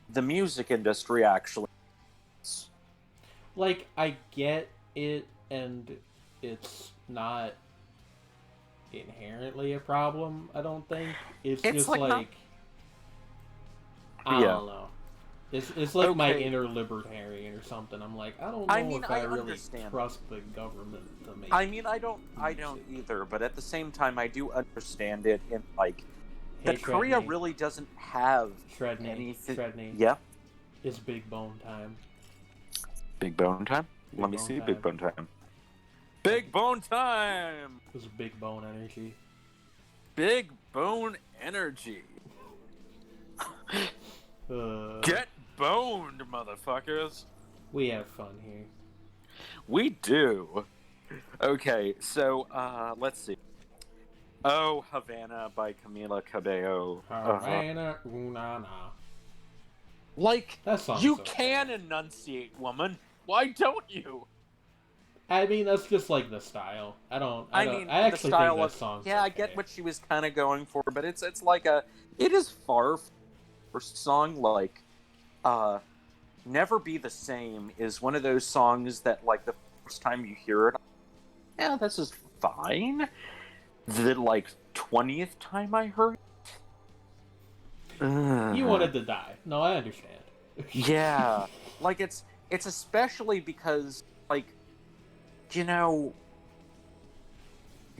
Speaker 2: the music industry actually...
Speaker 1: Like, I get it, and it's not inherently a problem, I don't think. It's just like I don't know. It's like my inner libertarian or something. I'm like, I don't know if I really trust the government to make...
Speaker 2: I mean, I don't either, but at the same time, I do understand it in, like, that Korea really doesn't have anything...
Speaker 1: Shredney.
Speaker 2: Yeah?
Speaker 1: It's Big Bone time.
Speaker 2: Big Bone time? Let me see Big Bone time. Big Bone time!
Speaker 1: It was Big Bone energy.
Speaker 2: big bone energy. Get boned, motherfuckers.
Speaker 1: We have fun here.
Speaker 2: We do. Okay, so let's see. Oh, Havana by Camila Cabello.
Speaker 1: Havana, ooh-na-na.
Speaker 2: Like,
Speaker 1: That song's
Speaker 2: you
Speaker 1: okay.
Speaker 2: can enunciate, woman. Why don't you?
Speaker 1: I mean, that's just like the style. I actually
Speaker 2: the style
Speaker 1: think
Speaker 2: of
Speaker 1: that song's
Speaker 2: yeah, I
Speaker 1: okay.
Speaker 2: get what she was kind of going for, but it's like it is far from the first song. Like, "Never Be the Same" is one of those songs that, like, the first time you hear it, yeah, this is fine. The 20th time I heard it,
Speaker 1: You wanted to die. No, I understand.
Speaker 2: yeah, like it's especially because, like, you know,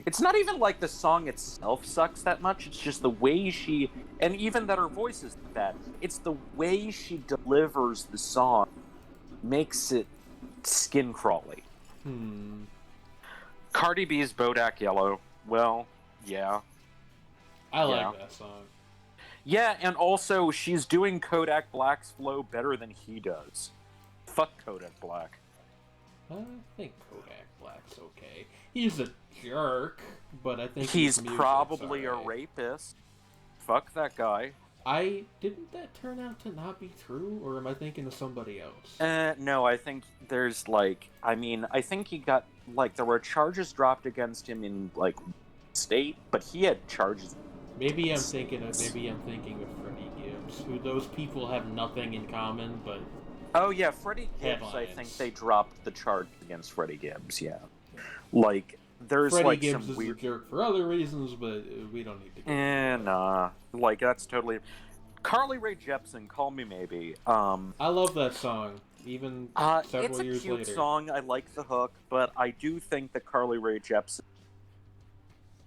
Speaker 2: it's not even like the song itself sucks that much. It's just the way she, and even that her voice is bad. It's the way she delivers the song makes it skin crawly. Cardi B's Bodak Yellow. Well, yeah.
Speaker 1: I like that song.
Speaker 2: Yeah, and also she's doing Kodak Black's flow better than he does. Fuck Kodak Black.
Speaker 1: I think Kodak Black's okay. He's a jerk, but I think
Speaker 2: he's
Speaker 1: his music's
Speaker 2: probably
Speaker 1: alright.
Speaker 2: a rapist. Fuck that guy.
Speaker 1: Didn't that turn out to not be true, or am I thinking of somebody else?
Speaker 2: No, I think there's I think he got, there were charges dropped against him in state, but he had charges.
Speaker 1: Maybe I'm thinking of Freddie Gibbs, who those people have nothing in common, but
Speaker 2: oh yeah, Freddie Gibbs.
Speaker 1: headlines.
Speaker 2: I think they dropped the charge against Freddie Gibbs. Yeah, there's
Speaker 1: Freddie Gibbs
Speaker 2: some
Speaker 1: is
Speaker 2: weird
Speaker 1: a jerk for other reasons, but we don't need to.
Speaker 2: Nah, that's totally. Carly Rae Jepsen, Call Me Maybe.
Speaker 1: I love that song, even several years later.
Speaker 2: It's a cute song. I like the hook, but I do think that Carly Rae Jepsen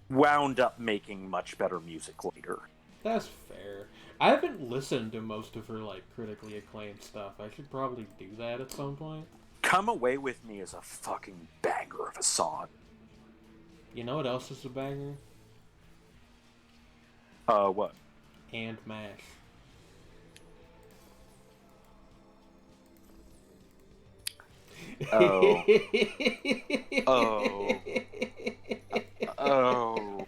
Speaker 2: wound up making much better music later.
Speaker 1: That's fair. I haven't listened to most of her critically acclaimed stuff. I should probably do that at some point.
Speaker 2: Come Away With Me is a fucking banger of a song.
Speaker 1: You know what else is a banger?
Speaker 2: What?
Speaker 1: And MASH.
Speaker 2: Oh. Oh. Oh.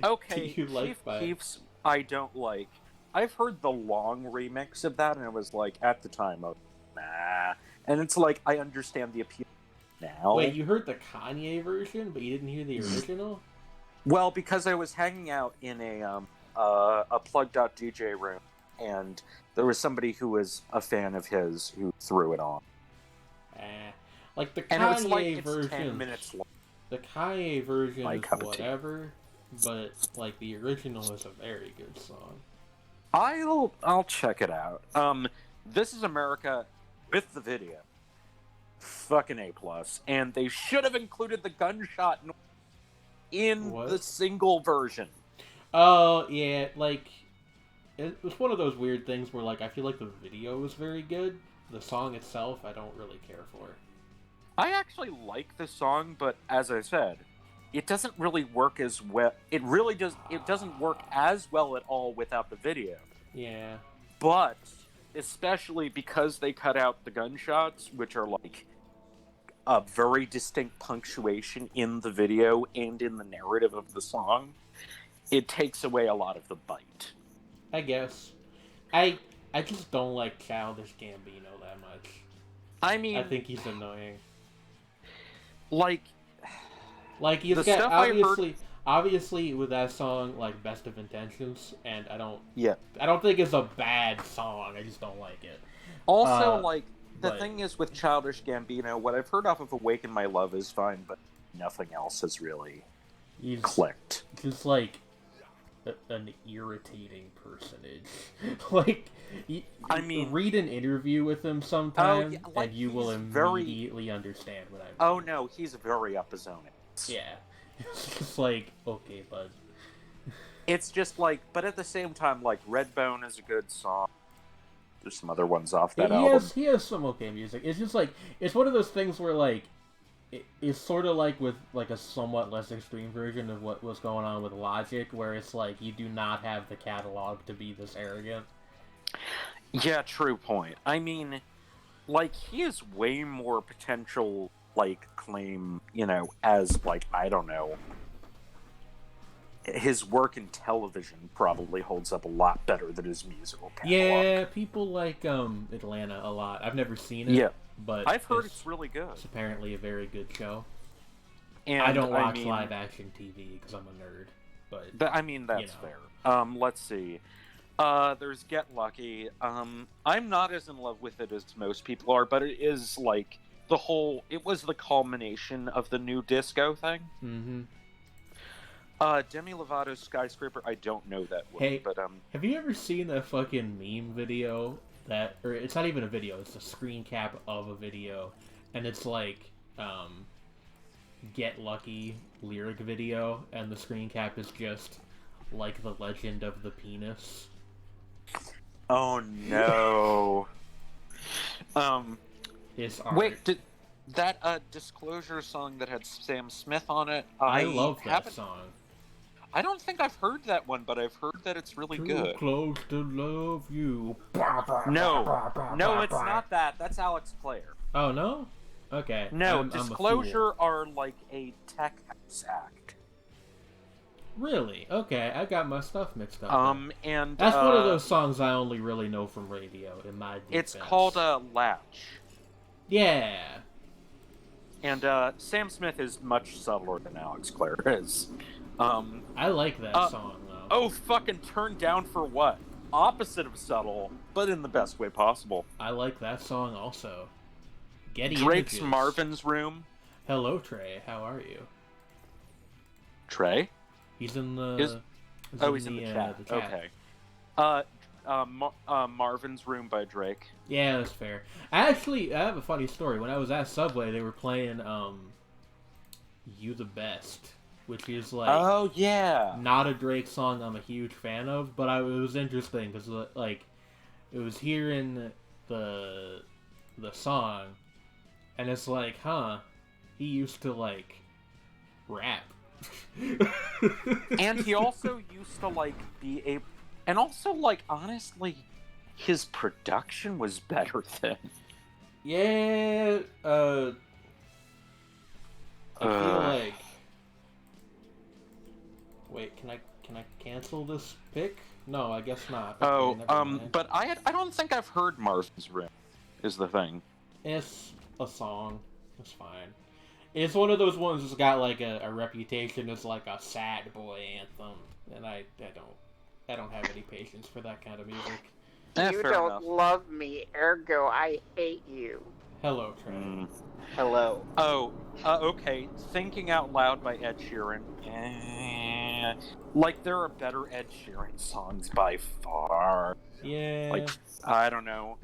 Speaker 2: Okay,
Speaker 1: Do you like
Speaker 2: Chief Keef's I don't like. I've heard the long remix of that, and it was at the time, nah. And it's I understand the appeal now.
Speaker 1: Wait, you heard the Kanye version, but you didn't hear the original?
Speaker 2: Well, because I was hanging out in a plugged-out DJ room, and there was somebody who was a fan of his who threw it on.
Speaker 1: The
Speaker 2: And it was
Speaker 1: Kanye
Speaker 2: it's
Speaker 1: version.
Speaker 2: 10 minutes long.
Speaker 1: The Kanye version
Speaker 2: My
Speaker 1: is
Speaker 2: cup of tea.
Speaker 1: whatever, but the original is a very good song.
Speaker 2: I'll check it out. This Is America with the video. Fucking A+. And they should have included the gunshot in the single version.
Speaker 1: Oh, yeah, it was one of those weird things where, I feel like the video is very good. The song itself, I don't really care for.
Speaker 2: I actually like the song, but as I said, it doesn't really work as well. It really does. It doesn't work as well at all without the video.
Speaker 1: Yeah.
Speaker 2: But especially because they cut out the gunshots, which are a very distinct punctuation in the video and in the narrative of the song, it takes away a lot of the bite.
Speaker 1: I guess. I just don't like Childish Gambino that much.
Speaker 2: I mean,
Speaker 1: I think he's annoying. He's
Speaker 2: the
Speaker 1: got
Speaker 2: stuff I heard...
Speaker 1: obviously with that song, Best of Intentions, and I don't think it's a bad song. I just don't like it.
Speaker 2: Also, the thing is with Childish Gambino, what I've heard off of Awaken My Love is fine, but nothing else has really clicked.
Speaker 1: Just an irritating personage. Read an interview with him sometime, and you will immediately understand what I mean.
Speaker 2: Oh no, he's very up his own ass.
Speaker 1: Yeah. It's just okay, bud.
Speaker 2: It's just but at the same time, Redbone is a good song. There's some other ones off that album.
Speaker 1: He has some okay music. It's just it's one of those things where it's sort of like with like a somewhat less extreme version of what was going on with Logic, where it's like you do not have the catalog to be this arrogant.
Speaker 2: Yeah, true point. I mean, like, he has way more potential, like, claim, as, like, I don't know. His work in television probably holds up a lot better than his musical catalog.
Speaker 1: Yeah, people like Atlanta a lot. I've never seen it.
Speaker 2: Yeah.
Speaker 1: But
Speaker 2: I've heard it's really good.
Speaker 1: It's apparently a very good show.
Speaker 2: And
Speaker 1: I don't watch live action TV because I'm a nerd. But
Speaker 2: I mean, that's fair. Let's see. There's Get Lucky. I'm not as in love with it as most people are, but it is like it was the culmination of the new disco thing.
Speaker 1: Mm-hmm.
Speaker 2: Demi Lovato's Skyscraper, I don't know that one.
Speaker 1: Hey,
Speaker 2: but
Speaker 1: have you ever seen that fucking meme video or it's not even a video, it's a screen cap of a video, and it's like, Get Lucky lyric video, and the screen cap is just, like, the legend of the penis.
Speaker 2: Oh no.
Speaker 1: It's art.
Speaker 2: Wait, did that Disclosure song that had Sam Smith on it?
Speaker 1: I love that song.
Speaker 2: I don't think I've heard that one, but I've heard that it's really good.
Speaker 1: Too close to love you.
Speaker 2: No, it's not that. That's Alex Clare.
Speaker 1: Oh, no? Okay.
Speaker 2: No,
Speaker 1: I'm
Speaker 2: Disclosure are like a tech house act.
Speaker 1: Really? Okay, I got my stuff mixed up.
Speaker 2: And
Speaker 1: that's one of those songs I only really know from radio. In my defense,
Speaker 2: it's called Latch.
Speaker 1: Yeah.
Speaker 2: And Sam Smith is much subtler than Alex Clare is.
Speaker 1: I like that song though.
Speaker 2: Oh, fucking Turned Down for What? Opposite of subtle, but in the best way possible.
Speaker 1: I like that song also. Getty
Speaker 2: Drake's
Speaker 1: Images.
Speaker 2: Marvin's Room.
Speaker 1: Hello, Trey. How are you?
Speaker 2: Trey?
Speaker 1: He's in the.
Speaker 2: He's in the chat. Okay. Marvin's Room by Drake.
Speaker 1: Yeah, that's fair. I have a funny story. When I was at Subway, they were playing "You the Best," which is like,
Speaker 2: oh yeah,
Speaker 1: not a Drake song I'm a huge fan of, but it was interesting because like it was hearing the song, and it's like, huh, he used to like rap.
Speaker 2: And he also used to like and also like honestly his production was better then.
Speaker 1: Yeah, I feel like, wait, can I cancel this pick? No, I guess not. Okay,
Speaker 2: but I don't think I've heard Marvin's Room is the thing.
Speaker 1: It's a song. It's fine. It's one of those ones that's got like a reputation as like a sad boy anthem, and I don't have any patience for that kind of music.
Speaker 4: You don't love me, ergo I hate you.
Speaker 1: Hello, Trey.
Speaker 4: Hello.
Speaker 2: Oh, okay. Thinking Out Loud by Ed Sheeran. Like, there are better Ed Sheeran songs by far.
Speaker 1: Yeah.
Speaker 2: Like, I don't know.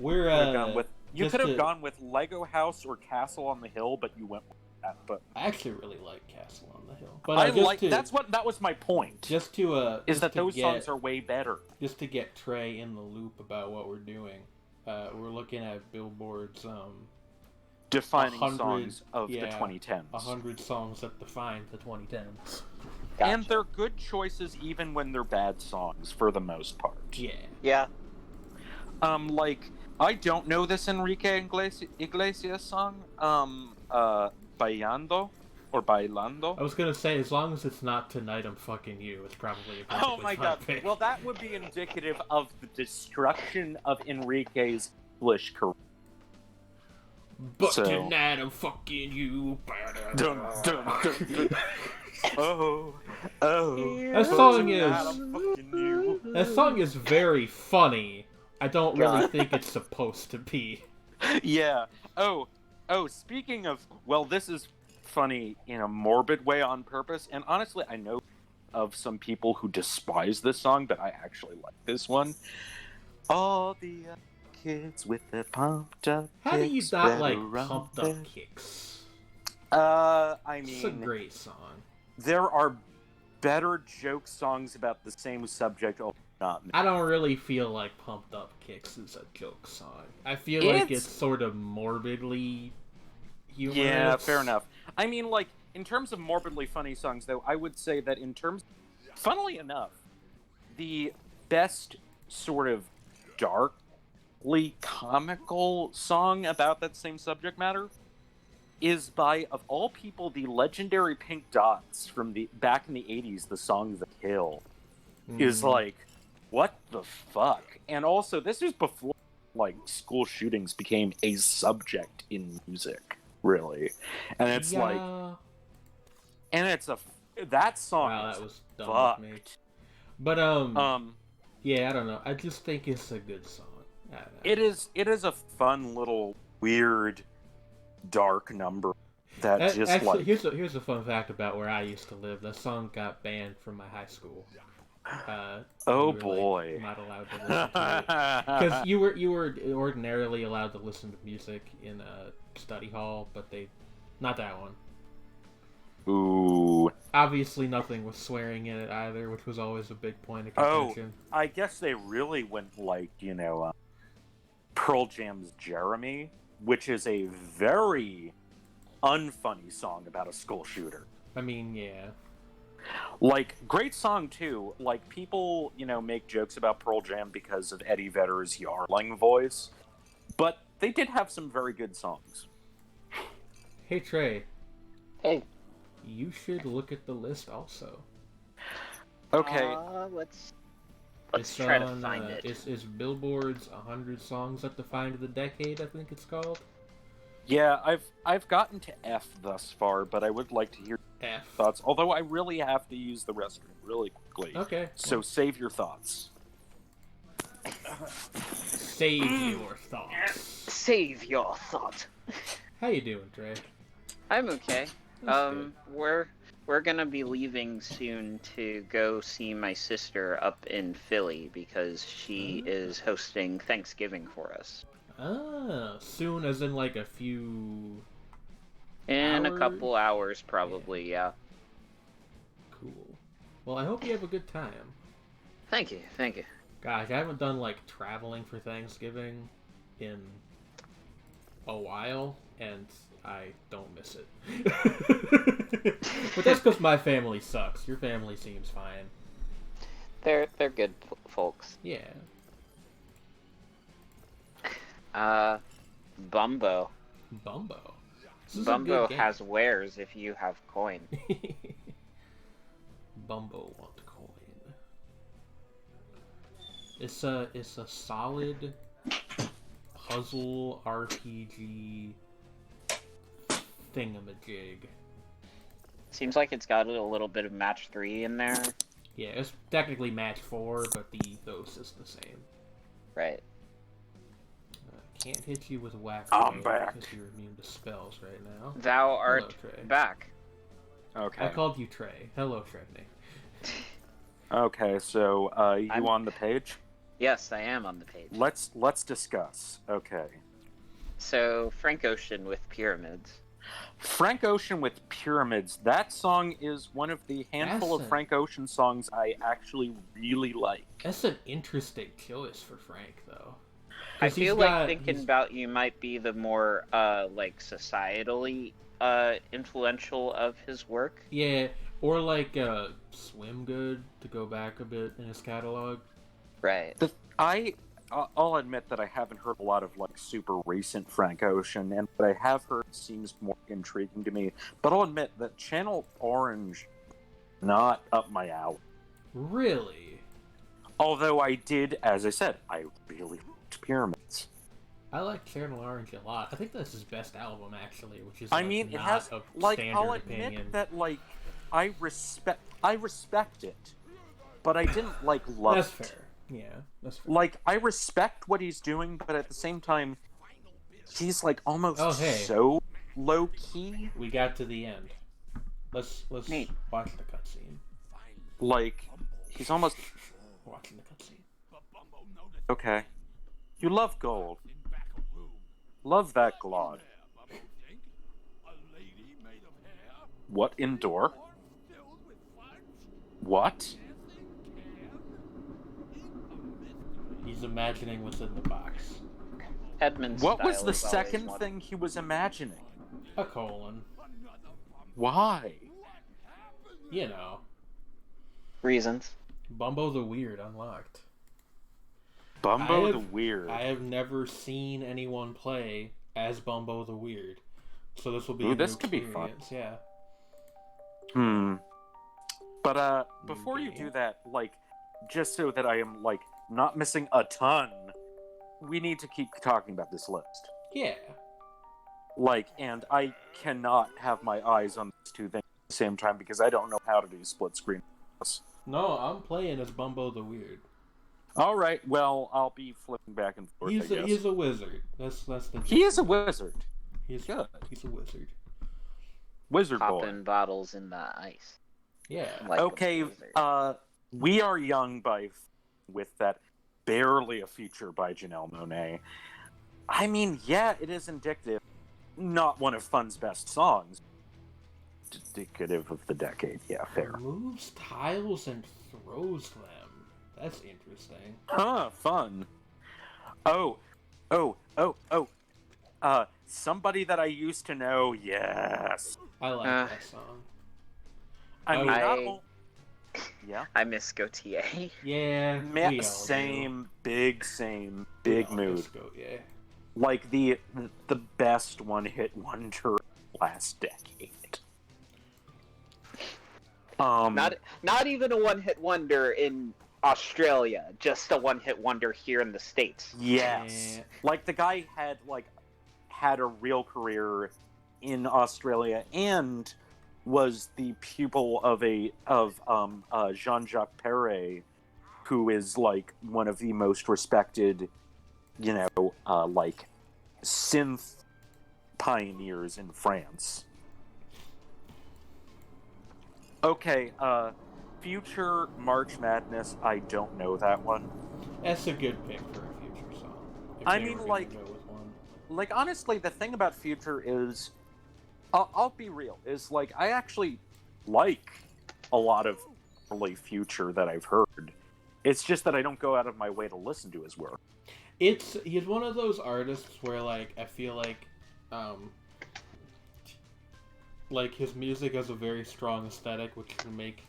Speaker 2: You could have gone with Lego House or Castle on the Hill, but you went with that. But
Speaker 1: I actually really like Castle on the Hill. But
Speaker 2: that was my point. Those songs are way better.
Speaker 1: Just to get Trey in the loop about what we're doing, we're looking at Billboard's
Speaker 2: defining songs of the 2010s.
Speaker 1: 100 songs that define the 2010s.
Speaker 4: Gotcha.
Speaker 2: And they're good choices even when they're bad songs for the most part.
Speaker 1: Yeah.
Speaker 4: Yeah.
Speaker 2: Like, I don't know this Enrique Iglesias song. Bailando or Bailando.
Speaker 1: I was gonna say, as long as it's not Tonight I'm Fucking You, it's probably a perfectly
Speaker 2: Oh my
Speaker 1: fine
Speaker 2: god.
Speaker 1: pick.
Speaker 2: Well, that would be indicative of the destruction of Enrique's English career.
Speaker 1: But tonight I'm fucking you.
Speaker 2: Dun, dun, dun, dun. Oh.
Speaker 1: That song is very funny. I don't really think it's supposed to be.
Speaker 2: Yeah. Oh, speaking of, well, this is funny in a morbid way on purpose, and honestly, I know of some people who despise this song, but I actually like this one. All the kids with their pumped up kicks.
Speaker 1: How do you not like pumped up kicks?
Speaker 2: I mean,
Speaker 1: it's a great song.
Speaker 2: There are better joke songs about the same subject. Not
Speaker 1: I don't really feel like Pumped Up Kicks is a joke song. I feel like it's sort of morbidly humorous.
Speaker 2: Yeah, fair enough. I mean, like, in terms of morbidly funny songs, though, I would say that funnily enough, the best sort of darkly comical song about that same subject matter is by, of all people, the legendary Pink Dots from back in the 80s, the song The Kill. Is like, what the fuck? And also, this is before, like, school shootings became a subject in music, really. And it's like... And it's that song
Speaker 1: wow,
Speaker 2: is
Speaker 1: that was dumb
Speaker 2: fucked.
Speaker 1: of me. But, yeah, I don't know. I just think it's a good song.
Speaker 2: It is a fun little, weird, dark number that
Speaker 1: actually, here's a fun fact about where I used to live. The song got banned from my high school.
Speaker 2: Oh
Speaker 1: we were,
Speaker 2: boy!
Speaker 1: Like, not allowed to listen to it because you were ordinarily allowed to listen to music in a study hall, but not that one.
Speaker 2: Ooh.
Speaker 1: Obviously, nothing was swearing in it either, which was always a big point of contention.
Speaker 2: Oh, I guess they really went like Pearl Jam's "Jeremy," which is a very unfunny song about a school shooter.
Speaker 1: I mean, yeah.
Speaker 2: Like, great song, too. Like, people, make jokes about Pearl Jam because of Eddie Vedder's Yarling voice. But they did have some very good songs.
Speaker 1: Hey, Trey.
Speaker 4: Hey.
Speaker 1: You should look at the list also.
Speaker 2: Okay.
Speaker 4: Let's try to find it.
Speaker 1: It's Billboard's 100 Songs that Defined the Decade, I think it's called.
Speaker 2: Yeah, I've gotten to F thus far, but I would like to hear
Speaker 1: F.
Speaker 2: thoughts. Although I really have to use the restroom really quickly.
Speaker 1: Okay.
Speaker 2: So save your thoughts.
Speaker 1: Save your thoughts.
Speaker 4: Save your thought.
Speaker 1: How you doing, Trey?
Speaker 4: I'm okay.
Speaker 1: Good.
Speaker 4: We're gonna be leaving soon to go see my sister up in Philly because she is hosting Thanksgiving for us.
Speaker 1: Ah, soon as in like a few...
Speaker 4: In
Speaker 1: hours?
Speaker 4: a couple hours, probably, yeah.
Speaker 1: Cool. Well, I hope you have a good time.
Speaker 4: Thank you.
Speaker 1: Gosh, I haven't done like traveling for Thanksgiving in a while, and I don't miss it. But that's because my family sucks. Your family seems fine.
Speaker 4: They're good folks.
Speaker 1: Yeah.
Speaker 4: Bumbo.
Speaker 1: Bumbo. This is a
Speaker 4: Bumbo
Speaker 1: good game.
Speaker 4: has wares if you have coin.
Speaker 1: Bumbo want coin. It's a solid puzzle RPG thingamajig.
Speaker 4: Seems like it's got a little bit of match 3 in there.
Speaker 1: Yeah, it's technically match 4, but the ethos is the same.
Speaker 4: Right.
Speaker 1: Can't hit you with whack.
Speaker 2: I'm back.
Speaker 1: Because you're immune to spells right now.
Speaker 4: Thou art
Speaker 1: Hello, Trey.
Speaker 4: back.
Speaker 2: Okay.
Speaker 1: I called you Trey. Hello, Shrevney.
Speaker 2: Okay, so you on the page?
Speaker 4: Yes, I am on the page.
Speaker 2: Let's discuss. Okay.
Speaker 4: So, Frank Ocean with Pyramids.
Speaker 2: Frank Ocean with Pyramids. That song is one of the handful of Frank Ocean songs I actually really like.
Speaker 1: That's an interesting choice for Frank, though.
Speaker 4: I feel like Thinking About You might be the more, like, societally influential of his work.
Speaker 1: Yeah, or like Swim Good, to go back a bit in his catalog.
Speaker 4: Right.
Speaker 2: I'll admit that I haven't heard a lot of like super recent Frank Ocean, and what I have heard seems more intriguing to me. But I'll admit that Channel Orange, not up my alley.
Speaker 1: Really?
Speaker 2: Although I did, as I said, I really liked Pyramids.
Speaker 1: I like Channel Orange a lot. I think that's his best album, actually, which is
Speaker 2: it has
Speaker 1: a
Speaker 2: like
Speaker 1: standard
Speaker 2: I'll admit
Speaker 1: opinion.
Speaker 2: that like I respect it, but I didn't like love
Speaker 1: That's
Speaker 2: it.
Speaker 1: fair. Yeah, that's fair.
Speaker 2: Like, I respect what he's doing, but at the same time, he's like almost so low key.
Speaker 1: We got to the end. Let's
Speaker 4: Neat.
Speaker 1: watch the cutscene.
Speaker 2: Like, he's almost
Speaker 1: Watching the cutscene.
Speaker 2: okay. You love gold. Love that glod. What indoor? What?
Speaker 1: He's imagining what's in the box.
Speaker 4: Edmund's
Speaker 2: What was
Speaker 4: style
Speaker 2: the
Speaker 4: is always
Speaker 2: second
Speaker 4: one-
Speaker 2: thing he was imagining?
Speaker 1: A colon.
Speaker 2: Why?
Speaker 1: You know.
Speaker 4: Reasons.
Speaker 1: Bumbo the Weird unlocked.
Speaker 2: Bumbo the Weird.
Speaker 1: I have never seen anyone play as Bumbo the Weird. So this will be a
Speaker 2: this
Speaker 1: new
Speaker 2: could be fun.
Speaker 1: experience,
Speaker 2: yeah. But before
Speaker 1: Okay.
Speaker 2: you do that, like, just so that I am, like, not missing a ton, we need to keep talking about this list.
Speaker 1: Yeah.
Speaker 2: Like, and I cannot have my eyes on these two things at the same time because I don't know how to do split screen.
Speaker 1: No, I'm playing as Bumbo the Weird.
Speaker 2: All right, well, I'll be flipping back and forth.
Speaker 1: He's a wizard. That's the.
Speaker 2: He is a wizard.
Speaker 1: He's
Speaker 2: good.
Speaker 1: He's a wizard.
Speaker 2: Wizard
Speaker 4: Popping
Speaker 2: boy.
Speaker 4: bottles in the ice.
Speaker 1: Yeah.
Speaker 4: Like a
Speaker 2: Okay,
Speaker 4: wizard.
Speaker 2: We Are Young with that barely a feature by Janelle Monáe. I mean, yeah, it is indicative. Not one of Fun's best songs. Indicative of the decade. Yeah, fair.
Speaker 1: Moves tiles and throws them. That's interesting.
Speaker 2: Huh, fun. Oh. Somebody that I used to know, yes.
Speaker 1: I like that song.
Speaker 2: Yeah.
Speaker 4: I miss Gautier.
Speaker 1: Yeah.
Speaker 2: Same big mood.
Speaker 1: Yeah.
Speaker 2: Like the best one-hit wonder last decade.
Speaker 4: Not even a one-hit wonder in Australia, just a one-hit wonder here in the States.
Speaker 2: Yes.
Speaker 1: Yeah.
Speaker 2: Like the guy had a real career in Australia and was the pupil of Jean-Jacques Perret, who is like one of the most respected, like synth pioneers in France. Okay, Future March Madness, I don't know that one.
Speaker 1: That's a good pick for a Future song.
Speaker 2: I mean, like,
Speaker 1: go with one.
Speaker 2: Like, honestly, the thing about Future is, I'll be real, is, like, I actually like a lot of early Future that I've heard. It's just that I don't go out of my way to listen to his work.
Speaker 1: He's one of those artists where, like, I feel like his music has a very strong aesthetic, which can make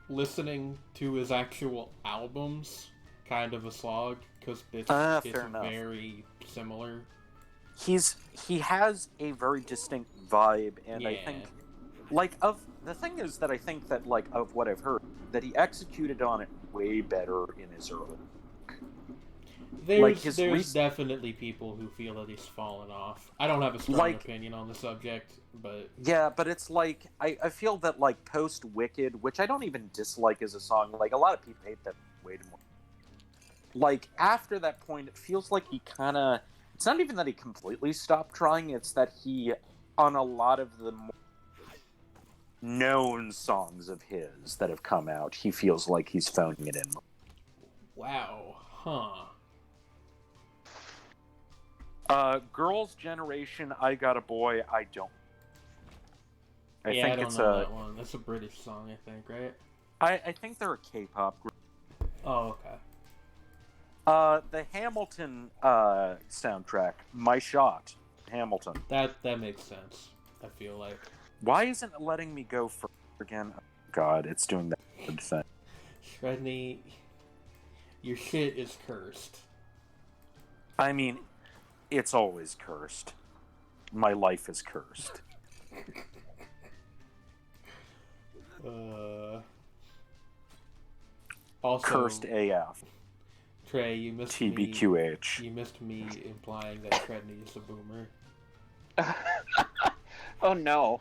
Speaker 1: listening to his actual albums kind of a slog, because it's very similar.
Speaker 2: He has a very distinct vibe, and
Speaker 1: Yeah.
Speaker 2: I think, like, the thing is that I think that, like, of what I've heard, that he executed on it way better in his early.
Speaker 1: There's definitely people who feel that he's fallen off. I don't have a strong opinion on the subject, but...
Speaker 2: Yeah, but it's like, I feel that, like, post-Wicked, which I don't even dislike as a song, like, a lot of people hate that way too much. Like, after that point, it feels like he kind of... It's not even that he completely stopped trying, it's that he, on a lot of the more known songs of his that have come out, he feels like he's phoning it in.
Speaker 1: Wow. Huh.
Speaker 2: Girls' Generation, I Got a Boy, I don't.
Speaker 1: I don't know that one. That's a British song, I think, right?
Speaker 2: I think they're a K-pop group.
Speaker 1: Oh, okay.
Speaker 2: The Hamilton soundtrack, My Shot, Hamilton.
Speaker 1: That makes sense, I feel like.
Speaker 2: Why isn't it letting me go for again? Oh, God, it's doing that good thing.
Speaker 1: Shredney, your shit is cursed.
Speaker 2: I mean, it's always cursed. My life is cursed.
Speaker 1: Also,
Speaker 2: cursed AF.
Speaker 1: Trey, you missed
Speaker 2: TBQH.
Speaker 1: You missed me implying that Shredney is a boomer.
Speaker 4: Oh no.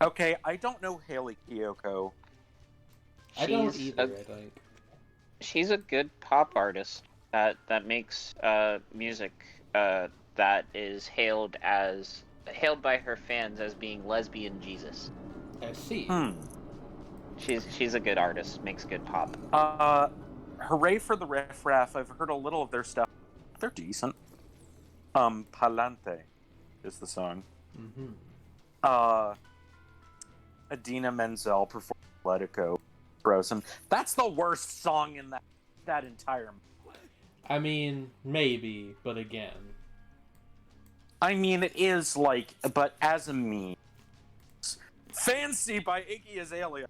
Speaker 2: Okay, I don't know Hayley Kiyoko.
Speaker 1: I don't either, I think.
Speaker 4: She's a good pop artist that makes music that is hailed by her fans as being lesbian Jesus.
Speaker 1: I see.
Speaker 4: She's a good artist, makes good pop.
Speaker 2: Hooray for the Riff Raff. I've heard a little of their stuff. They're decent. Palante is the song.
Speaker 1: Mm-hmm.
Speaker 2: Idina Menzel performed Let It Go. Frozen. That's the worst song in that entire movie.
Speaker 1: I mean, maybe, but again.
Speaker 2: I mean, it is like, but as a meme, Fancy by Iggy Azalea.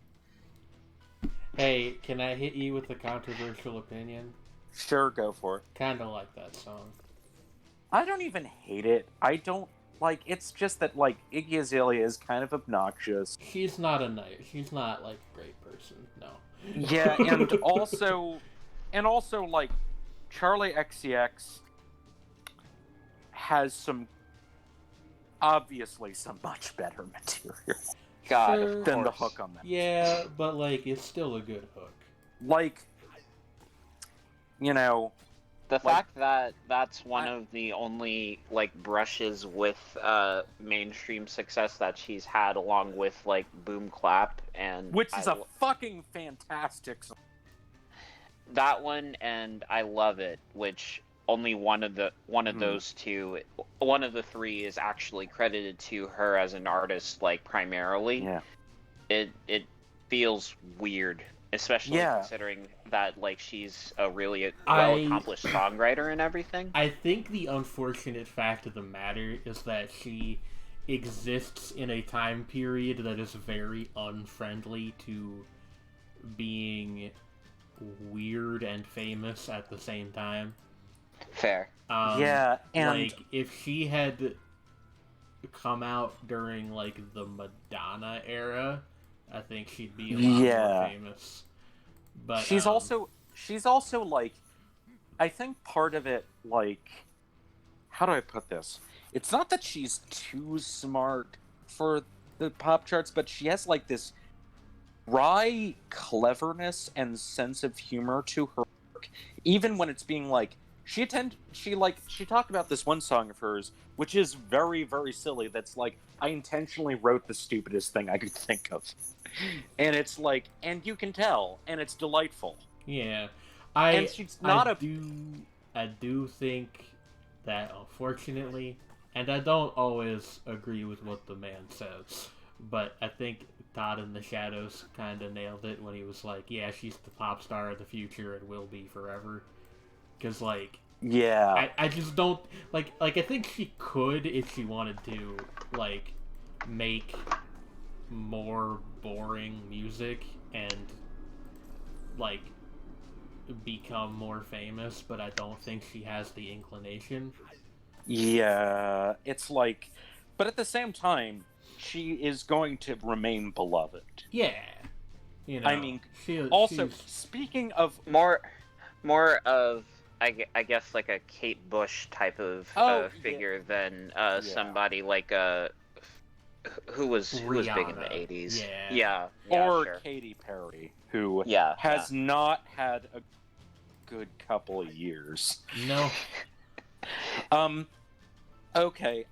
Speaker 1: Hey, can I hit you with a controversial opinion?
Speaker 2: Sure, go for it.
Speaker 1: Kinda like that song.
Speaker 2: I don't even hate it. I don't like. It's just that like Iggy Azalea is kind of obnoxious.
Speaker 1: She's not like a great person. No.
Speaker 2: Yeah, and also like Charlie XCX has obviously some much better material.
Speaker 4: God,
Speaker 1: Sure.
Speaker 2: Than the hook on that.
Speaker 1: Yeah, but like it's still a good hook.
Speaker 2: Like, you know,
Speaker 4: the
Speaker 2: like,
Speaker 4: fact that that's one of the only like brushes with mainstream success that she's had, along with like Boom Clap, and
Speaker 2: which is a fucking fantastic song.
Speaker 4: That one, and I Love It, which only one of those two, one of the three is actually credited to her as an artist, like primarily.
Speaker 2: Yeah.
Speaker 4: It feels weird, especially considering that like she's a really well accomplished songwriter and everything.
Speaker 1: I think the unfortunate fact of the matter is that she exists in a time period that is very unfriendly to being weird and famous at the same time.
Speaker 4: Fair.
Speaker 2: Yeah, and
Speaker 1: like if she had come out during like the Madonna era, I think she'd be a lot more famous. But
Speaker 2: she's also like, I think part of it, like, how do I put this? It's not that she's too smart for the pop charts, but she has like this wry cleverness and sense of humor to her work, even when it's being like, she talked about this one song of hers, which is very, very silly. That's like, I intentionally wrote the stupidest thing I could think of. And it's like, and you can tell, and it's delightful.
Speaker 1: Yeah.
Speaker 2: And she's not
Speaker 1: I do think that, unfortunately, and I don't always agree with what the man says, but I think Todd in the Shadows kind of nailed it when he was like, yeah, she's the pop star of the future and will be forever. Because, like,
Speaker 2: yeah,
Speaker 1: I just don't, like, I think she could, if she wanted to, like, make more boring music and, like, become more famous, but I don't think she has the inclination.
Speaker 2: Yeah, it's like, but at the same time, she is going to remain beloved.
Speaker 1: Yeah. You know,
Speaker 2: I mean,
Speaker 1: she's...
Speaker 4: speaking of more of, I guess, like a Kate Bush type of figure than somebody like who was big in the 80s. Yeah,
Speaker 2: or
Speaker 4: sure.
Speaker 2: Katy Perry, who has not had a good couple of years.
Speaker 1: No.
Speaker 2: Okay.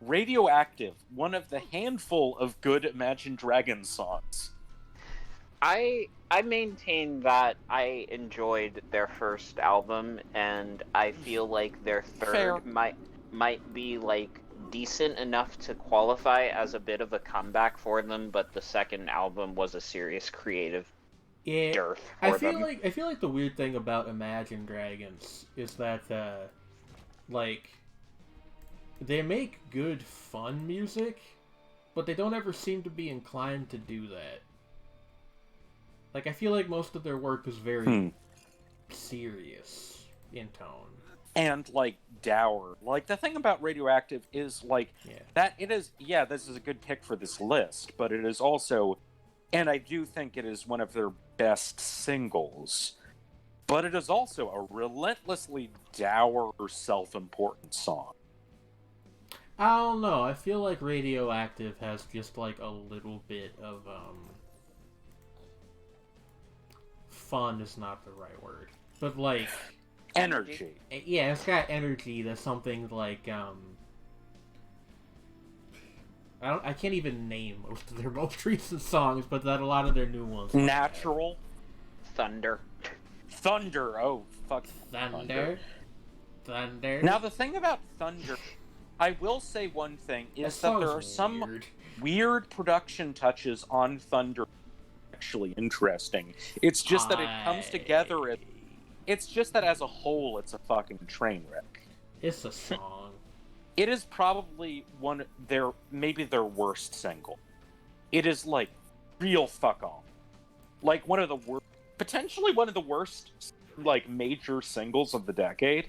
Speaker 2: Radioactive, one of the handful of good Imagine Dragons songs.
Speaker 4: I maintain that I enjoyed their first album, and I feel like their third might be like decent enough to qualify as a bit of a comeback for them, but the second album was a serious creative dearth for them.
Speaker 1: I feel like the weird thing about Imagine Dragons is that like, they make good fun music, but they don't ever seem to be inclined to do that. Like, I feel like most of their work is very serious in tone.
Speaker 2: And, like, dour. Like, the thing about Radioactive is, like, that it is, this is a good pick for this list, but it is also, and I do think it is one of their best singles, but it is also a relentlessly dour, self-important song.
Speaker 1: I don't know. I feel like Radioactive has just, like, a little bit of, fun is not the right word, but, like,
Speaker 2: energy.
Speaker 1: Yeah, it's got energy. That's something like, I can't even name most of their most recent songs, but that a lot of their new ones.
Speaker 2: Natural.
Speaker 4: Thunder.
Speaker 2: Oh, fuck.
Speaker 1: Thunder.
Speaker 2: Now, the thing about Thunder, I will say one thing, is that there are some weird production touches on Thunder actually interesting. It's just that it comes together. It's just that as a whole, it's a fucking train wreck.
Speaker 1: It's a song.
Speaker 2: It is probably maybe their worst single. It is like real fuck off. Like potentially one of the worst like major singles of the decade.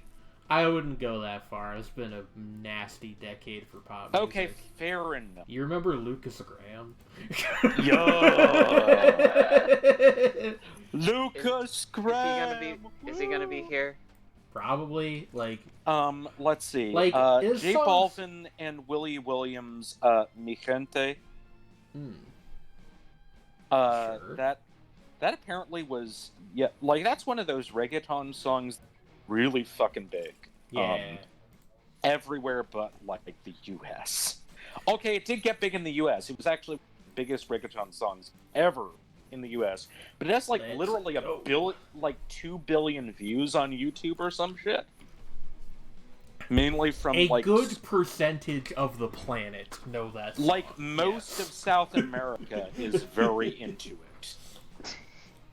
Speaker 1: I wouldn't go that far. It's been a nasty decade for pop music.
Speaker 2: Okay, fair enough.
Speaker 1: You remember Lucas Graham?
Speaker 2: Yo! Lucas Graham!
Speaker 4: Is he gonna be here?
Speaker 1: Probably, like...
Speaker 2: let's see.
Speaker 1: Like,
Speaker 2: J
Speaker 1: songs...
Speaker 2: Balvin and Willie Williams, Mi Gente.
Speaker 1: Sure.
Speaker 2: That apparently was... Yeah, like, that's one of those reggaeton songs really fucking big.
Speaker 1: Yeah.
Speaker 2: Everywhere but, like, the U.S. Okay, it did get big in the U.S. It was actually one of the biggest reggaeton songs ever in the U.S. But it has, like, literally 2 billion views on YouTube or some shit. Mainly from,
Speaker 1: a
Speaker 2: like...
Speaker 1: good percentage of the planet know that song.
Speaker 2: Like, most of South America is very into it.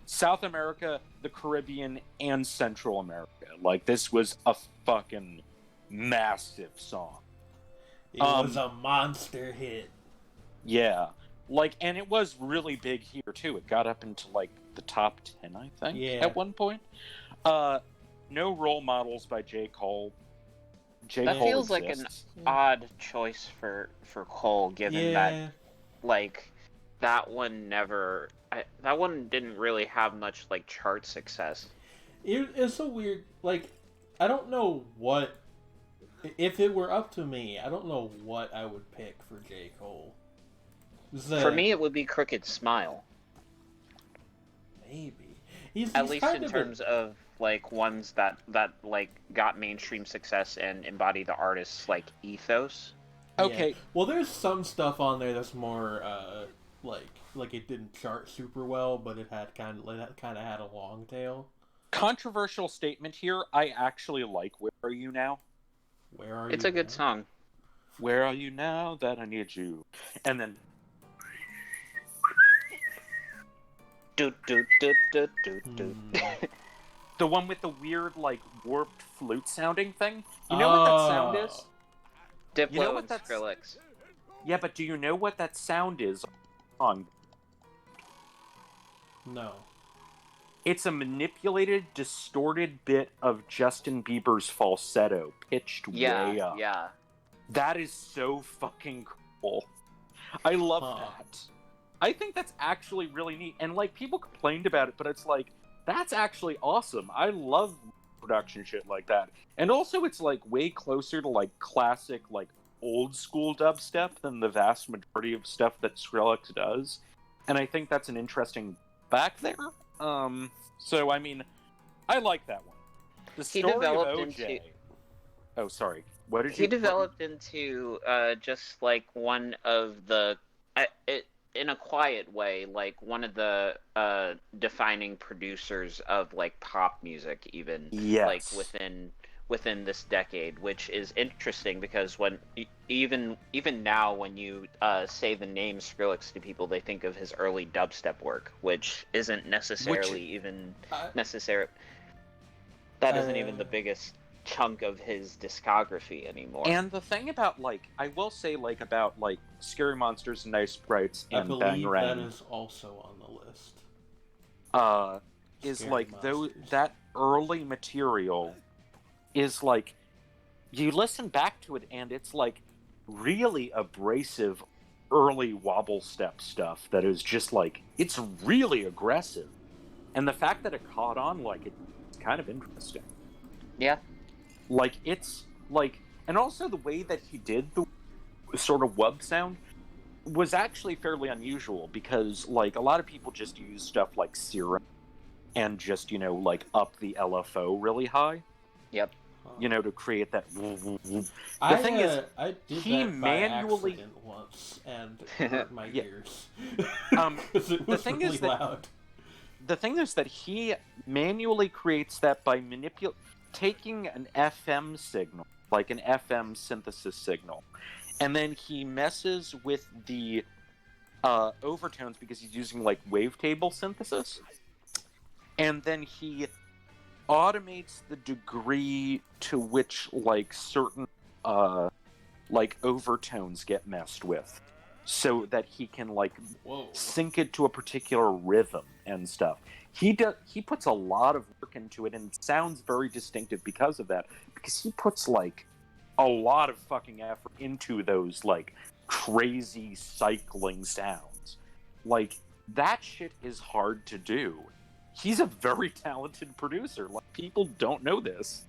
Speaker 2: South America, the Caribbean, and Central America. Like, this was a fucking massive song.
Speaker 1: It was a monster hit.
Speaker 2: Yeah. Like, and it was really big here, too. It got up into, like, the top 10, I think, at one point. No Role Models by J. Cole.
Speaker 4: That
Speaker 2: Cole
Speaker 4: feels like an odd choice for Cole, given that, like, that one didn't really have much, like, chart success.
Speaker 1: It's so weird. Like, I don't know what... If it were up to me, I don't know what I would pick for J. Cole.
Speaker 4: For me, it would be Crooked Smile.
Speaker 1: Maybe. He's
Speaker 4: at least in terms of, like, ones that like, got mainstream success and embody the artist's, like, ethos.
Speaker 2: Okay.
Speaker 1: Yeah. Well, there's some stuff on there that's more, like it didn't chart super well, but it had kind of had a long tail.
Speaker 2: Controversial statement here. I actually like Where Are You Now?
Speaker 1: Where Are You?
Speaker 4: It's a good song.
Speaker 2: Where are you now that I need you? And then...
Speaker 4: Do.
Speaker 2: The one with the weird, like, warped flute sounding thing? You know what that sound is?
Speaker 4: Diplo
Speaker 2: You know what
Speaker 4: and
Speaker 2: that's...
Speaker 4: Skrillex.
Speaker 2: Yeah, but do you know what that sound is on?
Speaker 1: No.
Speaker 2: It's a manipulated, distorted bit of Justin Bieber's falsetto, pitched way up.
Speaker 4: Yeah.
Speaker 2: That is so fucking cool. I love that. I think that's actually really neat. And, like, people complained about it, but it's like, that's actually awesome. I love production shit like that. And also, it's, like, way closer to, like, classic, like, old school dubstep than the vast majority of stuff that Skrillex does. And I think that's an interesting back there. So, I mean, I like that one. The story of OJ... Oh, sorry. What did
Speaker 4: he developed into just, like, one of the... in a quiet way, like, one of the defining producers of, like, pop music, even.
Speaker 2: Yes.
Speaker 4: Like, within this decade, which is interesting because when even now when you say the name Skrillex to people, they think of his early dubstep work, which isn't necessarily that isn't even the biggest chunk of his discography anymore.
Speaker 2: And the thing about, like, I will say, like, about, like, Scary Monsters and Nice Sprites and Bangarang...
Speaker 1: that is also on the list.
Speaker 2: Is,
Speaker 1: Scary
Speaker 2: like,
Speaker 1: Monsters.
Speaker 2: that early material is, like, you listen back to it and it's, like, really abrasive early wobble step stuff that is just, like, it's really aggressive. And the fact that it caught on, like, it's kind of interesting.
Speaker 4: Yeah.
Speaker 2: Like, it's, like, and also the way that he did the sort of wub sound was actually fairly unusual because, like, a lot of people just use stuff like Serum and just, you know, like, up the LFO really high.
Speaker 4: Yep.
Speaker 2: You know, to create that.
Speaker 1: I did
Speaker 2: he
Speaker 1: that
Speaker 2: manually
Speaker 1: by accident once and it hurt my ears. It was really loud.
Speaker 2: The thing is that he manually creates that by taking an FM signal, like an FM synthesis signal, and then he messes with the overtones because he's using, like, wavetable synthesis, and then he automates the degree to which, like, certain like overtones get messed with, so that he can like
Speaker 1: Whoa.
Speaker 2: sync it to a particular rhythm and stuff. He puts a lot of work into it, and it sounds very distinctive because of that. Because he puts like a lot of fucking effort into those like crazy cycling sounds. Like that shit is hard to do. He's a very talented producer. Like people don't know this.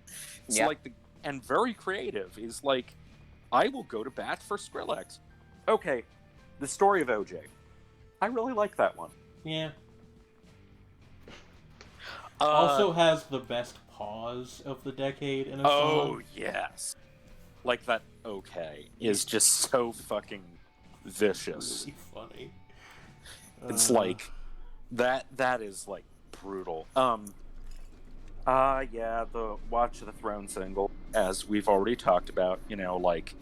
Speaker 2: It's like and very creative. Is like, I will go to bat for Skrillex. Okay, the story of OJ. I really like that one.
Speaker 1: Yeah. Also has the best pause of the decade in a song.
Speaker 2: Oh, yes. Like that okay is just so fucking vicious.
Speaker 1: Really funny.
Speaker 2: It's like that is like brutal. Yeah, the Watch of the Throne single, as we've already talked about, you know, like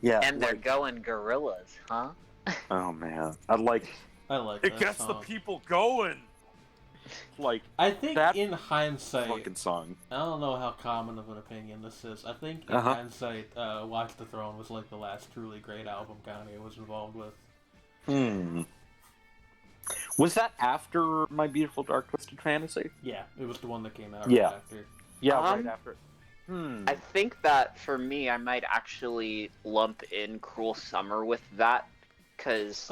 Speaker 2: yeah.
Speaker 4: And they're going gorillas, huh?
Speaker 2: Oh man. I like
Speaker 1: it
Speaker 2: gets
Speaker 1: song.
Speaker 2: the people going. Like
Speaker 1: I think
Speaker 2: that
Speaker 1: in hindsight,
Speaker 2: fucking song.
Speaker 1: I don't know how common of an opinion this is. I think in hindsight, Watch the Throne was like the last truly great album Kanye was involved with.
Speaker 2: Was that after My Beautiful Dark Twisted Fantasy?
Speaker 1: Yeah, it was the one that came out
Speaker 2: Yeah.
Speaker 1: right after.
Speaker 2: Yeah, right after.
Speaker 4: I think that for me, I might actually lump in Cruel Summer with that, because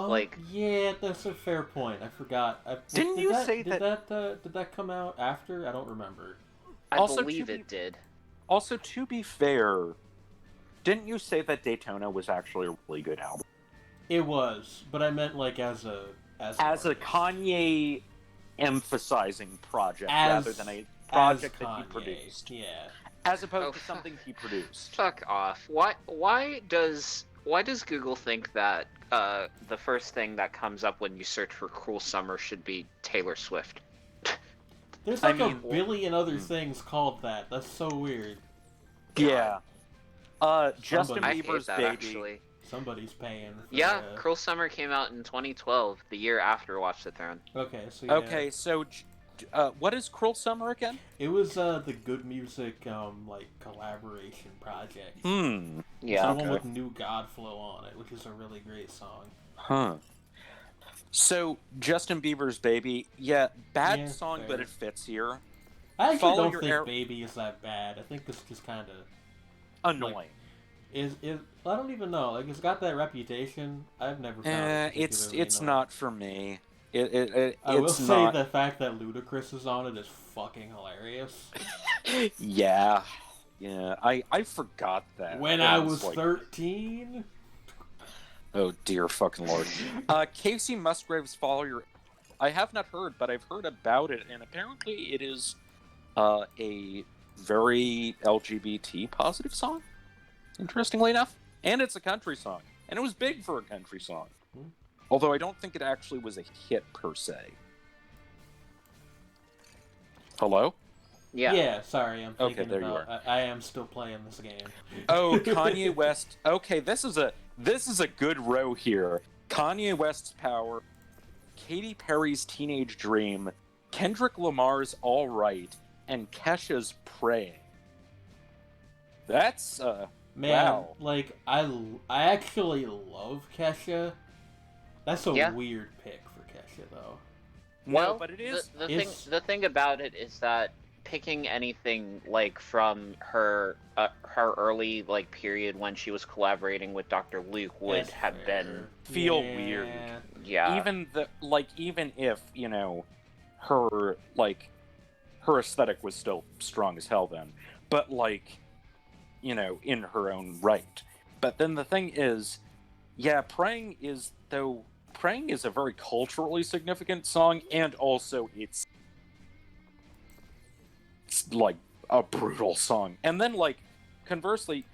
Speaker 1: yeah, that's a fair point. I forgot.
Speaker 2: Did that
Speaker 1: come out after? I don't remember.
Speaker 4: I
Speaker 2: Also,
Speaker 4: believe it did.
Speaker 2: Also, to be fair, didn't you say that Daytona was actually a really good album?
Speaker 1: It was, but I meant like as a
Speaker 2: Kanye emphasizing project rather than a project that he produced.
Speaker 1: Yeah.
Speaker 2: As opposed to something he produced.
Speaker 4: Fuck off. Why does Google think that the first thing that comes up when you search for Cruel Summer should be Taylor Swift?
Speaker 1: There's like a billion other things called that. That's so weird.
Speaker 2: Yeah. Justin
Speaker 4: I hate
Speaker 2: Bieber's
Speaker 4: that,
Speaker 2: Baby.
Speaker 4: actually.
Speaker 1: Somebody's paying.
Speaker 4: Yeah, Cruel Summer came out in 2012, the year after Watch the Throne.
Speaker 1: Okay, so
Speaker 2: Okay, so what is Cruel Summer again?
Speaker 1: It was the Good Music like collaboration project.
Speaker 2: Yeah.
Speaker 1: Someone with New Godflow on it, which is a really great song.
Speaker 2: Huh. So Justin Bieber's Baby, bad song,
Speaker 1: fair.
Speaker 2: but it fits here.
Speaker 1: I actually don't think Baby is that bad. I think it's just kind of
Speaker 2: annoying.
Speaker 1: Like, is I don't even know. Like it's got that reputation. I've never found it
Speaker 2: it's
Speaker 1: annoying.
Speaker 2: not for me.
Speaker 1: I will say the fact that Ludacris is on it is fucking hilarious.
Speaker 2: Yeah. I forgot that.
Speaker 1: When I was 13.
Speaker 2: Oh dear fucking lord. Casey Musgraves' Follow Your. I have not heard, but I've heard about it, and apparently it is a very LGBT positive song. Interestingly enough, and it's a country song, and it was big for a country song. Although I don't think it actually was a hit per se. Hello?
Speaker 4: Yeah.
Speaker 1: Yeah, sorry, I'm thinking
Speaker 2: okay, there
Speaker 1: about,
Speaker 2: you are.
Speaker 1: I am still playing this game.
Speaker 2: Oh, Kanye West. Okay, this is a good row here. Kanye West's Power, Katy Perry's Teenage Dream, Kendrick Lamar's All Right, and Kesha's Praying. That's
Speaker 1: Man,
Speaker 2: wow.
Speaker 1: like I actually love Kesha. That's a weird pick for Kesha, though.
Speaker 4: Well,
Speaker 2: no, but it is.
Speaker 4: The thing about it is that picking anything like from her early like period when she was collaborating with Dr. Luke would have been
Speaker 2: feel weird.
Speaker 4: Yeah.
Speaker 2: Even if her aesthetic was still strong as hell then, but in her own right. But then the thing is, Praying is a very culturally significant song, and also it's like a brutal song. And then conversely,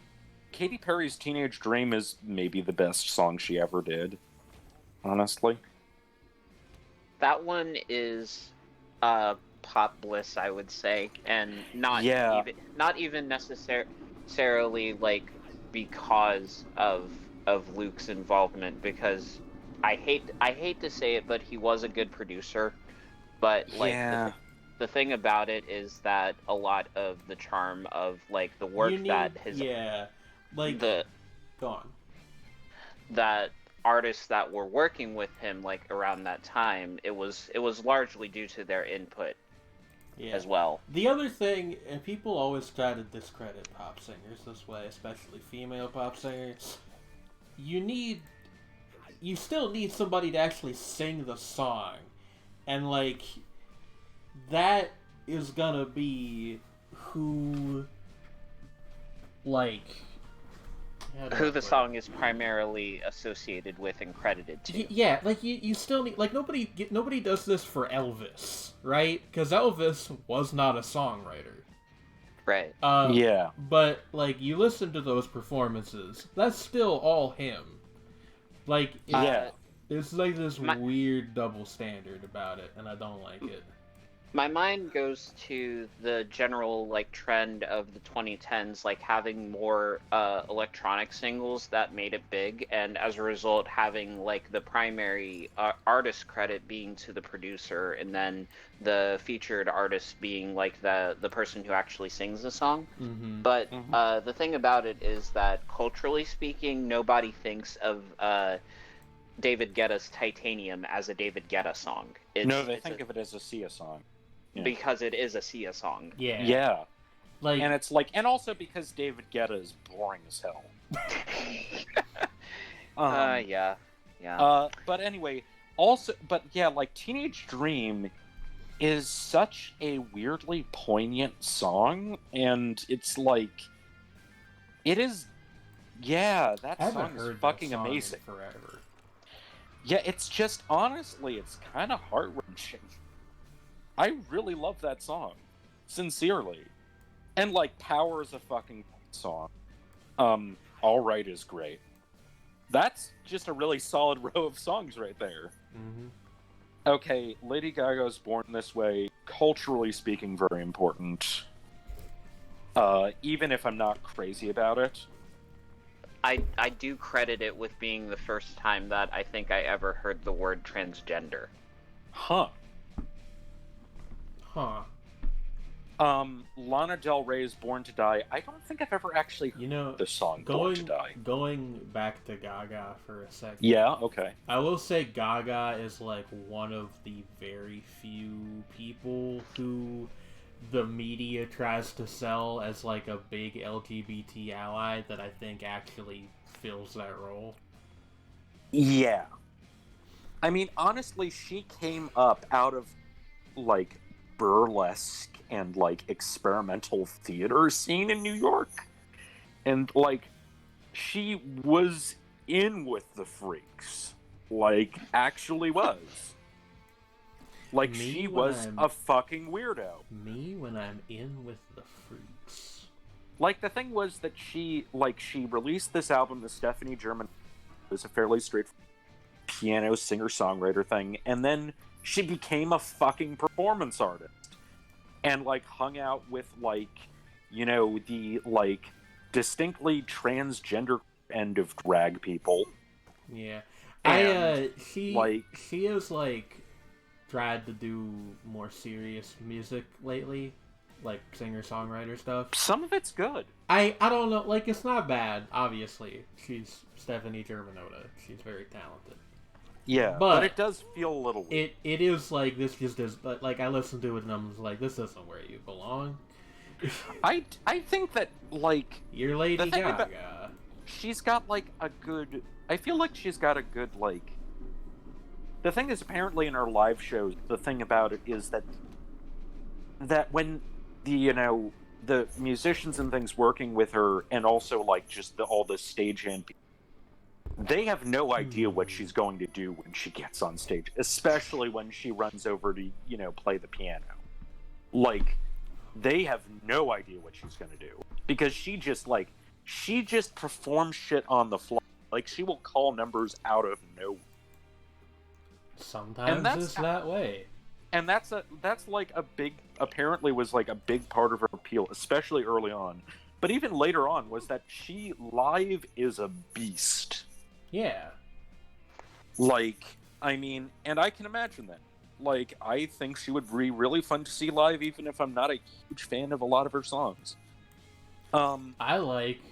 Speaker 2: Katy Perry's Teenage Dream is maybe the best song she ever did, honestly.
Speaker 4: That one is pop bliss, I would say, and not even necessarily like because of Luke's involvement, because I hate to say it, but he was a good producer, but the thing about it is that a lot of the charm of like the work that his
Speaker 1: like
Speaker 4: the
Speaker 1: gone
Speaker 4: that artists that were working with him like around that time, it was largely due to their input as well.
Speaker 1: The other thing, and people always try to discredit pop singers this way, especially female pop singers, you still need somebody to actually sing the song. And, like, that is gonna be who, like...
Speaker 4: Who the song is primarily associated with and credited to.
Speaker 1: Yeah, like, you still need... Like, nobody does this for Elvis, right? Because Elvis was not a songwriter.
Speaker 4: Right.
Speaker 2: Yeah.
Speaker 1: But, like, you listen to those performances, that's still all him. Like, it's like this weird double standard about it, and I don't like it.
Speaker 4: My mind goes to the general like trend of the 2010s, like having more electronic singles that made it big, and as a result having like the primary artist credit being to the producer, and then the featured artist being like the person who actually sings the song.
Speaker 1: Mm-hmm.
Speaker 4: But the thing about it is that culturally speaking, nobody thinks of David Guetta's Titanium as a David Guetta song.
Speaker 2: They think of it as a Sia song. Yeah.
Speaker 4: Because it is a Sia song.
Speaker 2: Yeah.
Speaker 1: Like,
Speaker 2: and it's like, and also because David Guetta is boring as hell.
Speaker 4: Yeah.
Speaker 2: But anyway, like Teenage Dream is such a weirdly poignant song, and it's like, it is, that song is fucking amazing.
Speaker 1: Forever.
Speaker 2: Yeah, it's just, honestly, it's kind of heart-wrenching. I really love that song. Sincerely. And, like, Power is a fucking song. All Right is great. That's just a really solid row of songs right there.
Speaker 1: Mm-hmm.
Speaker 2: Okay, Lady Gaga's Born This Way, culturally speaking, very important. Even if I'm not crazy about it.
Speaker 4: I do credit it with being the first time that I think I ever heard the word transgender.
Speaker 2: Huh. Lana Del Rey's Born to Die. I don't think I've ever actually heard the song Born to Die.
Speaker 1: Going back to Gaga for a second.
Speaker 2: Yeah, okay.
Speaker 1: I will say Gaga is like one of the very few people who the media tries to sell as like a big LGBT ally that I think actually fills that role.
Speaker 2: Yeah. I mean, honestly, she came up out of like burlesque and like experimental theater scene in New York, and like she was in with the freaks, like actually was like she was a fucking weirdo.
Speaker 1: Me when I'm in with the freaks.
Speaker 2: Like the thing was that she released this album, the Stephanie German, was a fairly straightforward piano singer-songwriter thing, and then she became a fucking performance artist and like hung out with like, you know, the like distinctly transgender end of drag people.
Speaker 1: Yeah.
Speaker 2: And,
Speaker 1: she has like tried to do more serious music lately, like singer-songwriter stuff.
Speaker 2: Some of it's good.
Speaker 1: I don't know, like it's not bad, obviously. She's Stephanie Germanotta. She's very talented.
Speaker 2: Yeah, but it does feel a little weird.
Speaker 1: It is like, this just is, like, I listened to it and I'm like, this isn't where you belong.
Speaker 2: I think that, like...
Speaker 1: You're Lady Gaga.
Speaker 2: She's got, like, a good... I feel like she's got a good, like... The thing is, apparently in her live shows, the thing about it is that when the, you know, the musicians and things working with her, and also, like, just all the stagehand people, they have no idea what she's going to do when she gets on stage, especially when she runs over to, you know, play the piano. Like, they have no idea what she's going to do. Because she just performs shit on the fly. Like, she will call numbers out of nowhere.
Speaker 1: Sometimes it's that way.
Speaker 2: And that's like a big, apparently was like a big part of her appeal, especially early on. But even later on, was that she live is a beast.
Speaker 1: Yeah.
Speaker 2: Like, I mean, and I can imagine that. like, I think she would be really fun to see live, even if I'm not a huge fan of a lot of her songs.
Speaker 1: I like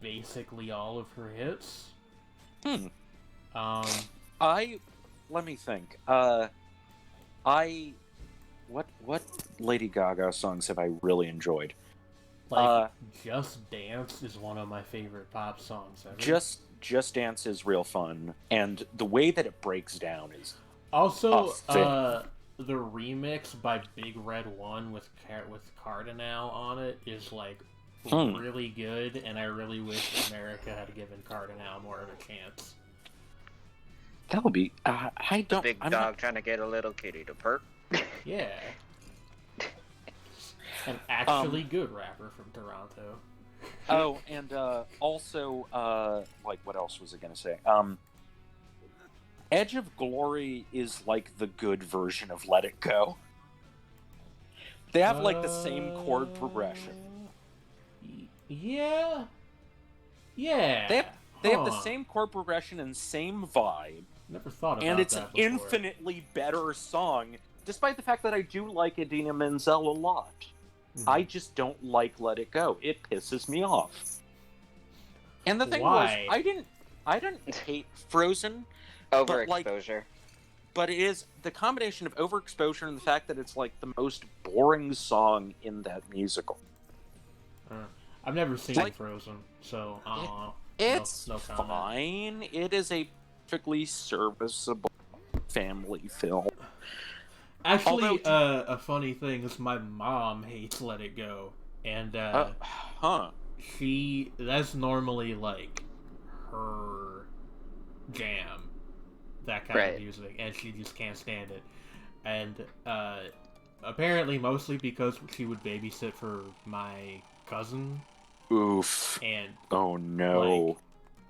Speaker 1: basically all of her hits.
Speaker 2: Let me think. What Lady Gaga songs have I really enjoyed?
Speaker 1: Like, Just Dance is one of my favorite pop songs ever.
Speaker 2: Just Dance is real fun, and the way that it breaks down is
Speaker 1: also the remix by Big Red One with Cardinal on it is like really good, and I really wish America had given Cardinal more of a chance.
Speaker 2: That would be. I don't.
Speaker 4: Big dog trying to get a little kitty to perk.
Speaker 1: Yeah. An actually good rapper from Toronto.
Speaker 2: Oh, and also, like, what else was I gonna say? Edge of Glory is like the good version of Let It Go. They have like the same chord progression.
Speaker 1: Yeah. Yeah.
Speaker 2: They have the same chord progression and same vibe.
Speaker 1: Never thought about
Speaker 2: and it's
Speaker 1: that
Speaker 2: an
Speaker 1: before.
Speaker 2: infinitely better song, despite the fact that I do like Idina Menzel a lot. I just don't like Let It Go. It pisses me off. And the thing was, I didn't hate Frozen.
Speaker 4: Overexposure.
Speaker 2: But it is the combination of overexposure and the fact that it's like the most boring song in that musical.
Speaker 1: I've never seen Frozen, so
Speaker 2: it's
Speaker 1: no
Speaker 2: fine. It is a perfectly serviceable family film.
Speaker 1: Actually, a funny thing is my mom hates Let It Go, and that's normally like her jam, that kind of music, and she just can't stand it. And apparently, mostly because she would babysit for my cousin.
Speaker 2: Oof.
Speaker 1: And
Speaker 2: oh no,
Speaker 1: like,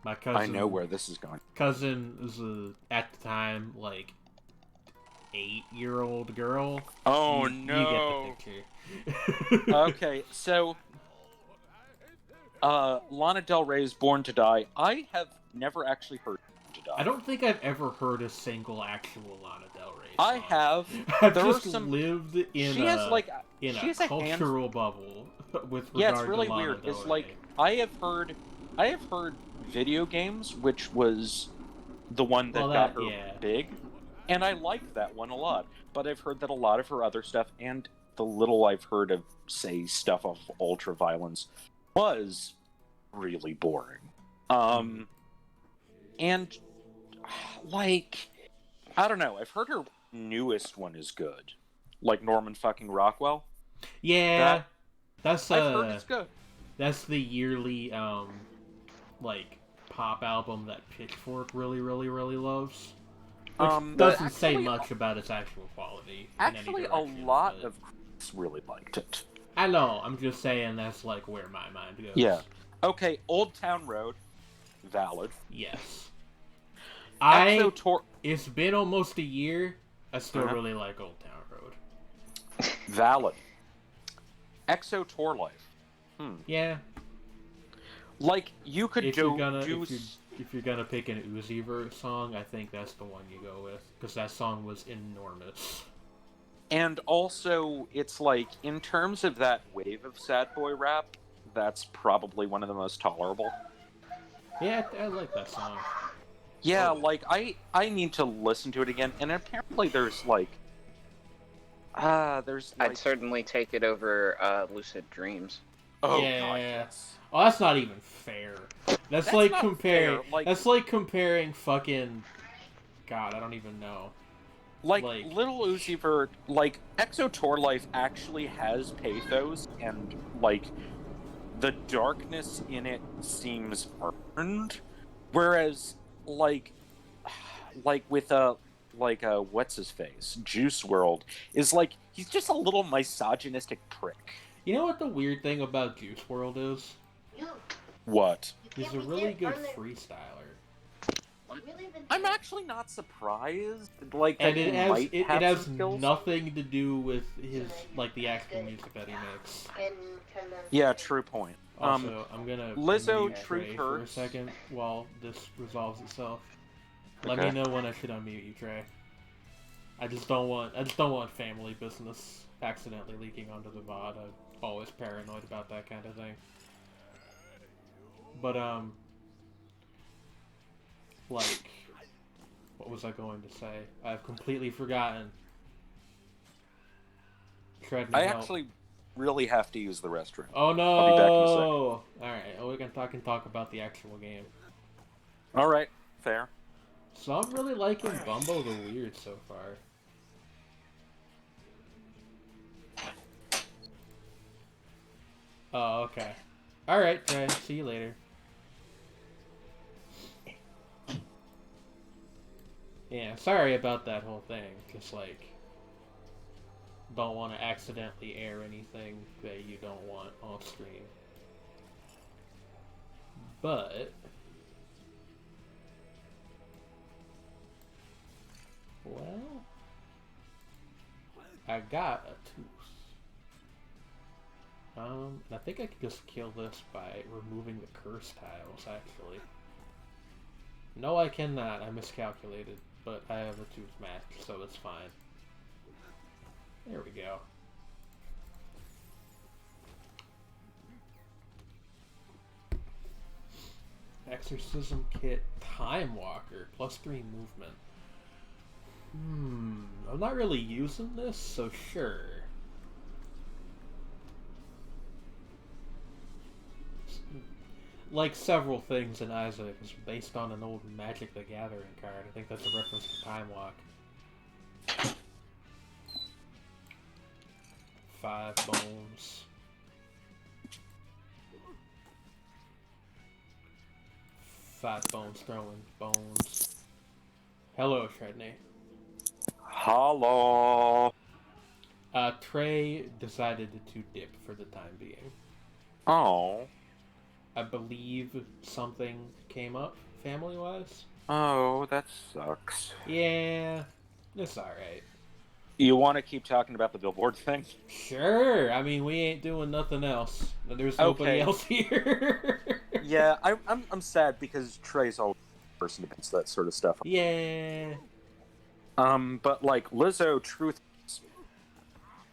Speaker 1: my cousin.
Speaker 2: I know where this is going.
Speaker 1: Cousin was at the time like 8-year-old girl.
Speaker 2: Oh
Speaker 1: no! You get the picture.
Speaker 2: Okay, so Lana Del Rey's "Born to Die." I have never actually heard "Born to Die."
Speaker 1: I don't think I've ever heard a single actual Lana Del Rey song.
Speaker 2: I have.
Speaker 1: I've just lived in a cultural bubble with regard to Lana Del Rey.
Speaker 2: Yeah, it's really weird. It's like I have heard Video Games, which was the one that got her big. And I liked that one a lot, but I've heard that a lot of her other stuff, and the little I've heard of, say, stuff of Ultraviolence, was really boring. And, like, I don't know, I've heard her newest one is good. Like Norman fucking Rockwell.
Speaker 1: Yeah, that's
Speaker 2: I've heard it's good.
Speaker 1: That's the yearly, like, pop album that Pitchfork really, really, really loves. Which doesn't say much about its actual quality.
Speaker 2: Actually, a lot of critics really liked it.
Speaker 1: I know. I'm just saying that's like where my mind goes.
Speaker 2: Yeah. Okay, Old Town Road, valid.
Speaker 1: Yes. It's been almost a year. I still really like Old Town Road.
Speaker 2: Valid. Exo Tour Life.
Speaker 1: Yeah.
Speaker 2: Like you could
Speaker 1: if you're gonna pick an Uzi Vert song, I think that's the one you go with, because that song was enormous.
Speaker 2: And also, it's like, in terms of that wave of sad boy rap, that's probably one of the most tolerable.
Speaker 1: Yeah, I like that song.
Speaker 2: Yeah, like, I need to listen to it again, and apparently there's
Speaker 4: I'd certainly take it over Lucid Dreams.
Speaker 2: Oh,
Speaker 1: yeah.
Speaker 2: God, yes.
Speaker 1: Oh, that's not even fair. That's like comparing. That's like comparing fucking. God, I don't even know.
Speaker 2: Like Little Uzi Vert, like Exo Tour Life actually has pathos, and like the darkness in it seems earned, whereas like with what's his face, Juice WRLD is like he's just a little misogynistic prick.
Speaker 1: You know what the weird thing about Juice WRLD is?
Speaker 2: What?
Speaker 1: He's a really good freestyler.
Speaker 2: I'm actually not surprised. Like,
Speaker 1: and
Speaker 2: that
Speaker 1: it has nothing to do with his the actual music that he makes.
Speaker 2: Yeah, true point.
Speaker 1: Also, I'm gonna
Speaker 2: Lizzo
Speaker 1: mute
Speaker 2: Truth
Speaker 1: Trey for a
Speaker 2: Hurts
Speaker 1: second while this resolves itself.
Speaker 2: Okay.
Speaker 1: Let me know when I should unmute you, Trey. I just don't want family business accidentally leaking onto the VOD. I'm always paranoid about that kind of thing. But like, what was I going to say? I've completely forgotten. Tread me
Speaker 2: I
Speaker 1: help.
Speaker 2: actually really have to use the restroom.
Speaker 1: Oh no!
Speaker 2: I'll be back in a sec.
Speaker 1: Alright, we can talk about the actual game.
Speaker 2: All right, fair.
Speaker 1: So I'm really liking Bumbo the Weird so far. Oh, okay. Alright, Trey. See you later. Yeah, sorry about that whole thing. Just like, don't want to accidentally air anything that you don't want on screen. But well, I got a tooth. And I think I can just kill this by removing the curse tiles, actually. No, I cannot. I miscalculated, but I have a tooth match, so it's fine. There we go. Exorcism Kit Time Walker, +3 movement. I'm not really using this, so sure. Like several things in Isaac is based on an old Magic the Gathering card. I think that's a reference to Time Walk. 5 bones. 5 bones throwing bones. Hello, Shredney.
Speaker 2: Hello.
Speaker 1: Trey decided to dip for the time being.
Speaker 2: Oh.
Speaker 1: I believe something came up family-wise.
Speaker 2: Oh, that sucks.
Speaker 1: Yeah, it's alright.
Speaker 2: You want to keep talking about the billboard thing?
Speaker 1: Sure. I mean, we ain't doing nothing else. There's nobody else here.
Speaker 2: Yeah, I'm sad because Trey's always the person to pinch that sort of stuff.
Speaker 1: Yeah.
Speaker 2: But like Lizzo, truth,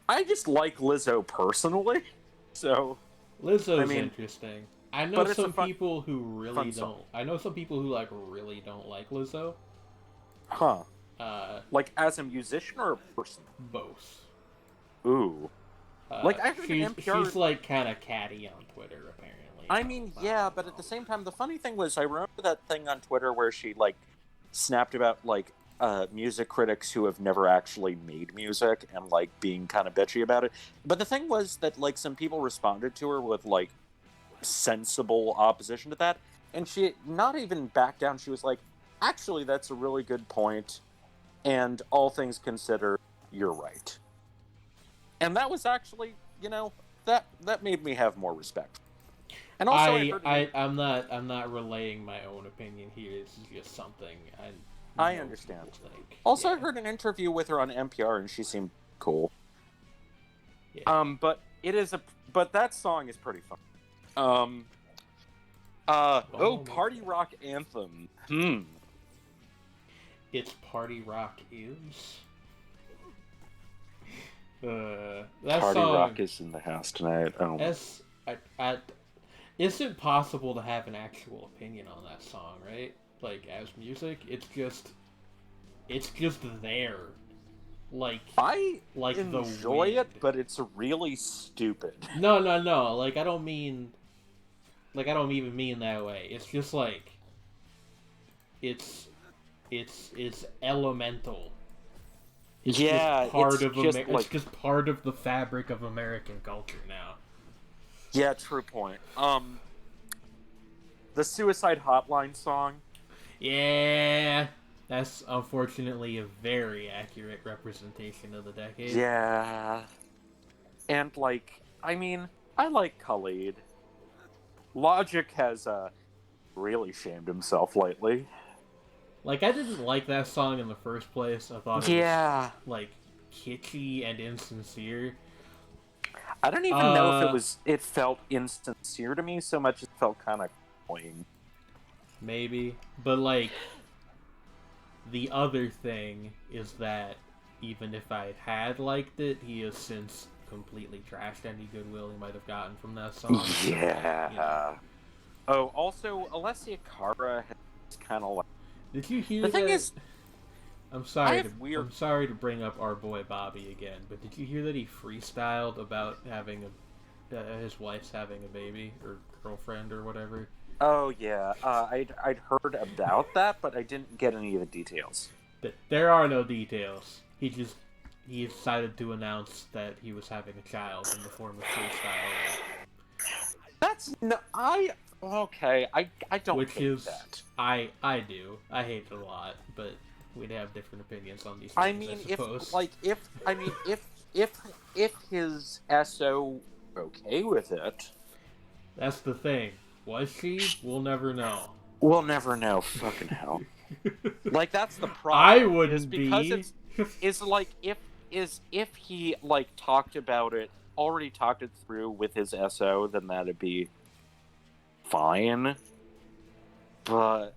Speaker 2: I just like Lizzo personally, so.
Speaker 1: Lizzo's interesting. I know some people who really don't.
Speaker 2: Song.
Speaker 1: I know some people who like really don't like Lizzo.
Speaker 2: Huh. Like as a musician or a person?
Speaker 1: Both.
Speaker 2: Ooh. Like I heard NPR.
Speaker 1: She's like kind of catty on Twitter, apparently.
Speaker 2: I mean, yeah, but at the same time, the funny thing was, I remember that thing on Twitter where she like snapped about like music critics who have never actually made music and like being kind of bitchy about it. But the thing was that like some people responded to her with like sensible opposition to that, and she not even backed down. She was like, actually, that's a really good point, and all things considered, you're right. And that was actually, you know, that made me have more respect. And also,
Speaker 1: I'm not relaying my own opinion here. This is just something
Speaker 2: I understand. Also, yeah. I heard an interview with her on NPR, and she seemed cool. Yeah. But that song is pretty fun. Party Rock Anthem.
Speaker 1: It's Party Rock is.
Speaker 2: Party Rock is in the house tonight.
Speaker 1: Is it possible to have an actual opinion on that song, right? Like as music, it's just there.
Speaker 2: I enjoy it, but it's really stupid.
Speaker 1: No. Like I don't even mean that way. It's just like it's elemental. It's just part of the fabric of American culture now.
Speaker 2: Yeah, true point. The Suicide Hotline song.
Speaker 1: Yeah, that's unfortunately a very accurate representation of the decade.
Speaker 2: Yeah. And, I like Khalid. Logic has, really shamed himself lately.
Speaker 1: I didn't like that song in the first place. I thought it was, kitschy and insincere.
Speaker 2: I don't even know if it felt insincere to me so much as it felt kind of annoying.
Speaker 1: Maybe. But, the other thing is that even if I had liked it, he has since completely trashed any goodwill he might have gotten from that song.
Speaker 2: Yeah.
Speaker 1: You know.
Speaker 2: Oh, also, Alessia Cara has kind of like...
Speaker 1: Did you hear
Speaker 2: The thing
Speaker 1: that?
Speaker 2: is,
Speaker 1: I'm
Speaker 2: I
Speaker 1: sorry.
Speaker 2: have weird...
Speaker 1: I'm sorry to bring up our boy Bobby again, but did you hear that he freestyled about having his wife's having a baby or girlfriend or whatever?
Speaker 2: Oh, yeah. I'd heard about that, but I didn't get any of the details.
Speaker 1: There are no details. He decided to announce that he was having a child in the form of freestyle.
Speaker 2: That's no... Okay, I don't
Speaker 1: Which
Speaker 2: hate
Speaker 1: is
Speaker 2: that.
Speaker 1: I do. I hate it a lot, but we'd have different opinions on these things,
Speaker 2: I mean,
Speaker 1: suppose.
Speaker 2: if his SO okay with it,
Speaker 1: That's the thing. Was she? We'll never know.
Speaker 2: we'll never know. Fucking hell. Like, that's the problem.
Speaker 1: I wouldn't
Speaker 2: is because
Speaker 1: be.
Speaker 2: it's like if he like already talked it through with his SO, then that'd be fine. But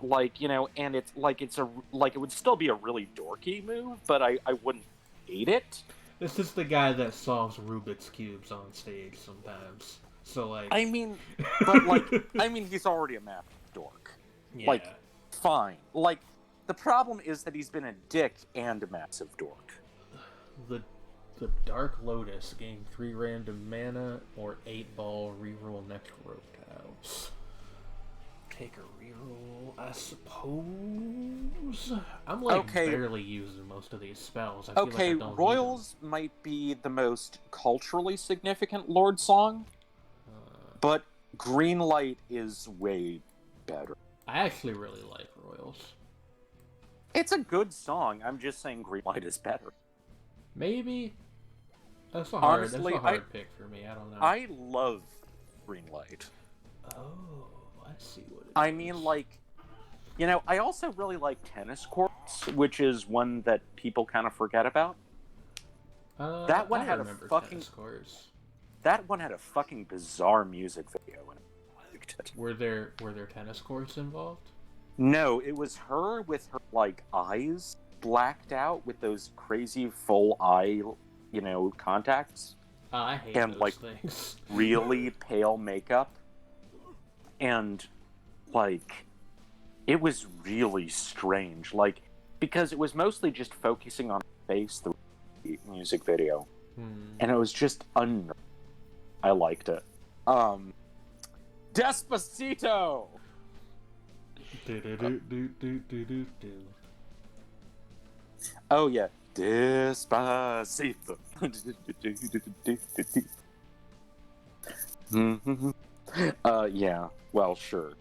Speaker 2: like, you know, and it would still be a really dorky move, but I wouldn't hate it.
Speaker 1: This is the guy that solves Rubik's cubes on stage sometimes. So like,
Speaker 2: I mean, but like, he's already a math dork.
Speaker 1: yeah.
Speaker 2: Like, fine. Like, the problem is that he's been a dick and a massive dork.
Speaker 1: The Dark Lotus gain 3 random mana or 8-ball reroll next row tiles. Take a reroll, I suppose. I'm like barely using most of these spells. I feel like I don't
Speaker 2: Royals might be the most culturally significant Lord song, but Greenlight is way better.
Speaker 1: I actually really like Royals.
Speaker 2: It's a good song. I'm just saying Greenlight is better.
Speaker 1: Maybe. That's a
Speaker 2: Honestly,
Speaker 1: hard pick for me. I don't know.
Speaker 2: I love Greenlight.
Speaker 1: Oh, I see what it is.
Speaker 2: I mean, like, you know, I also really like Tennis Courts, which is one that people kind of forget about. That one had a fucking That one had a fucking bizarre music video in it. I liked it.
Speaker 1: Were there tennis courts involved?
Speaker 2: No, it was her with her like eyes blacked out with those crazy full eye, you know, contacts.
Speaker 1: I hate
Speaker 2: and
Speaker 1: those
Speaker 2: like
Speaker 1: things.
Speaker 2: really pale makeup, and like it was really strange. Like, because it was mostly just focusing on her face through the music video, and it was just I liked it. Despacito. Oh yeah, Despacito. Yeah. Well, sure.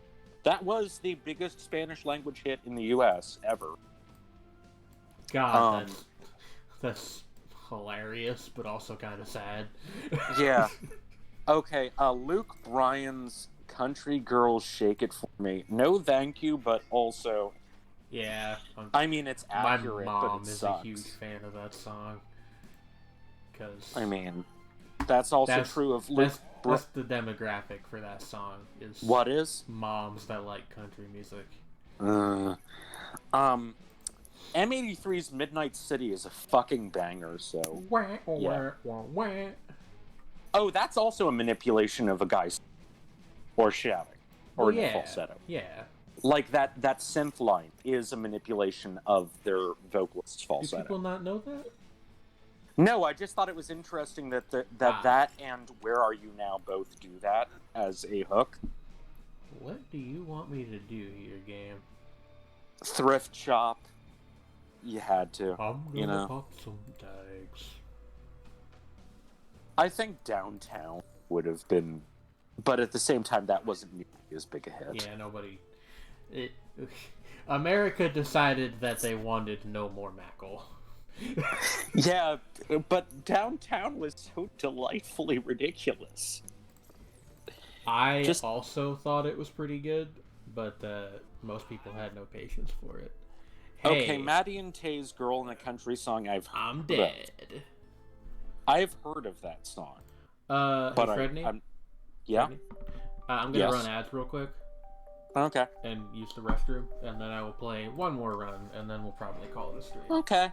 Speaker 2: That was the biggest Spanish language hit in the U.S. ever.
Speaker 1: God, that's hilarious, but also kind of sad.
Speaker 2: Yeah. Okay, Luke Bryan's Country Girls Shake It For Me. No thank you, but also...
Speaker 1: Yeah.
Speaker 2: I mean, it's accurate,
Speaker 1: my mom
Speaker 2: but it
Speaker 1: is
Speaker 2: sucks.
Speaker 1: a huge fan of that song. Cause
Speaker 2: I mean, that's also true of Luke...
Speaker 1: That's the demographic for that song. Is
Speaker 2: what is?
Speaker 1: Moms that like country music.
Speaker 2: M83's Midnight City is a fucking banger, so... Yeah. Oh, that's also a manipulation of a guy's... or shouting. Or in a falsetto.
Speaker 1: Yeah.
Speaker 2: Like, that synth line is a manipulation of their vocalist's falsetto.
Speaker 1: Do people not know that?
Speaker 2: No, I just thought it was interesting that that and Where Are You Now both do that as a hook.
Speaker 1: What do you want me to do here, game?
Speaker 2: Thrift shop. You had to.
Speaker 1: I'm gonna pop some tags.
Speaker 2: I think Downtown would have been, but at the same time, that wasn't nearly as big a hit.
Speaker 1: Yeah, nobody. America decided that they wanted no more Mackle.
Speaker 2: Yeah, but Downtown was so delightfully ridiculous.
Speaker 1: I also thought it was pretty good, but most people had no patience for it. Hey,
Speaker 2: okay, Maddie and Tay's Girl in a Country Song,
Speaker 1: I'm dead.
Speaker 2: I've heard of that song.
Speaker 1: But Fredney?
Speaker 2: Yeah?
Speaker 1: I'm gonna run ads real quick.
Speaker 2: Okay.
Speaker 1: And use the restroom, and then I will play one more run, and then we'll probably call it a stream.
Speaker 2: Okay.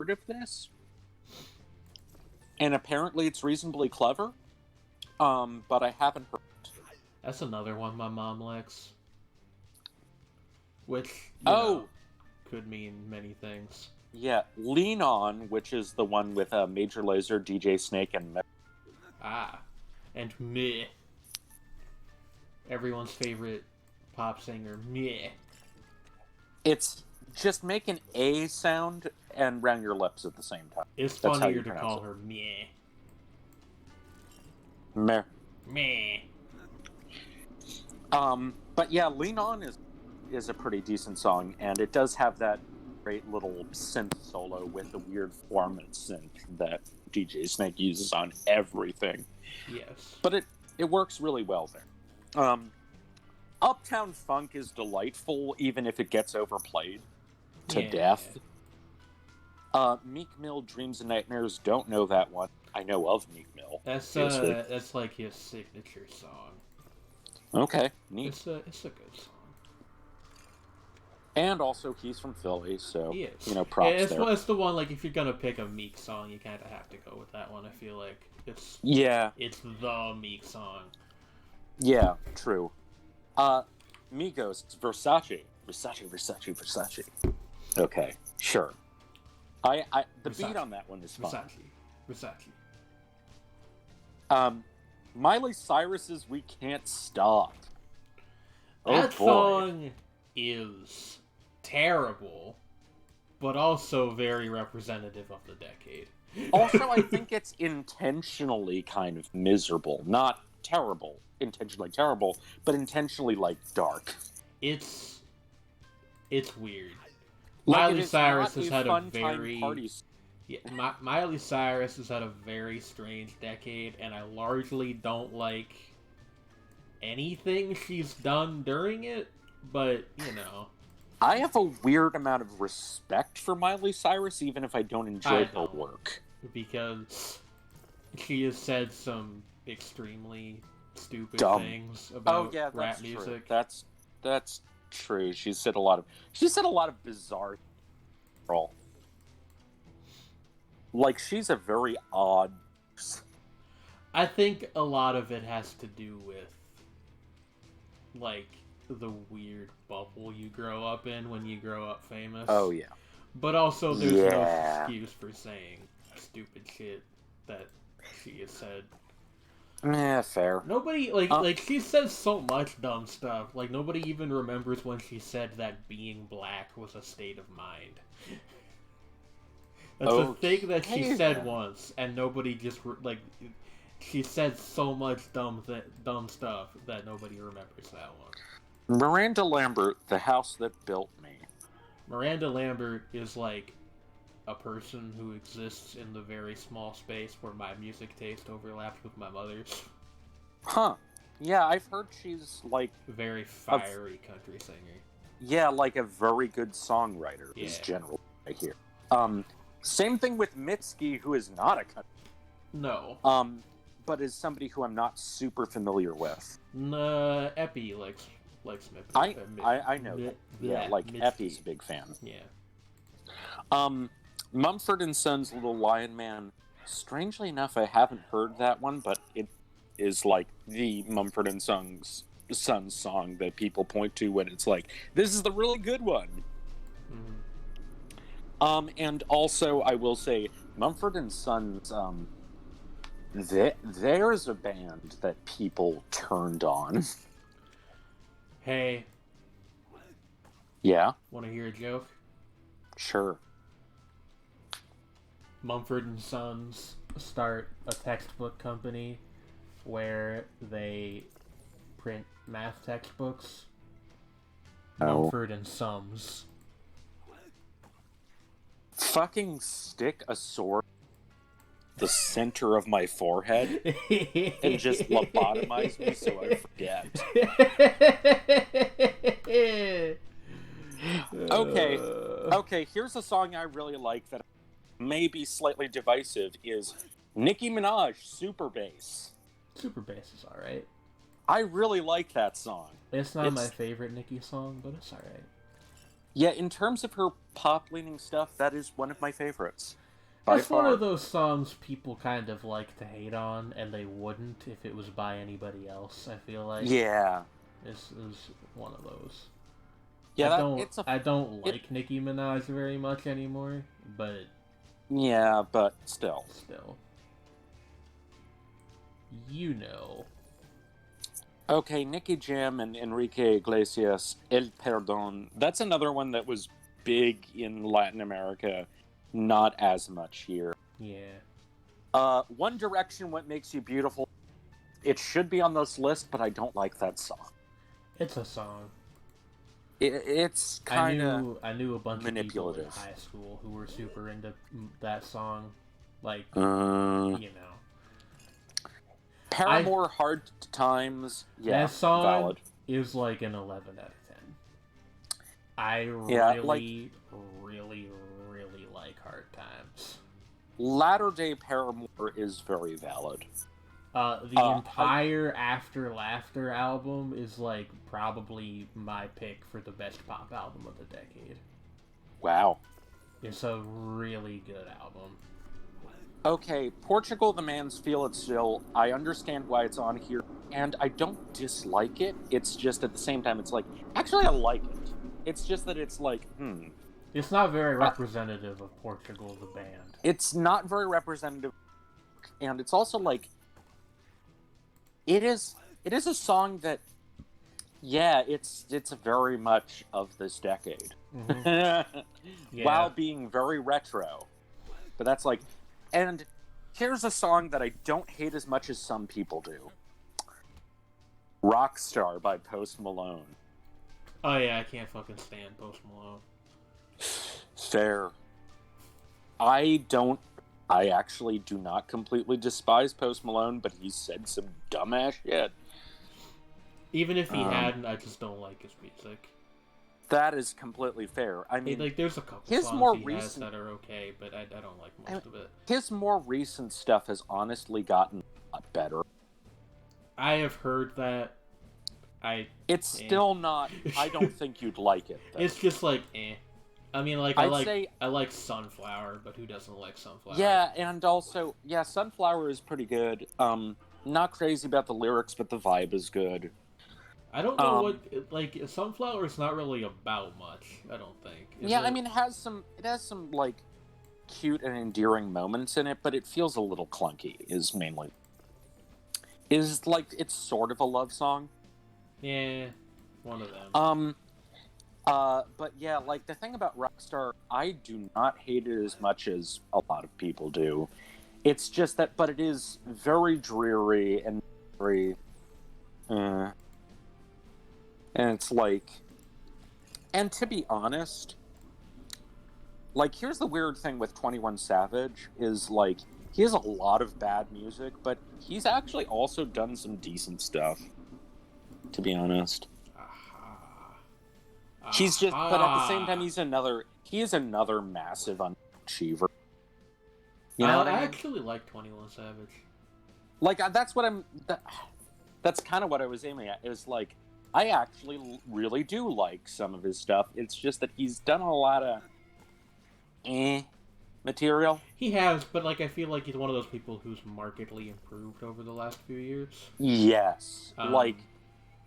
Speaker 2: heard of this, and apparently it's reasonably clever, but I haven't heard it.
Speaker 1: That's another one my mom likes. Which, could mean many things.
Speaker 2: Yeah, Lean On, which is the one with Major Lazer, DJ Snake, and...
Speaker 1: And meh. Everyone's favorite pop singer, meh.
Speaker 2: It's just make an A sound and round your lips at the same time.
Speaker 1: It's funnier to call her meh.
Speaker 2: Meh.
Speaker 1: Meh.
Speaker 2: But yeah, Lean On is a pretty decent song, and it does have that great little synth solo with the weird formant synth that DJ Snake uses on everything.
Speaker 1: Yes.
Speaker 2: But it works really well there. Uptown Funk is delightful, even if it gets overplayed to death. Meek Mill, Dreams and Nightmares, don't know that one. I know of Meek Mill.
Speaker 1: That's like his signature song.
Speaker 2: Okay, neat.
Speaker 1: It's a good song.
Speaker 2: And also, he's from Philly, so,
Speaker 1: there.
Speaker 2: props there.
Speaker 1: It's the one, like, if you're gonna pick a Meek song, you kind of have to go with that one, I feel like. It's the Meek song.
Speaker 2: Yeah, true. Migos, it's Versace. Versace. Okay, sure. The
Speaker 1: Versace.
Speaker 2: beat on that one is fun.
Speaker 1: Versace.
Speaker 2: Miley Cyrus's We Can't Stop.
Speaker 1: That song is terrible, but also very representative of the decade.
Speaker 2: Also, I think it's intentionally kind of miserable. Not terrible, intentionally terrible, but intentionally, like, dark.
Speaker 1: It's weird.
Speaker 2: Like,
Speaker 1: Miley Cyrus has had a very strange decade, and I largely don't like anything she's done during it, but,
Speaker 2: I have a weird amount of respect for Miley Cyrus, even if I don't enjoy her work.
Speaker 1: Because she has said some extremely stupid things about rap music.
Speaker 2: True. That's true. She said a lot of bizarre things. Like, she's a very odd...
Speaker 1: I think a lot of it has to do with, like, the weird bubble you grow up in when you grow up famous.
Speaker 2: Oh, yeah.
Speaker 1: But also, there's no excuse for saying stupid shit that she has said.
Speaker 2: Yeah, fair.
Speaker 1: Nobody, like, she says so much dumb stuff. Like, nobody even remembers when she said that being black was a state of mind. That's a thing that she said once, and nobody just, she said so much dumb stuff that nobody remembers that one.
Speaker 2: Miranda Lambert, The House That Built Me.
Speaker 1: Miranda Lambert is, like, a person who exists in the very small space where my music taste overlaps with my mother's.
Speaker 2: Huh. Yeah, I've heard she's, like...
Speaker 1: Very fiery country singer.
Speaker 2: Yeah, like a very good songwriter, is generally what I hear. Same thing with Mitski, who is not a country.
Speaker 1: No.
Speaker 2: But is somebody who I'm not super familiar with.
Speaker 1: Epi likes Smith.
Speaker 2: I know that. Yeah, like, Mitski. Epi's a big fan.
Speaker 1: Yeah.
Speaker 2: Mumford & Sons' Little Lion Man. Strangely enough, I haven't heard that one, but it is, like, the Mumford & Sons song that people point to when it's like, this is the really good one. Mm-hmm. And also, I will say, Mumford & Sons, there's a band that people turned on.
Speaker 1: Hey.
Speaker 2: Yeah?
Speaker 1: Want to hear a joke?
Speaker 2: Sure.
Speaker 1: Mumford & Sons start a textbook company where they print math textbooks. Mumford & Sons.
Speaker 2: Fucking stick a sword the center of my forehead and just lobotomize me so I forget. Okay, here's a song I really like that may be slightly divisive, is Nicki Minaj, Super Bass.
Speaker 1: Super Bass is alright.
Speaker 2: I really like that song.
Speaker 1: It's not my favorite Nicki song, but it's alright.
Speaker 2: Yeah, in terms of her pop-leaning stuff, that is one of my favorites.
Speaker 1: It's one of those songs people kind of like to hate on, and they wouldn't if it was by anybody else, I feel like.
Speaker 2: Yeah.
Speaker 1: This is one of those.
Speaker 2: Yeah,
Speaker 1: I don't like Nicki Minaj very much anymore, but...
Speaker 2: Yeah, but still.
Speaker 1: Still. You know.
Speaker 2: Okay, Nicky Jam and Enrique Iglesias, El Perdón. That's another one that was big in Latin America, not as much here.
Speaker 1: Yeah.
Speaker 2: One Direction, What Makes You Beautiful. It should be on this list, but I don't like that song.
Speaker 1: It's a song.
Speaker 2: It's kind of
Speaker 1: I knew a bunch
Speaker 2: manipulative.
Speaker 1: of people in high school who were super into that song. Like,
Speaker 2: Paramore, Hard Times. Yeah,
Speaker 1: that song
Speaker 2: valid.
Speaker 1: is like an 11 out of 10. I really like Hard Times.
Speaker 2: Latter Day Paramore is very valid.
Speaker 1: The entire After Laughter album is like probably my pick for the best pop album of the decade.
Speaker 2: Wow.
Speaker 1: It's a really good album.
Speaker 2: Okay, Portugal the Man's Feel It Still, I understand why it's on here, and I don't dislike it. It's just at the same time, it's like, actually I like it. It's just that it's like,
Speaker 1: It's not very representative of Portugal the band.
Speaker 2: It's not very representative, and it's also like, it is a song that, yeah, it's very much of this decade.
Speaker 1: Mm-hmm. Yeah.
Speaker 2: While being very retro. But that's like, and here's a song that I don't hate as much as some people do. Rockstar by Post Malone.
Speaker 1: Oh yeah, I can't fucking stand Post Malone.
Speaker 2: Fair. I actually do not completely despise Post Malone, but he said some dumbass shit.
Speaker 1: Even if he hadn't, I just don't like his music.
Speaker 2: That is completely fair. I mean,
Speaker 1: like, there's a couple
Speaker 2: his
Speaker 1: songs
Speaker 2: more
Speaker 1: he
Speaker 2: recent
Speaker 1: has that are okay, but I don't like most of it.
Speaker 2: His more recent stuff has honestly gotten a lot better.
Speaker 1: I have heard that.
Speaker 2: It's still not. I don't think you'd like it, though.
Speaker 1: It's just like, eh. I mean, like, I like Sunflower, but who doesn't like Sunflower?
Speaker 2: Yeah, and also, yeah, Sunflower is pretty good. Not crazy about the lyrics, but the vibe is good.
Speaker 1: I don't know what, like, Sunflower is not really about much, I don't think.
Speaker 2: I mean, it has some, like, cute and endearing moments in it, but it feels a little clunky, like, it's sort of a love song.
Speaker 1: Yeah, one of them.
Speaker 2: But yeah, like, the thing about Rockstar, I do not hate it as much as a lot of people do. It's just that, but it is very dreary and very, and it's like, and to be honest, like, here's the weird thing with 21 Savage, is, like, he has a lot of bad music, but he's actually also done some decent stuff, to be honest. He's just, but at the same time, he is another massive underachiever. You know what I mean?
Speaker 1: Actually like 21 Savage.
Speaker 2: Like, that's kind of what I was aiming at. It was like, I actually really do like some of his stuff. It's just that he's done a lot of material.
Speaker 1: He has, but, like, I feel like he's one of those people who's markedly improved over the last few years.
Speaker 2: Yes. Like,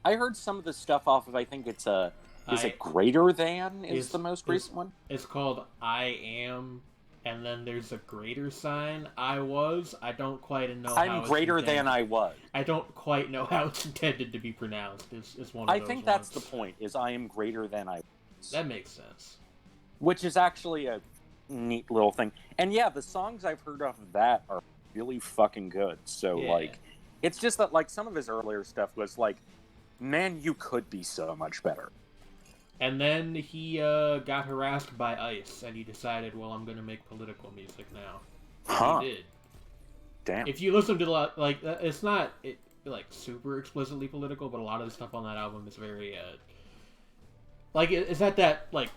Speaker 2: I heard some of the stuff off of, I think it's Is it Greater Than is the most recent one?
Speaker 1: It's called I Am, and then there's a greater sign. I don't quite know how
Speaker 2: I'm greater than I was.
Speaker 1: I don't quite know how it's intended to be pronounced. It's one of those
Speaker 2: I think that's the point, is I am greater than I was.
Speaker 1: That makes sense.
Speaker 2: Which is actually a neat little thing. And yeah, the songs I've heard off of that are really fucking good. So, like, it's just that, like, some of his earlier stuff was like, man, you could be so much better.
Speaker 1: And then he got harassed by ICE, and he decided, well, I'm going to make political music now. And he did.
Speaker 2: Damn.
Speaker 1: If you listen to, like, it's not, like, super explicitly political, but a lot of the stuff on that album is very, like, it's at that, like,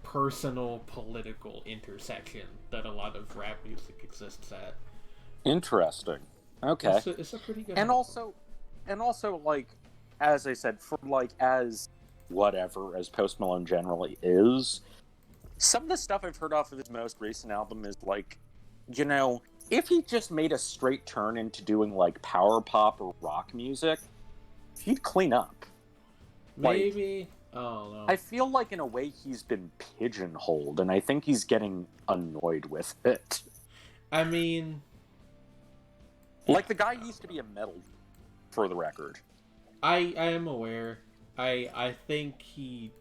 Speaker 1: personal political intersection that a lot of rap music exists at.
Speaker 2: Interesting. Okay.
Speaker 1: It's a pretty good
Speaker 2: and
Speaker 1: album.
Speaker 2: also, like, as I said, for, like, as whatever as Post Malone generally is, some of the stuff I've heard off of his most recent album is like, you know, if he just made a straight turn into doing like power pop or rock music, he'd clean up.
Speaker 1: Maybe. I don't know.
Speaker 2: I feel like in a way he's been pigeonholed, and I think he's getting annoyed with it.
Speaker 1: I mean,
Speaker 2: like the guy used to be a metal, for the record.
Speaker 1: I am aware. I think he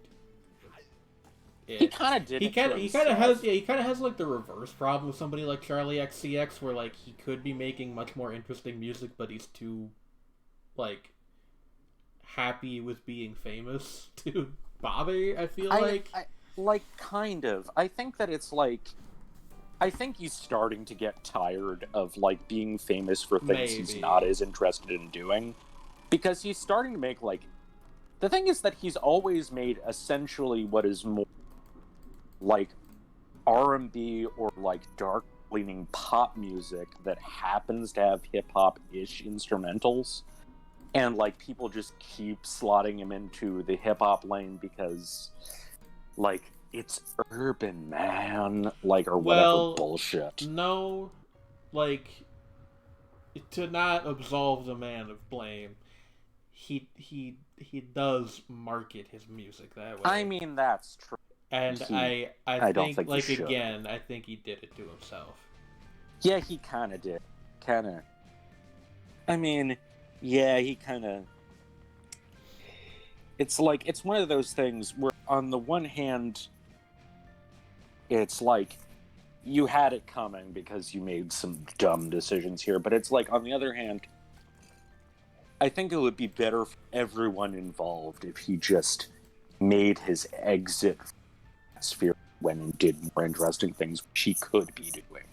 Speaker 2: kind of did.
Speaker 1: He kind of has like the reverse problem with somebody like Charlie XCX, where like he could be making much more interesting music, but he's too like happy with being famous to bother. I feel
Speaker 2: like kind of. I think that it's like, I think he's starting to get tired of like being famous for things he's not as interested in doing, because he's starting to make like. The thing is that he's always made essentially what is more like R&B or like dark-leaning pop music that happens to have hip-hop-ish instrumentals. And like people just keep slotting him into the hip-hop lane because like it's urban, man. Like, or whatever bullshit.
Speaker 1: No, like, to not absolve the man of blame, he does market his music that way.
Speaker 2: I mean, that's true.
Speaker 1: And I think like again, I think he did it to himself.
Speaker 2: Yeah, he kind of did. I mean, yeah, he kind of. It's like, it's one of those things where, on the one hand, it's like you had it coming because you made some dumb decisions here, but it's like, on the other hand, I think it would be better for everyone involved if he just made his exit sphere when and did more interesting things which he could be doing.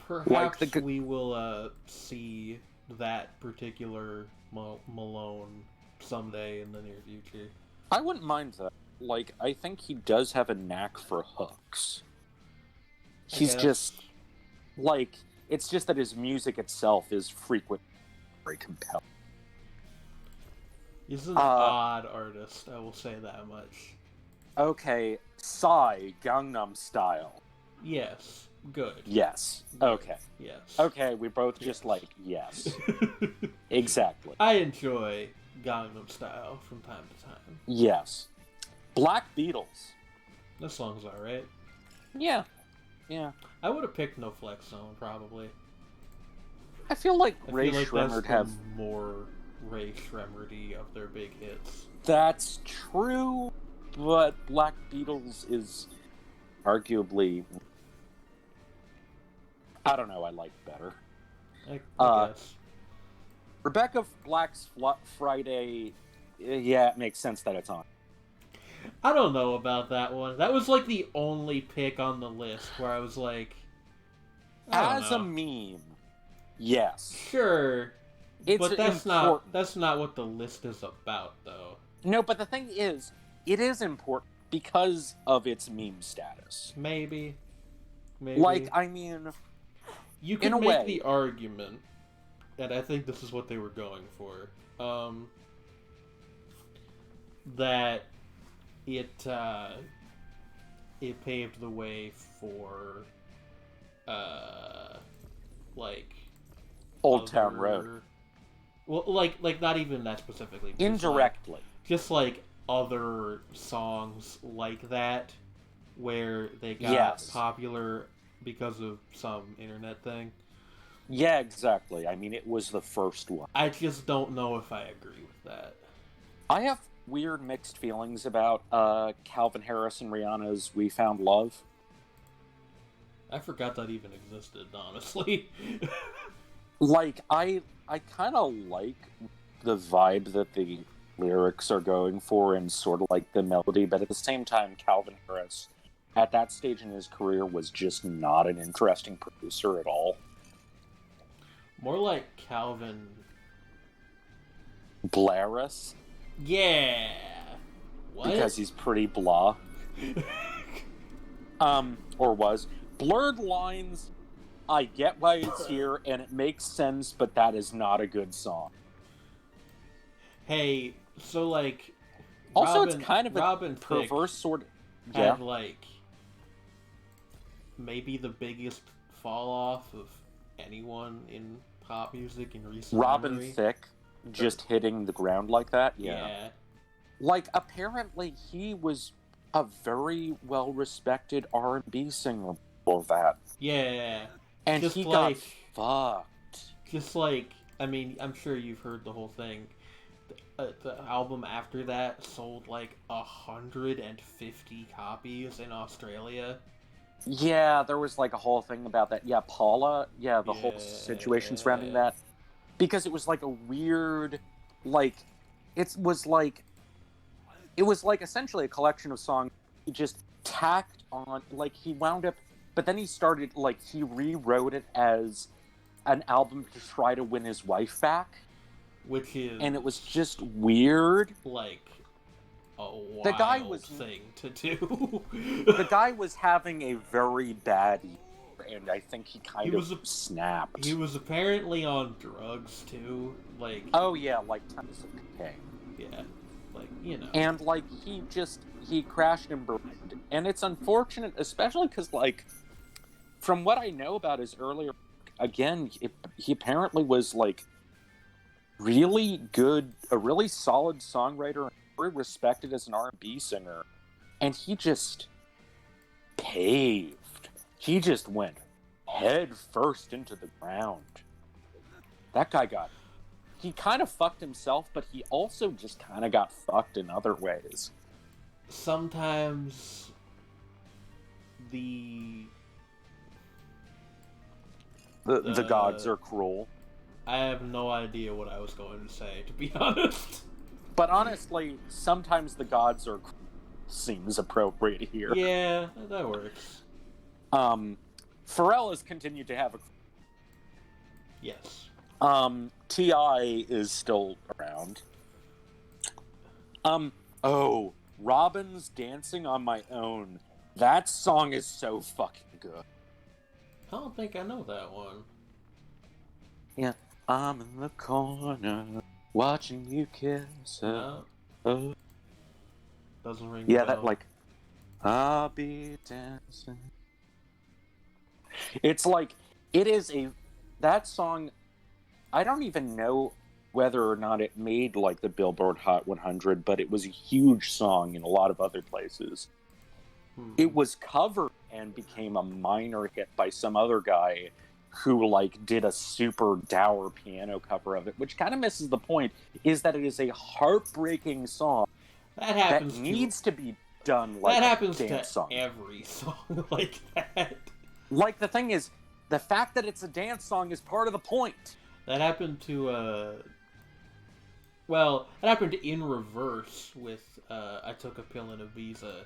Speaker 1: Perhaps we will see that particular Malone someday in the near future.
Speaker 2: I wouldn't mind that. Like, I think he does have a knack for hooks. He's just, like, it's just that his music itself is frequently very compelling.
Speaker 1: He's an odd artist, I will say that much.
Speaker 2: Okay, Psy, Gangnam Style.
Speaker 1: Yes, good.
Speaker 2: Yes,
Speaker 1: good.
Speaker 2: Okay.
Speaker 1: Yes.
Speaker 2: Okay, we both just like, yes. Exactly.
Speaker 1: I enjoy Gangnam Style from time to time.
Speaker 2: Yes. Black Beatles.
Speaker 1: This song's alright.
Speaker 2: Yeah. Yeah.
Speaker 1: I would have picked No Flex Zone, probably.
Speaker 2: I feel like Ray Shremmerd
Speaker 1: that's
Speaker 2: have
Speaker 1: more Ray Shremmerd-y of their big hits.
Speaker 2: That's true, but Black Beatles is arguably, I don't know, I like better.
Speaker 1: I guess.
Speaker 2: Rebecca Black's Friday, yeah, it makes sense that it's on.
Speaker 1: I don't know about that one. That was like the only pick on the list where I was like,
Speaker 2: as a meme, yes.
Speaker 1: Sure. But that's
Speaker 2: important.
Speaker 1: not what the list is about, though.
Speaker 2: No, but the thing is, it is important because of its meme status.
Speaker 1: Maybe.
Speaker 2: Like, I mean,
Speaker 1: you can make the argument, and I think this is what they were going for, that it paved the way for, like,
Speaker 2: Old Town Road.
Speaker 1: Well, like not even that specifically.
Speaker 2: Indirectly.
Speaker 1: Just like other songs like that, where they got popular because of some internet thing.
Speaker 2: Yeah, exactly. I mean, it was the first one.
Speaker 1: I just don't know if I agree with that.
Speaker 2: I have weird mixed feelings about Calvin Harris and Rihanna's We Found Love.
Speaker 1: I forgot that even existed, honestly.
Speaker 2: Like, I kind of like the vibe that the lyrics are going for and sort of like the melody, but at the same time, Calvin Harris, at that stage in his career, was just not an interesting producer at all.
Speaker 1: More like Calvin...
Speaker 2: Blaris?
Speaker 1: Yeah! What?
Speaker 2: Because he's pretty blah. Or was. Blurred Lines... I get why it's here, and it makes sense, but that is not a good song.
Speaker 1: Hey, so, like,
Speaker 2: Also,
Speaker 1: Robin,
Speaker 2: it's kind of a
Speaker 1: Robin Thicke
Speaker 2: perverse sort of...
Speaker 1: had like maybe the biggest fall off of anyone in pop music in recent
Speaker 2: Robin
Speaker 1: memory.
Speaker 2: Thicke just hitting the ground like that?
Speaker 1: Yeah.
Speaker 2: Like, apparently he was a very well-respected R&B singer for that.
Speaker 1: Yeah.
Speaker 2: And
Speaker 1: Just
Speaker 2: he
Speaker 1: like-
Speaker 2: got fucked.
Speaker 1: Just like, I mean, I'm sure you've heard the whole thing. The album after that sold like 150 copies in Australia.
Speaker 2: Yeah, there was like a whole thing about that. Yeah, Paula. Yeah, the whole situation surrounding that. Because it was like a weird, like, it was like essentially a collection of songs he just tacked on. Like, he wound up, but then he started, like, he rewrote it as an album to try to win his wife back.
Speaker 1: Which is...
Speaker 2: And it was just weird.
Speaker 1: like a wild
Speaker 2: The guy was-
Speaker 1: thing to do.
Speaker 2: The guy was having a very bad year, and I think he kind
Speaker 1: was
Speaker 2: of snapped.
Speaker 1: He was apparently on drugs too. Like,
Speaker 2: Oh yeah, like tons of cocaine.
Speaker 1: yeah, like, you know.
Speaker 2: And like he crashed and burned. And it's unfortunate, especially because, like, from what I know about his earlier, again, he apparently was like really good, a really solid songwriter, and very respected as an R&B singer. And he just paved. He just went head first into the ground. That guy he kind of fucked himself, but he also just kind of got fucked in other ways.
Speaker 1: Sometimes the
Speaker 2: gods are cruel.
Speaker 1: I have no idea what I was going to say, to be honest.
Speaker 2: But honestly, sometimes the gods are cruel seems appropriate here.
Speaker 1: Yeah, that works.
Speaker 2: Pharrell has continued to have a...
Speaker 1: Yes.
Speaker 2: T.I. is still around. Robin's Dancing on My Own. That song is so fucking good.
Speaker 1: I don't think I know that one.
Speaker 2: Yeah. I'm in the corner, watching you kiss her.
Speaker 1: No. Doesn't ring
Speaker 2: Yeah,
Speaker 1: a bell.
Speaker 2: that, like, I'll be dancing. It's like, that song, I don't even know whether or not it made, like, the Billboard Hot 100, but it was a huge song in a lot of other places. It was covered and became a minor hit by some other guy who, like, did a super dour piano cover of it, which kind of misses the point, is that it is a heartbreaking song that needs to be done like
Speaker 1: that happens
Speaker 2: a dance
Speaker 1: to
Speaker 2: song.
Speaker 1: every song like that.
Speaker 2: Like, the thing is, the fact that it's a dance song is part of the point.
Speaker 1: That happened to, well, it happened in reverse with, I Took a Pill in Ibiza.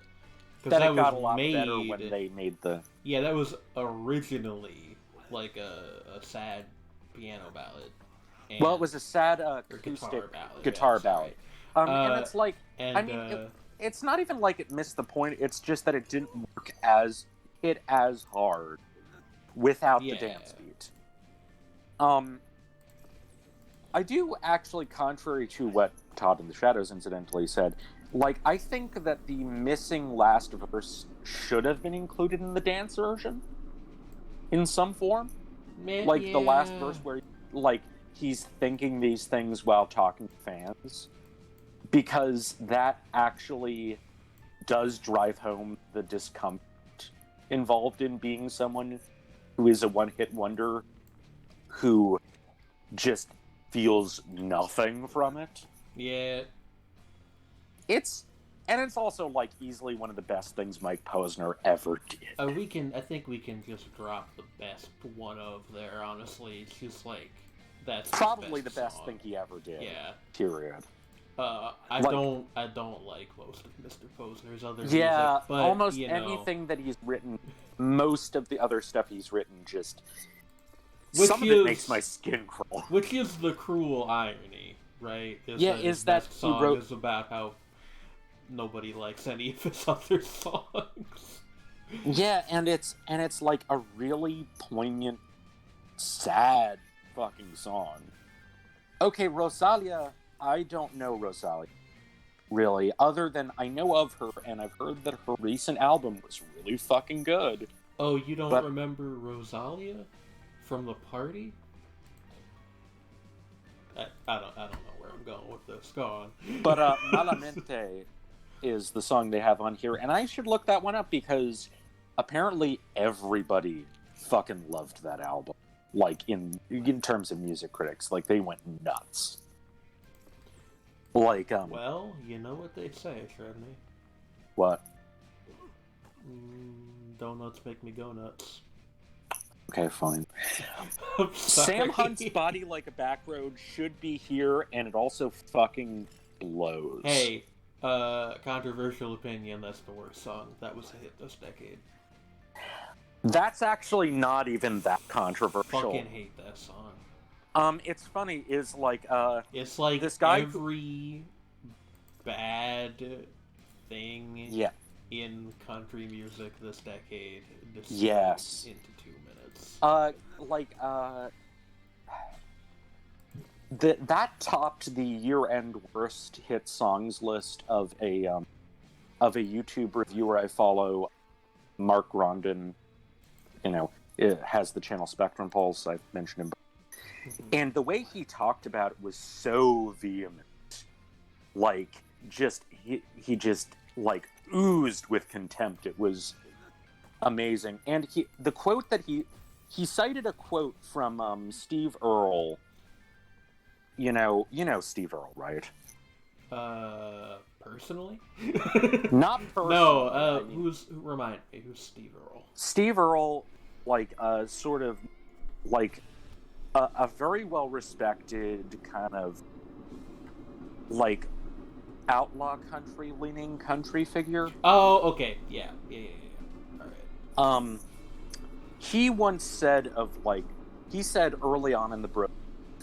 Speaker 2: That it got a lot better when they made the...
Speaker 1: Yeah, that was originally, like, a sad piano ballad. And,
Speaker 2: well, it was a sad acoustic guitar ballad. And it's like, I mean, it's not even like it missed the point, it's just that it didn't hit as hard without the dance beat. I do actually, contrary to what Todd in the Shadows incidentally said, like, I think that the missing last verse should have been included in the dance version in some form. Like, the last verse where, like, he's thinking these things while talking to fans. Because that actually does drive home the discomfort involved in being someone who is a one-hit wonder who just feels nothing from it.
Speaker 1: Yeah.
Speaker 2: It's also, like, easily one of the best things Mike Posner ever did.
Speaker 1: I think we can just drop the best one of there, honestly. It's just, like, that's
Speaker 2: probably the best
Speaker 1: song.
Speaker 2: thing he ever did.
Speaker 1: Yeah.
Speaker 2: Period.
Speaker 1: I don't like most of Mr. Posner's other music.
Speaker 2: Yeah,
Speaker 1: but,
Speaker 2: almost
Speaker 1: you know,
Speaker 2: anything that he's written, most of the other stuff he's written, just...
Speaker 1: Which
Speaker 2: some of it makes my skin crawl.
Speaker 1: Which is the cruel irony, right?
Speaker 2: Is that
Speaker 1: his song is about how nobody likes any of his other songs.
Speaker 2: Yeah, and it's like a really poignant, sad fucking song. Okay, Rosalia, I don't know Rosalia. really, other than I know of her, and I've heard that her recent album was really fucking good.
Speaker 1: Oh, you don't remember Rosalia from the party? I don't know where I'm going with this. Go on.
Speaker 2: But Malamente is the song they have on here, and I should look that one up because apparently everybody fucking loved that album. Like in terms of music critics, like they went nuts. Like
Speaker 1: well, you know what they say, Shrevney.
Speaker 2: What?
Speaker 1: Donuts make me go nuts.
Speaker 2: Okay, fine. Sam Hunt's Body Like a Back Road should be here, and it also fucking blows.
Speaker 1: Hey, controversial opinion, that's the worst song that was a hit this decade.
Speaker 2: That's actually not even that controversial.
Speaker 1: Fucking hate that song.
Speaker 2: It's funny, it's like
Speaker 1: this guy every bad thing in country music this decade
Speaker 2: yes
Speaker 1: into 2 minutes.
Speaker 2: That topped the year-end worst hit songs list of a YouTube reviewer I follow, Mark Rondon. You know, it has the channel Spectrum Pulse. I've mentioned him. And the way he talked about it was so vehement. Like, he just, like, oozed with contempt. It was amazing. And the quote that he cited a quote from Steve Earle. You know Steve Earle, right?
Speaker 1: Personally?
Speaker 2: Not personally.
Speaker 1: No, remind me, who's Steve Earle?
Speaker 2: Steve Earle, like, sort of, like, a very well-respected kind of, like, outlaw country-leaning country figure.
Speaker 1: Oh, okay. Yeah. All right.
Speaker 2: He once said he said early on in the Bro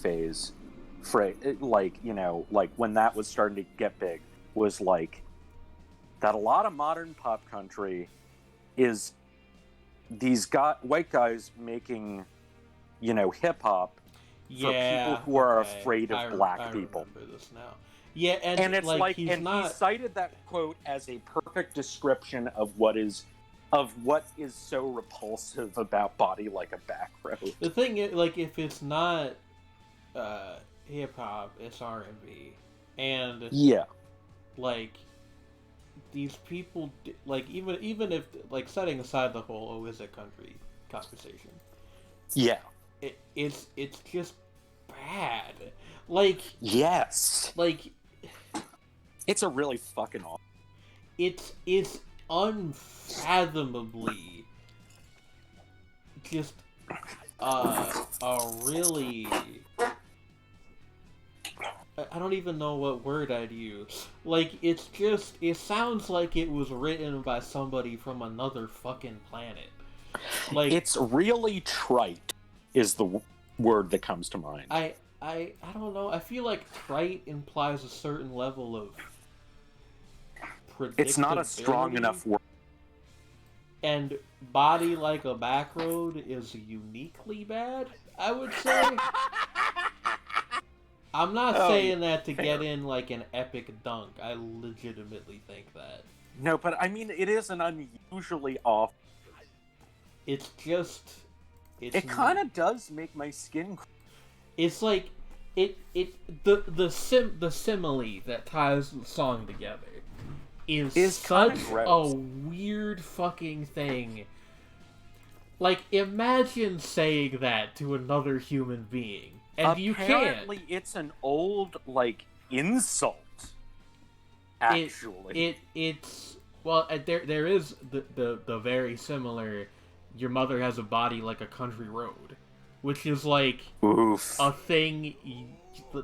Speaker 2: phase, like, you know, like, when that was starting to get big, was, like, that a lot of modern pop country is these white guys making, you know, hip-hop for people who are afraid of black people.
Speaker 1: I remember this now. Yeah,
Speaker 2: and it's like
Speaker 1: he
Speaker 2: cited that quote as a perfect description of what is so repulsive about Body Like a Back Road.
Speaker 1: The thing is, like, if it's not hip-hop, it's R&B. And,
Speaker 2: yeah, like,
Speaker 1: these people, like, even if, like, setting aside the whole, oh, is it country conversation.
Speaker 2: Yeah.
Speaker 1: It's just bad. Like...
Speaker 2: Yes.
Speaker 1: Like...
Speaker 2: It's a really fucking awful...
Speaker 1: It's unfathomably just a really... I don't even know what word I'd use. Like, it sounds like it was written by somebody from another fucking planet. Like,
Speaker 2: it's really trite is the word that comes to mind.
Speaker 1: I don't know. I feel like trite implies a certain level of predictability.
Speaker 2: It's not a strong enough word.
Speaker 1: And Body Like a Back Road is uniquely bad, I would say. I'm not saying that to get in, like, an epic dunk. I legitimately think that.
Speaker 2: No, but I mean, it is an unusually off.
Speaker 1: It's just...
Speaker 2: It kind of does make my skin...
Speaker 1: It's like... The simile that ties the song together is such a weird fucking thing. Like, imagine saying that to another human being. And you can't.
Speaker 2: Apparently, it's an old, like, insult. Actually.
Speaker 1: It's... Well, there is the very similar... Your mother has a body like a country road. Which is, like...
Speaker 2: Oof.
Speaker 1: A thing...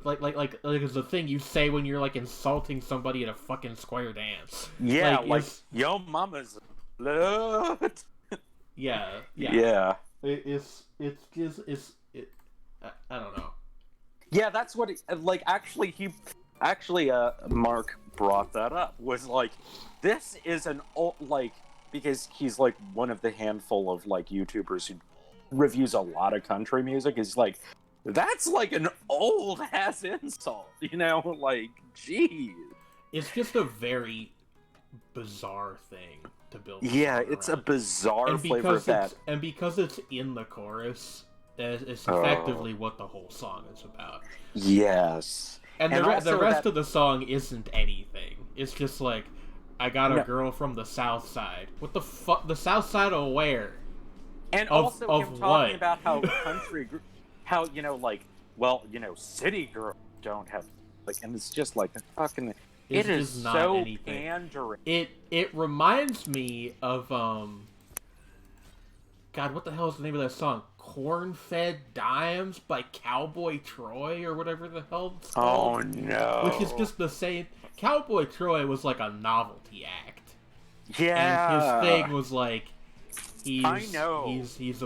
Speaker 1: Like it's a thing you say when you're, like, insulting somebody at a fucking square dance.
Speaker 2: Yeah, like yo mama's blood.
Speaker 1: Yeah.
Speaker 2: Yeah.
Speaker 1: It's just... I don't know.
Speaker 2: Yeah, that's what Mark brought that up, was like, this is an old, like, because he's like one of the handful of like YouTubers who reviews a lot of country music, is like, that's like an old ass insult, you know, like, geez.
Speaker 1: it's just a very bizarre thing to build.
Speaker 2: Yeah, it's a bizarre flavor of that.
Speaker 1: And because it's in the chorus, it's effectively what the whole song is about.
Speaker 2: Yes.
Speaker 1: And the rest of the song isn't anything. It's just like, I got a girl from the South Side. What the fuck? The South Side of where?
Speaker 2: And also him talking about how how, city girls don't have, like, and it's just like, fucking, it is so pandering.
Speaker 1: It reminds me of, God, what the hell is the name of that song? Corn-Fed Dimes by Cowboy Troy, or whatever the hell it's called.
Speaker 2: Oh, no.
Speaker 1: Which is just the same. Cowboy Troy was like a novelty act.
Speaker 2: Yeah.
Speaker 1: And his thing was like, he's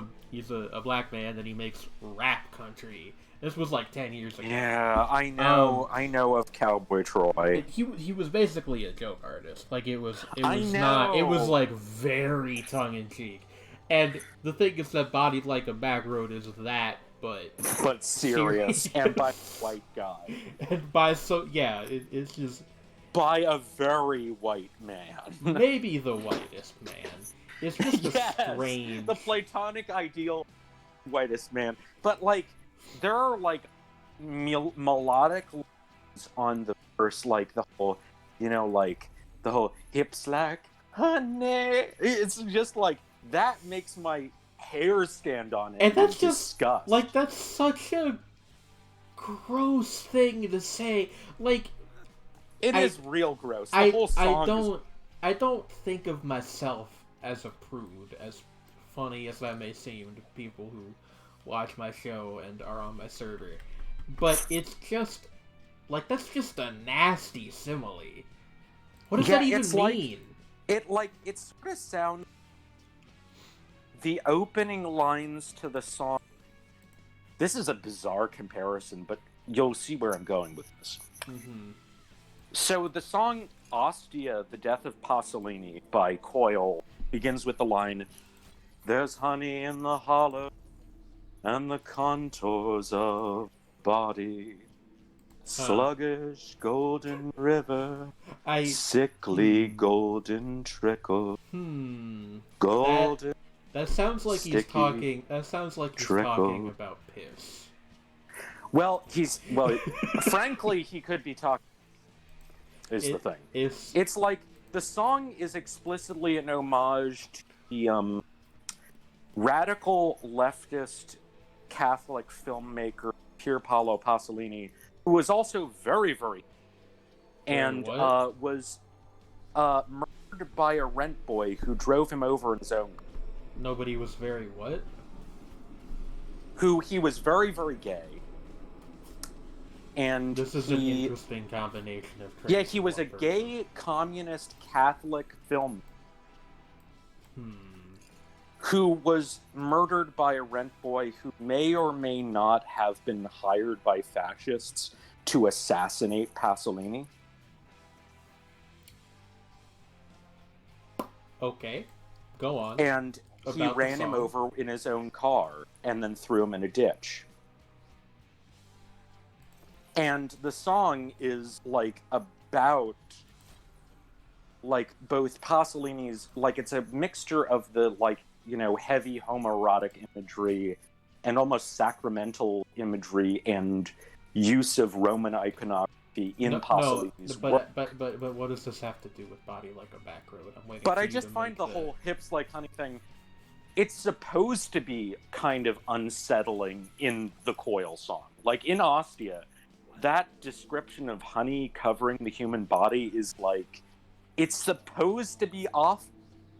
Speaker 1: a black man and he makes rap country. This was like 10 years ago.
Speaker 2: Yeah, I know. I know of Cowboy Troy.
Speaker 1: He was basically a joke artist. Like it was like very tongue in cheek. And the thing is that Bodied Like a Back Road is that, but
Speaker 2: serious and by a white guy.
Speaker 1: And by it's just
Speaker 2: by a very white man.
Speaker 1: Maybe the whitest man. It's just a strange,
Speaker 2: the platonic ideal whitest man. But like, there are like melodic lines on the verse, like the whole, the whole hips like honey. It's just like, that makes my hair stand on end.
Speaker 1: And that's just
Speaker 2: disgust.
Speaker 1: Like, that's such a gross thing to say. Like,
Speaker 2: it is real gross. The whole song
Speaker 1: I don't think of myself as a prude, as funny as that may seem to people who watch my show and are on my server. But it's just, like, that's just a nasty simile. What does that even mean?
Speaker 2: It sort of sounds... The opening lines to the song... This is a bizarre comparison, but you'll see where I'm going with this.
Speaker 1: Mm-hmm.
Speaker 2: So the song Ostia, The Death of Pasolini by Coil begins with the line, "There's honey in the hollow and the contours of body. Sluggish golden river, sickly golden trickle. Golden...
Speaker 1: That sounds like he's talking. That sounds like he's talking about piss.
Speaker 2: Well, frankly, he could be talking. The thing. It's like the song is explicitly an homage to the radical leftist Catholic filmmaker Pier Paolo Pasolini, who was also very, very, and was murdered by a rent boy who drove him over in his own.
Speaker 1: Nobody was very what?
Speaker 2: He was very, very gay. And
Speaker 1: this is an interesting combination of traits.
Speaker 2: Yeah, he was a gay, communist, Catholic film who was murdered by a rent boy who may or may not have been hired by fascists to assassinate Pasolini.
Speaker 1: Okay, go on.
Speaker 2: And he ran him over in his own car and then threw him in a ditch. And the song is, like, about, like, both Pasolini's, like, it's a mixture of the, like, heavy homoerotic imagery and almost sacramental imagery and use of Roman iconography in Pasolini's work.
Speaker 1: But what does this have to do with Body Like a Back Road? I'm waiting.
Speaker 2: But I just find the whole hips like honey thing, it's supposed to be kind of unsettling in the Coil song. Like, in Ostia, that description of honey covering the human body is like, it's supposed to be off.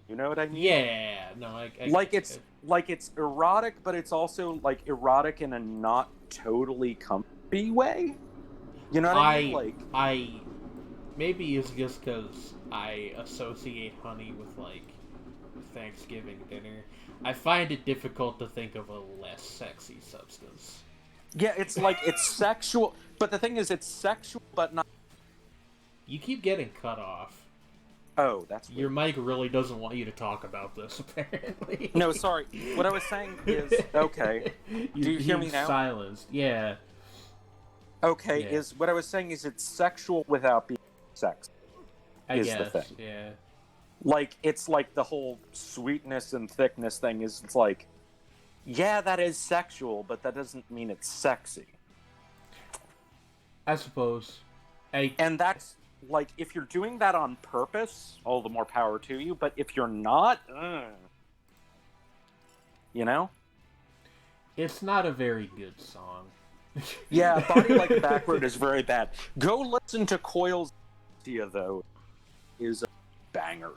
Speaker 2: You know what I mean?
Speaker 1: Yeah, no,
Speaker 2: it's erotic, but it's also like erotic in a not totally comfy way. You know what I mean?
Speaker 1: Maybe it's just because I associate honey with like Thanksgiving dinner. I find it difficult to think of a less sexy substance.
Speaker 2: Yeah, it's like, it's sexual, but the thing is, it's sexual, but not...
Speaker 1: You keep getting cut off.
Speaker 2: Oh, that's weird.
Speaker 1: Your mic really doesn't want you to talk about this, apparently.
Speaker 2: No, sorry. What I was saying is, okay. Do you hear me now?
Speaker 1: Silenced, yeah.
Speaker 2: Okay, yeah. What I was saying is it's sexual without being sex.
Speaker 1: I
Speaker 2: is
Speaker 1: guess,
Speaker 2: the thing.
Speaker 1: yeah.
Speaker 2: Like, it's like the whole sweetness and thickness thing is, it's like, yeah, that is sexual, but that doesn't mean it's sexy.
Speaker 1: I suppose.
Speaker 2: And that's, like, if you're doing that on purpose, all the more power to you, but if you're not, you know?
Speaker 1: It's not a very good song.
Speaker 2: Yeah, Body Like Backward is very bad. Go listen to Coil's idea, though, is a banger.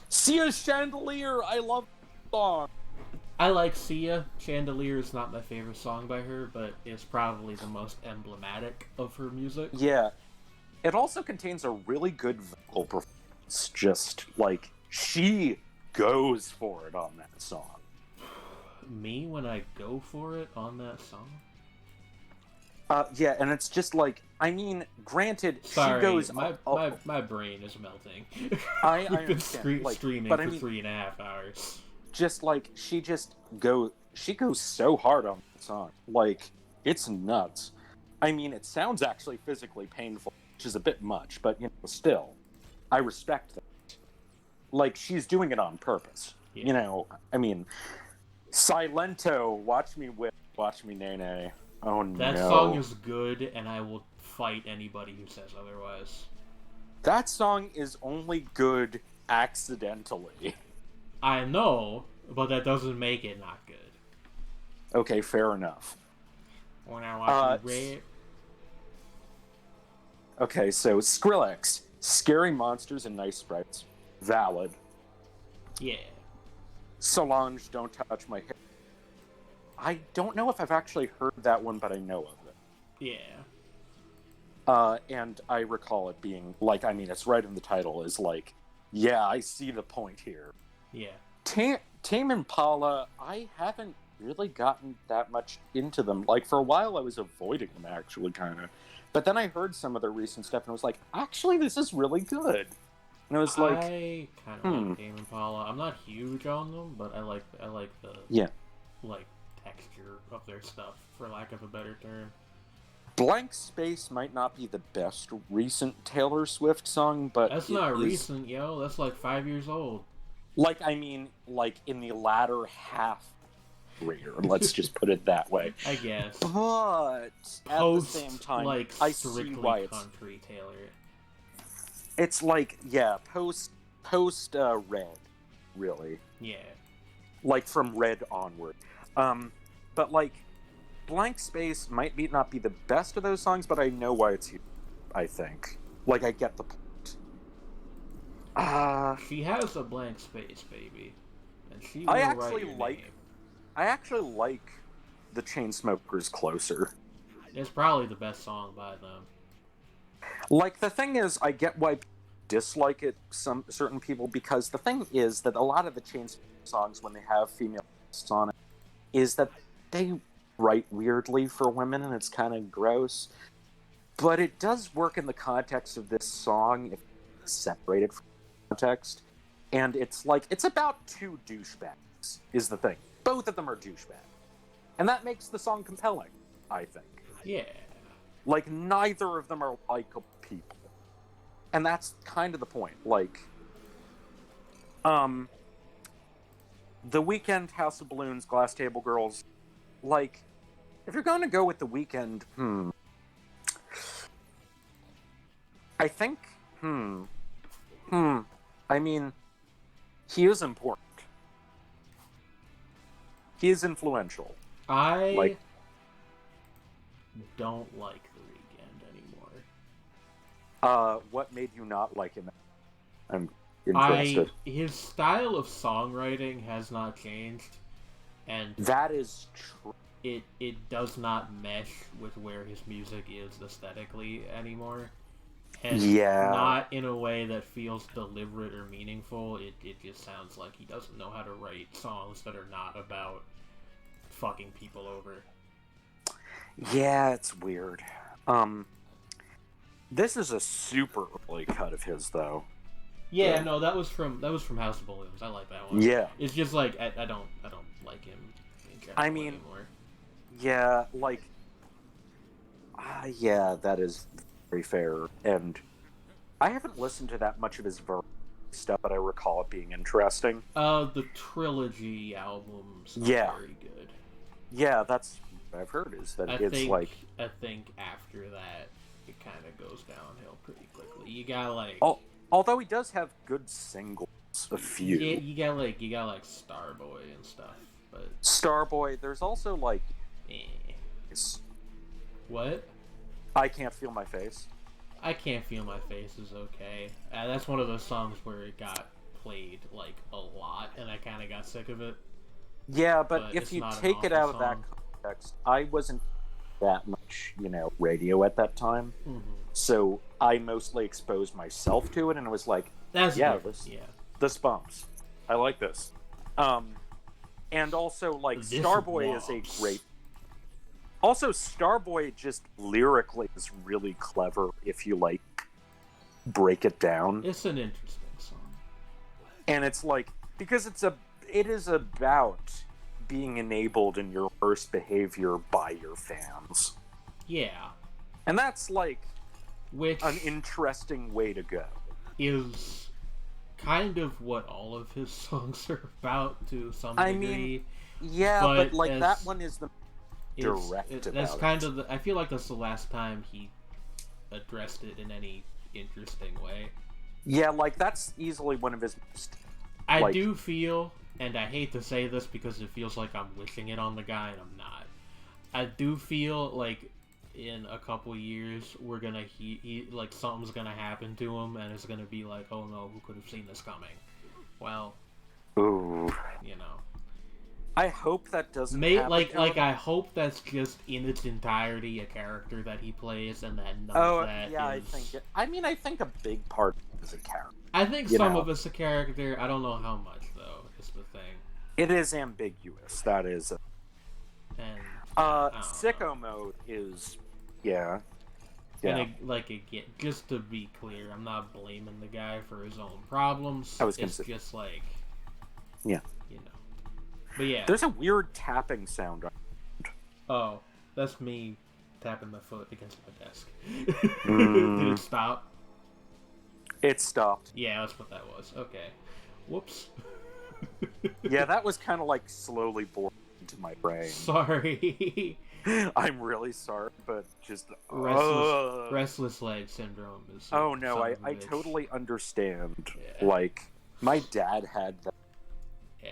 Speaker 2: Sia Chandelier, I love the song.
Speaker 1: I like Sia. Chandelier is not my favorite song by her, but it's probably the most emblematic of her music.
Speaker 2: Yeah. It also contains a really good vocal performance. Just, like, she goes for it on that song.
Speaker 1: Me when I go for it on that song?
Speaker 2: Yeah, and it's just like, I mean, granted,
Speaker 1: Sorry,
Speaker 2: she goes...
Speaker 1: my brain is melting.
Speaker 2: I
Speaker 1: We've been
Speaker 2: understand, like,
Speaker 1: streaming
Speaker 2: but
Speaker 1: for
Speaker 2: I mean,
Speaker 1: 3.5 hours.
Speaker 2: Just, like, she goes so hard on the song. Like, it's nuts. I mean, it sounds actually physically painful, which is a bit much, but, you know, still, I respect that. Like, she's doing it on purpose. Yeah. You know, I mean, Silento, watch me whip, watch me nay-nay. Oh, no.
Speaker 1: That song is good, and I will fight anybody who says otherwise.
Speaker 2: That song is only good accidentally.
Speaker 1: I know, but that doesn't make it not good.
Speaker 2: Okay, fair enough.
Speaker 1: When I watch you rap.
Speaker 2: Okay, so Skrillex, Scary Monsters and Nice Sprites. Valid.
Speaker 1: Yeah.
Speaker 2: Solange, Don't Touch My Hair. I don't know if I've actually heard that one, but I know of it.
Speaker 1: Yeah.
Speaker 2: And I recall it being, like, I mean, it's right in the title, is like, yeah, I see the point here.
Speaker 1: Yeah.
Speaker 2: Tame Impala, I haven't really gotten that much into them. Like, for a while I was avoiding them, actually, kind of. But then I heard some of their recent stuff, and I was like, actually, this is really good. And I was like...
Speaker 1: I kind of like Tame Impala. I'm not huge on them, but I like the...
Speaker 2: Yeah.
Speaker 1: Like, texture of their stuff, for lack of a better term.
Speaker 2: Blank Space might not be the best recent Taylor Swift song, but
Speaker 1: that's not recent, yo. That's like 5 years old.
Speaker 2: Like, I mean, like, in the latter half career, let's just put it that way.
Speaker 1: I guess.
Speaker 2: But, at the same time,
Speaker 1: like,
Speaker 2: I see why it's...
Speaker 1: country Taylor.
Speaker 2: It's like, yeah, post Red, really.
Speaker 1: Yeah.
Speaker 2: Like, from Red onward. But, like, Blank Space might not be the best of those songs, but I know why it's here, I think. Like, I get the point.
Speaker 1: She has a blank space, baby. And she will
Speaker 2: I actually like the Chainsmokers Closer.
Speaker 1: It's probably the best song by them.
Speaker 2: Like, the thing is, I get why people dislike it, some certain people, because the thing is that a lot of the Chainsmokers songs, when they have female artists on it, is that they write weirdly for women, and it's kind of gross. But it does work in the context of this song if it's separated from context. And it's like, it's about two douchebags, is the thing. Both of them are douchebags. And that makes the song compelling, I think.
Speaker 1: Yeah.
Speaker 2: Like, neither of them are likable people. And that's kind of the point. Like, The Weeknd, House of Balloons, Glass Table Girls, like, if you're going to go with The Weeknd, I think, I mean, he is important. He is influential.
Speaker 1: I don't like The Weeknd anymore.
Speaker 2: What made you not like him? I'm interested.
Speaker 1: His style of songwriting has not changed, and
Speaker 2: that is true.
Speaker 1: It does not mesh with where his music is aesthetically anymore. And not in a way that feels deliberate or meaningful. It just sounds like he doesn't know how to write songs that are not about fucking people over.
Speaker 2: Yeah, it's weird. This is a super early cut of his, though.
Speaker 1: Yeah, no, that was from House of Balloons. I like that one.
Speaker 2: Yeah,
Speaker 1: it's just like I don't like him in general anymore.
Speaker 2: Yeah, like, yeah, that is very fair. And I haven't listened to that much of his stuff, but I recall it being interesting.
Speaker 1: The trilogy albums are very good.
Speaker 2: Yeah, that's what I've heard, is that
Speaker 1: I think after that, it kind of goes downhill pretty quickly. You got like...
Speaker 2: although he does have good singles, a few.
Speaker 1: Yeah, you got like Starboy and stuff, but...
Speaker 2: Starboy, there's also like...
Speaker 1: What?
Speaker 2: I Can't Feel My Face.
Speaker 1: I Can't Feel My Face is okay. That's one of those songs where it got played like a lot, and I kind of got sick of it.
Speaker 2: Yeah, but if you take it out of that context, I wasn't that much, radio at that time.
Speaker 1: Mm-hmm.
Speaker 2: So I mostly exposed myself to it, and it was like, this bumps. I like this. And also, like, this Starboy is a great... Also, Starboy just lyrically is really clever if you, like, break it down.
Speaker 1: It's an interesting song.
Speaker 2: And it's like, because it is about being enabled in your worst behavior by your fans.
Speaker 1: Yeah.
Speaker 2: And that's, like, an interesting way to go.
Speaker 1: Is kind of what all of his songs are about to some degree.
Speaker 2: I mean, yeah, but like, that one is the direct
Speaker 1: that's kind of I feel like that's the last time he addressed it in any interesting way.
Speaker 2: Yeah, like, that's easily one of his most...
Speaker 1: I do feel, and I hate to say this because it feels like I'm wishing it on the guy, and I'm not. I do feel like in a couple years we're gonna like something's gonna happen to him, and it's gonna be like, oh no, who could have seen this coming? Well,
Speaker 2: ooh, I hope that doesn't happen.
Speaker 1: Like I hope that's just in its entirety a character that he plays, and that none of that is...
Speaker 2: I think a big part is a character.
Speaker 1: I think some of it's a character. I don't know how much, though, is the thing.
Speaker 2: It is ambiguous, that is.
Speaker 1: And
Speaker 2: Sicko Mode is... Yeah.
Speaker 1: And again, just to be clear, I'm not blaming the guy for his own problems. It's just like...
Speaker 2: Yeah.
Speaker 1: But yeah.
Speaker 2: There's a weird tapping sound.
Speaker 1: Oh, that's me tapping my foot against my desk. Did it stop?
Speaker 2: It stopped.
Speaker 1: Yeah, that's what that was. Okay. Whoops.
Speaker 2: Yeah, that was kind of like slowly bored into my brain.
Speaker 1: Sorry.
Speaker 2: I'm really sorry, but just...
Speaker 1: Restless leg syndrome is...
Speaker 2: Oh no, I totally understand. Yeah. Like, my dad had that.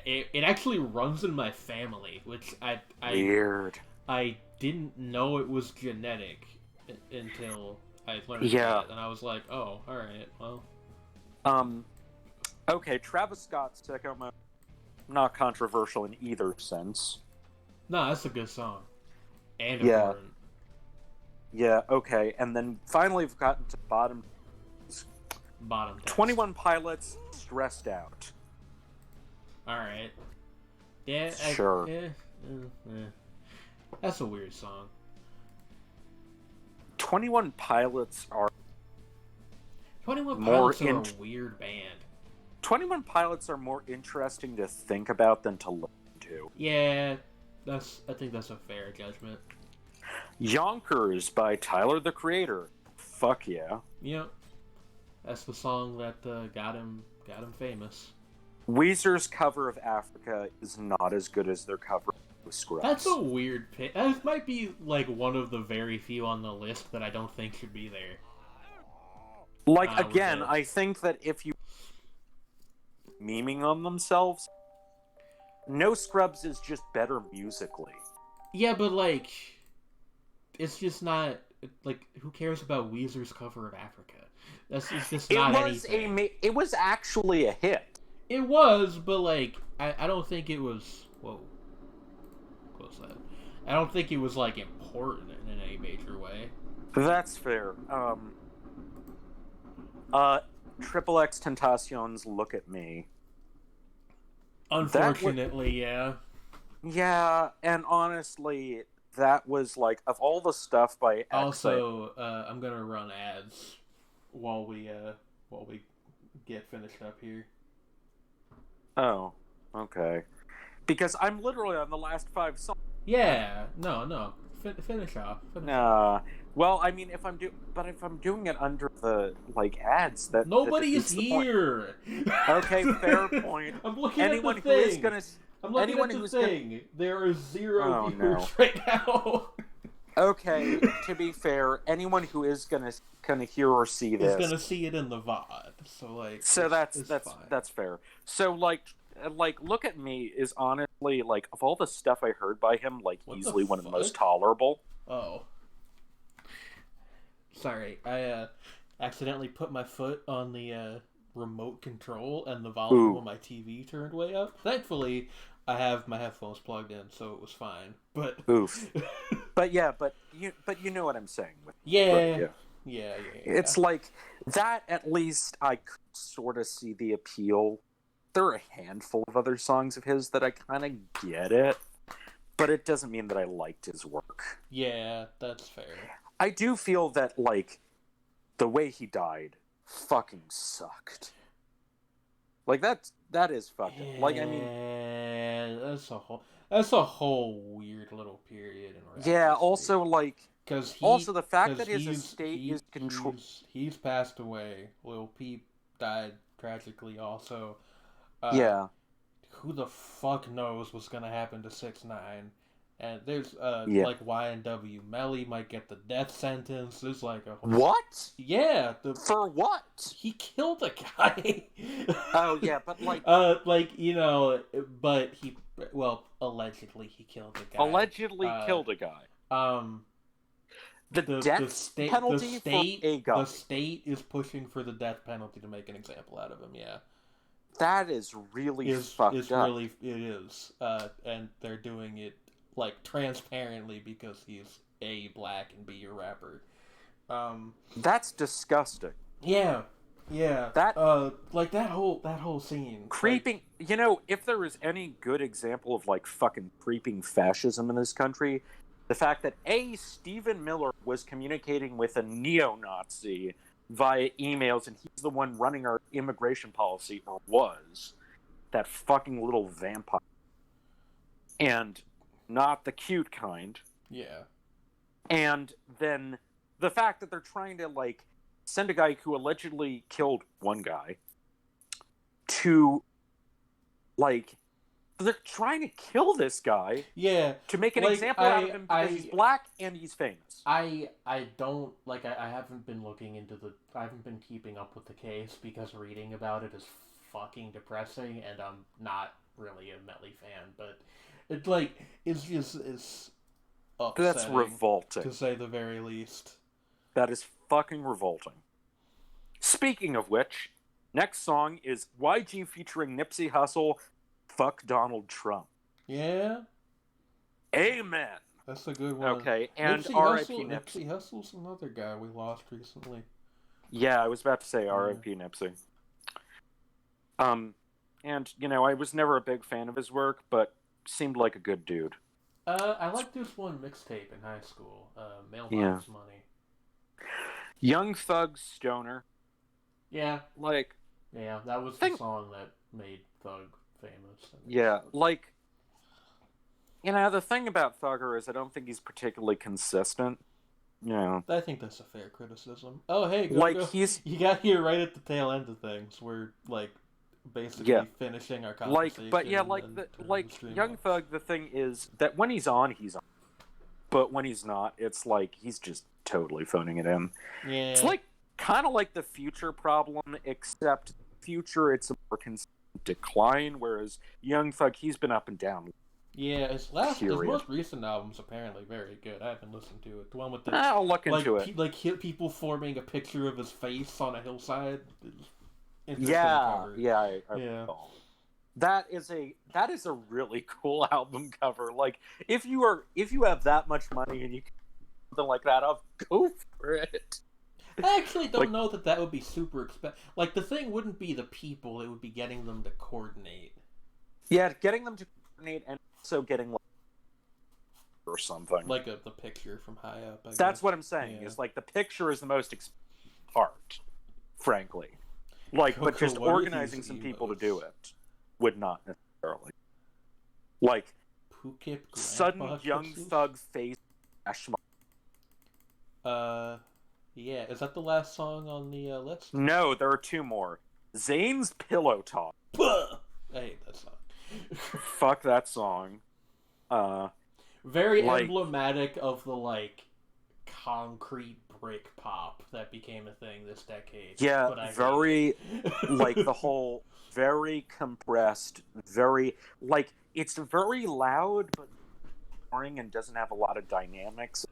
Speaker 1: It actually runs in my family, which
Speaker 2: Weird.
Speaker 1: I didn't know it was genetic until I learned that, and I was like, oh, alright, well.
Speaker 2: Okay, Travis Scott's Sicko Mode, not controversial in either sense.
Speaker 1: No, that's a good song. And important.
Speaker 2: Yeah, okay, and then finally we've gotten to bottom 21 Pilots, Stressed Out.
Speaker 1: Alright. Yeah,
Speaker 2: sure.
Speaker 1: That's a weird song.
Speaker 2: 21 Pilots are...
Speaker 1: 21 Pilots are a weird band.
Speaker 2: 21 Pilots are more interesting to think about than to listen to.
Speaker 1: Yeah, I think that's a fair judgment.
Speaker 2: Yonkers by Tyler, the Creator. Fuck yeah.
Speaker 1: Yep. That's the song that got him famous.
Speaker 2: Weezer's cover of Africa is not as good as their cover of Scrubs.
Speaker 1: That's a weird pick. That might be like one of the very few on the list that I don't think should be there.
Speaker 2: Like, again, I think that if you memeing on themselves, No Scrubs is just better musically.
Speaker 1: Yeah, but like, it's just not like, who cares about Weezer's cover of Africa? It's just not anything.
Speaker 2: It was actually a hit.
Speaker 1: It was, but like, I don't think it was... Whoa. What was that? I don't think it was, like, important in any major way.
Speaker 2: That's fair. Triple X Tentacion's Look at Me.
Speaker 1: Unfortunately, yeah.
Speaker 2: Yeah, and honestly, that was, like, of all the stuff by X...
Speaker 1: Also, I'm gonna run ads while we get finished up here.
Speaker 2: Oh, okay. Because I'm literally on the last 5 songs.
Speaker 1: Yeah, no. Finish off.
Speaker 2: Well, I mean, if I'm doing it under the ads, that
Speaker 1: Nobody's
Speaker 2: defeats the point.
Speaker 1: here.
Speaker 2: Okay, fair point.
Speaker 1: I'm looking
Speaker 2: Anyone
Speaker 1: at the
Speaker 2: who
Speaker 1: thing.
Speaker 2: is gonna,
Speaker 1: I'm looking
Speaker 2: anyone
Speaker 1: at the
Speaker 2: who's
Speaker 1: thing. There are 0
Speaker 2: Oh,
Speaker 1: viewers
Speaker 2: no.
Speaker 1: right now.
Speaker 2: Okay, to be fair, anyone who is gonna hear or see
Speaker 1: Is
Speaker 2: this
Speaker 1: gonna see it in the VOD. So
Speaker 2: that's
Speaker 1: fine.
Speaker 2: that's fair. So look at me is honestly of all the stuff I heard by him,
Speaker 1: What
Speaker 2: easily
Speaker 1: the
Speaker 2: one of the most
Speaker 1: fuck?
Speaker 2: tolerable.
Speaker 1: Oh. Sorry, I accidentally put my foot on the remote control and the volume on my TV turned way up. Thankfully, I have my headphones plugged in, so it was fine. But
Speaker 2: Oof. but you know what I'm saying.
Speaker 1: Yeah.
Speaker 2: It's like that. At least I could sort of see the appeal. There are a handful of other songs of his that I kind of get it, but it doesn't mean that I liked his work.
Speaker 1: Yeah, that's fair.
Speaker 2: I do feel that the way he died fucking sucked. That is fucked up. I mean,
Speaker 1: that's a whole weird little period in rap
Speaker 2: yeah.
Speaker 1: history.
Speaker 2: Also, the fact that his estate is controlled.
Speaker 1: He's passed away. Lil Peep died tragically. Also,
Speaker 2: Yeah.
Speaker 1: Who the fuck knows what's gonna happen to 6ix9ine? And there's YNW Melly might get the death sentence. There's a whole...
Speaker 2: What?
Speaker 1: Yeah.
Speaker 2: For what?
Speaker 1: He killed a guy.
Speaker 2: Oh yeah, but
Speaker 1: but he allegedly he killed a guy.
Speaker 2: Killed a guy. The death penalty for a guy.
Speaker 1: The state is pushing for the death penalty to make an example out of him. Yeah.
Speaker 2: That is really fucked up.
Speaker 1: It is, and they're doing it transparently because he's A, black, and B, a rapper.
Speaker 2: That's disgusting.
Speaker 1: Yeah. That that whole scene.
Speaker 2: Creeping. If there is any good example of fucking creeping fascism in this country, the fact that Stephen Miller was communicating with a neo-Nazi via emails, and he's the one running our immigration policy, or was, that fucking little vampire. And not the cute kind.
Speaker 1: Yeah.
Speaker 2: And then the fact that they're trying to, send a guy who allegedly killed one guy to, they're trying to kill this guy.
Speaker 1: Yeah.
Speaker 2: To make an example out of him because he's black and he's famous.
Speaker 1: I don't, I haven't been I haven't been keeping up with the case because reading about it is fucking depressing, and I'm not really a Melly fan, but it's upsetting.
Speaker 2: That's revolting.
Speaker 1: To say the very least.
Speaker 2: That is fucking revolting. Speaking of which, next song is YG featuring Nipsey Hussle, Fuck Donald Trump.
Speaker 1: Yeah?
Speaker 2: Amen!
Speaker 1: That's a good one.
Speaker 2: Okay, and
Speaker 1: R.I.P.
Speaker 2: Nipsey.
Speaker 1: Nipsey Hussle's another guy we lost recently.
Speaker 2: Yeah, I was about to say R.I.P. Nipsey. And, I was never a big fan of his work, but seemed like a good dude.
Speaker 1: I liked this one mixtape in high school, Mailbox Money.
Speaker 2: Young Thug Stoner.
Speaker 1: Yeah.
Speaker 2: Yeah,
Speaker 1: that was the song that made Thug famous.
Speaker 2: Yeah, the thing about Thugger is I don't think he's particularly consistent. Yeah.
Speaker 1: I think that's a fair criticism. Oh, hey, you got here right at the tail end of things. We're, basically finishing our conversation.
Speaker 2: Young Thug, the thing is that when he's on, he's on. But when he's not, it's he's just totally phoning it in.
Speaker 1: Yeah.
Speaker 2: It's kind of like the Future problem, except Future, it's a more consistent decline, whereas Young Thug, he's been up and down.
Speaker 1: Yeah, his most recent album's apparently very good. I haven't listened to it. The one with the
Speaker 2: I'll look into it.
Speaker 1: People forming a picture of his face on a hillside.
Speaker 2: Yeah. I
Speaker 1: yeah.
Speaker 2: That is a really cool album cover. If you have that much money and you can do something like that, I'll go for it.
Speaker 1: I actually don't know that would be super expensive. The thing wouldn't be the people; it would be getting them to coordinate.
Speaker 2: Yeah, getting them to coordinate, and also getting or something
Speaker 1: the picture from high up.
Speaker 2: That's what I'm saying. Yeah. Is the picture is the most expensive part, frankly. But just organizing some people to do it would not necessarily. Sudden Young Thug face.
Speaker 1: Yeah, is that the last song on the list?
Speaker 2: No, there are two more. Zayn's Pillow Talk.
Speaker 1: I hate that song.
Speaker 2: Fuck that song.
Speaker 1: Very
Speaker 2: like,
Speaker 1: emblematic of the, like, concrete brick pop that became a thing this decade.
Speaker 2: Yeah,
Speaker 1: but I
Speaker 2: very, like, the whole, very compressed, very, like, it's very loud, but boring and doesn't have a lot of dynamics.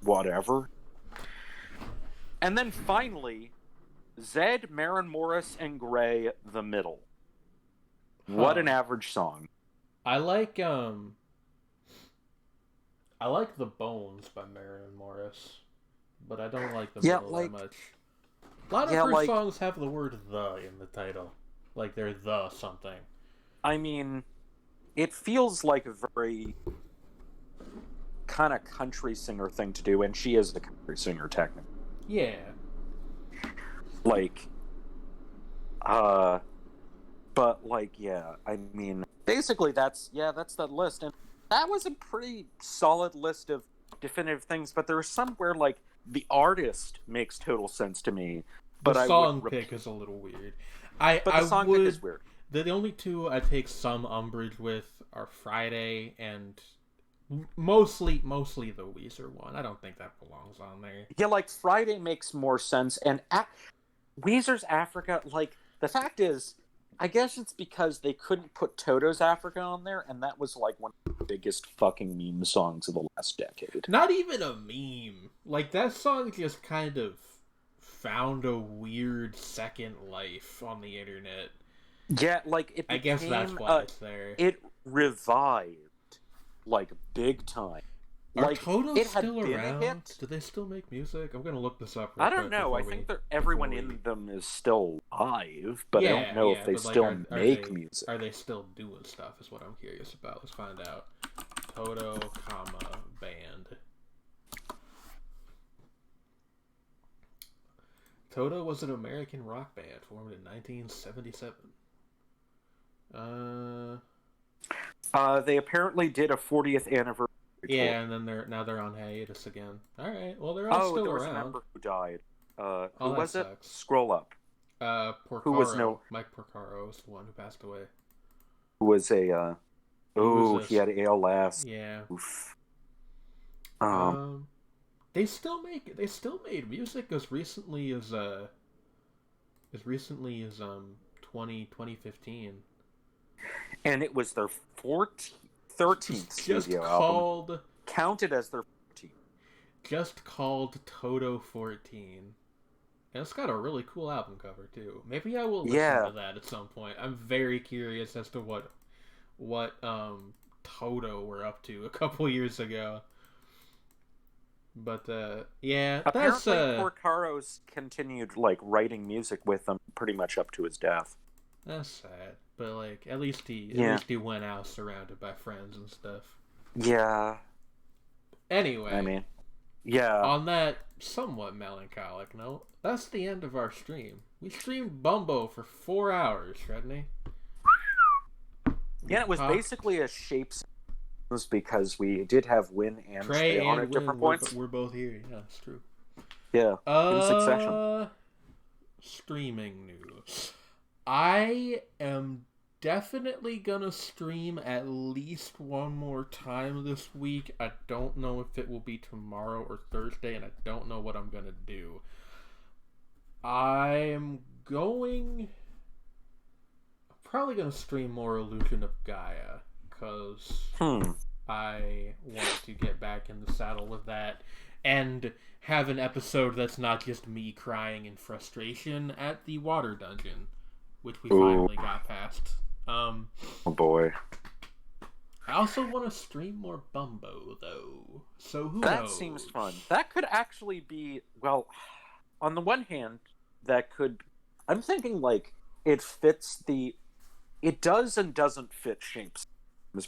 Speaker 2: Whatever. And then finally, Zed, Maren Morris, and Gray, The Middle. What an average song.
Speaker 1: I like The Bones by Maren Morris, but I don't like The Middle that much. A lot of her songs have the word "the" in the title. Like, they're the something.
Speaker 2: I mean, it feels like a very kind of country singer thing to do, and she is the country singer, technically.
Speaker 1: Yeah.
Speaker 2: Like, but, like, yeah, I mean, basically that's that list, and that was a pretty solid list of definitive things, but there are some where, like, the artist makes total sense to me, but
Speaker 1: the song pick is a little weird. But the song pick is weird. The only two I take some umbrage with are Friday and mostly the Weezer one. I don't think that belongs on there.
Speaker 2: Yeah, like, Friday makes more sense, and Weezer's Africa, like, the fact is, I guess it's because they couldn't put Toto's Africa on there, and that was, like, one of the biggest fucking meme songs of the last decade.
Speaker 1: Not even a meme. Like, that song just kind of found a weird second life on the internet.
Speaker 2: Yeah, like, it became,
Speaker 1: I guess that's why it's there.
Speaker 2: It revived, like, big time.
Speaker 1: Are Toto's still around? Do they still make music? I'm gonna look this up.
Speaker 2: I don't know. I think that everyone in them is still alive, but I don't know if they still make music.
Speaker 1: Are they still doing stuff? Is what I'm curious about. Let's find out. Toto, band. Toto was an American rock band formed in 1977.
Speaker 2: They apparently did a 40th anniversary.
Speaker 1: Yeah, and then they're on hiatus again. All right, well they're all still
Speaker 2: there was
Speaker 1: around.
Speaker 2: a member who died. Who was
Speaker 1: sucks.
Speaker 2: it? Scroll up.
Speaker 1: Porcaro.
Speaker 2: Who was
Speaker 1: Mike Porcaro is the one who passed away.
Speaker 2: Who was a? He had ALS.
Speaker 1: Yeah.
Speaker 2: Oof.
Speaker 1: They still made music as recently as 2015.
Speaker 2: And it was their 13th studio album. Counted as their 14th.
Speaker 1: Just called Toto 14. And it's got a really cool album cover too. Maybe I will listen to that at some point. I'm very curious as to what Toto were up to a couple years ago. But yeah,
Speaker 2: apparently Porcaro's continued, like, writing music with them pretty much up to his death.
Speaker 1: That's sad, but, like, at least he went out surrounded by friends and stuff.
Speaker 2: Yeah.
Speaker 1: Anyway,
Speaker 2: I mean, yeah.
Speaker 1: On that somewhat melancholic note, that's the end of our stream. We streamed Bumbo for 4 hours, Redney.
Speaker 2: Yeah, it was basically a shapes. Because we did have Win and Trey on at different points.
Speaker 1: We're both here. Yeah, it's true.
Speaker 2: Yeah, in succession.
Speaker 1: Streaming news. I am definitely gonna stream at least one more time this week. I don't know if it will be tomorrow or Thursday, and I don't know what I'm gonna do. I'm probably gonna stream more Illusion of Gaia. Because I want to get back in the saddle with that and have an episode that's not just me crying in frustration at the water dungeon, which we finally got past.
Speaker 2: Oh boy.
Speaker 1: I also want to stream more Bumbo, though. So who knows?
Speaker 2: That seems fun. That could actually be, well, on the one hand, I'm thinking, like, it does and doesn't fit shapes.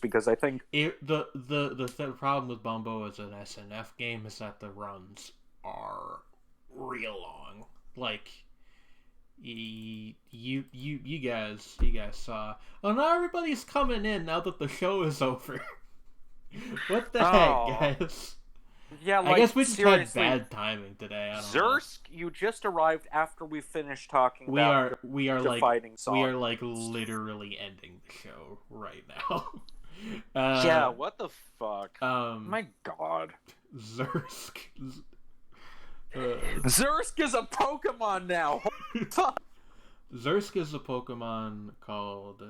Speaker 2: Because I think
Speaker 1: the problem with Bumbo as an SNF game is that the runs are real long. Like, you guys saw. Oh, now everybody's coming in now that the show is over. What the heck, guys?
Speaker 2: Yeah,
Speaker 1: I guess we just
Speaker 2: seriously,
Speaker 1: had bad timing today. I don't know.
Speaker 2: Zursk, you just arrived after we finished talking
Speaker 1: We
Speaker 2: about
Speaker 1: are
Speaker 2: the
Speaker 1: like
Speaker 2: fighting song.
Speaker 1: we are like literally ending the show right now.
Speaker 2: Yeah, what the fuck?
Speaker 1: Um,
Speaker 2: My god.
Speaker 1: Zursk.
Speaker 2: Zursk is a Pokemon now!
Speaker 1: Zursk is a Pokemon called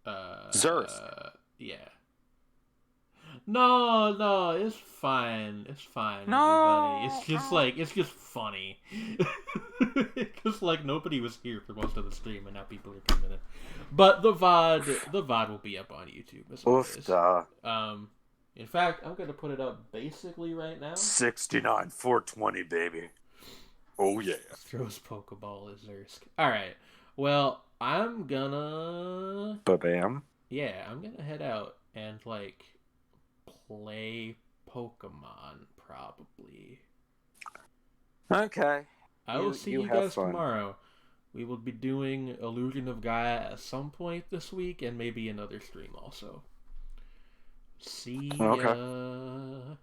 Speaker 2: Zursk.
Speaker 1: Yeah. No, it's fine. It's fine,
Speaker 2: No.
Speaker 1: everybody. It's just funny. Because like nobody was here for most of the stream, and now people are coming in. But the VOD will be up on YouTube as always. In fact, I'm gonna put it up basically right now.
Speaker 2: 69 420, baby. Oh yeah.
Speaker 1: Throws Pokeball as Zursk. All right. Well, I'm gonna.
Speaker 2: Ba-bam.
Speaker 1: Yeah, I'm gonna head out and like play Pokemon probably.
Speaker 2: Okay.
Speaker 1: I will see you guys tomorrow. We will be doing Illusion of Gaia at some point this week and maybe another stream also. See ya.
Speaker 2: Okay.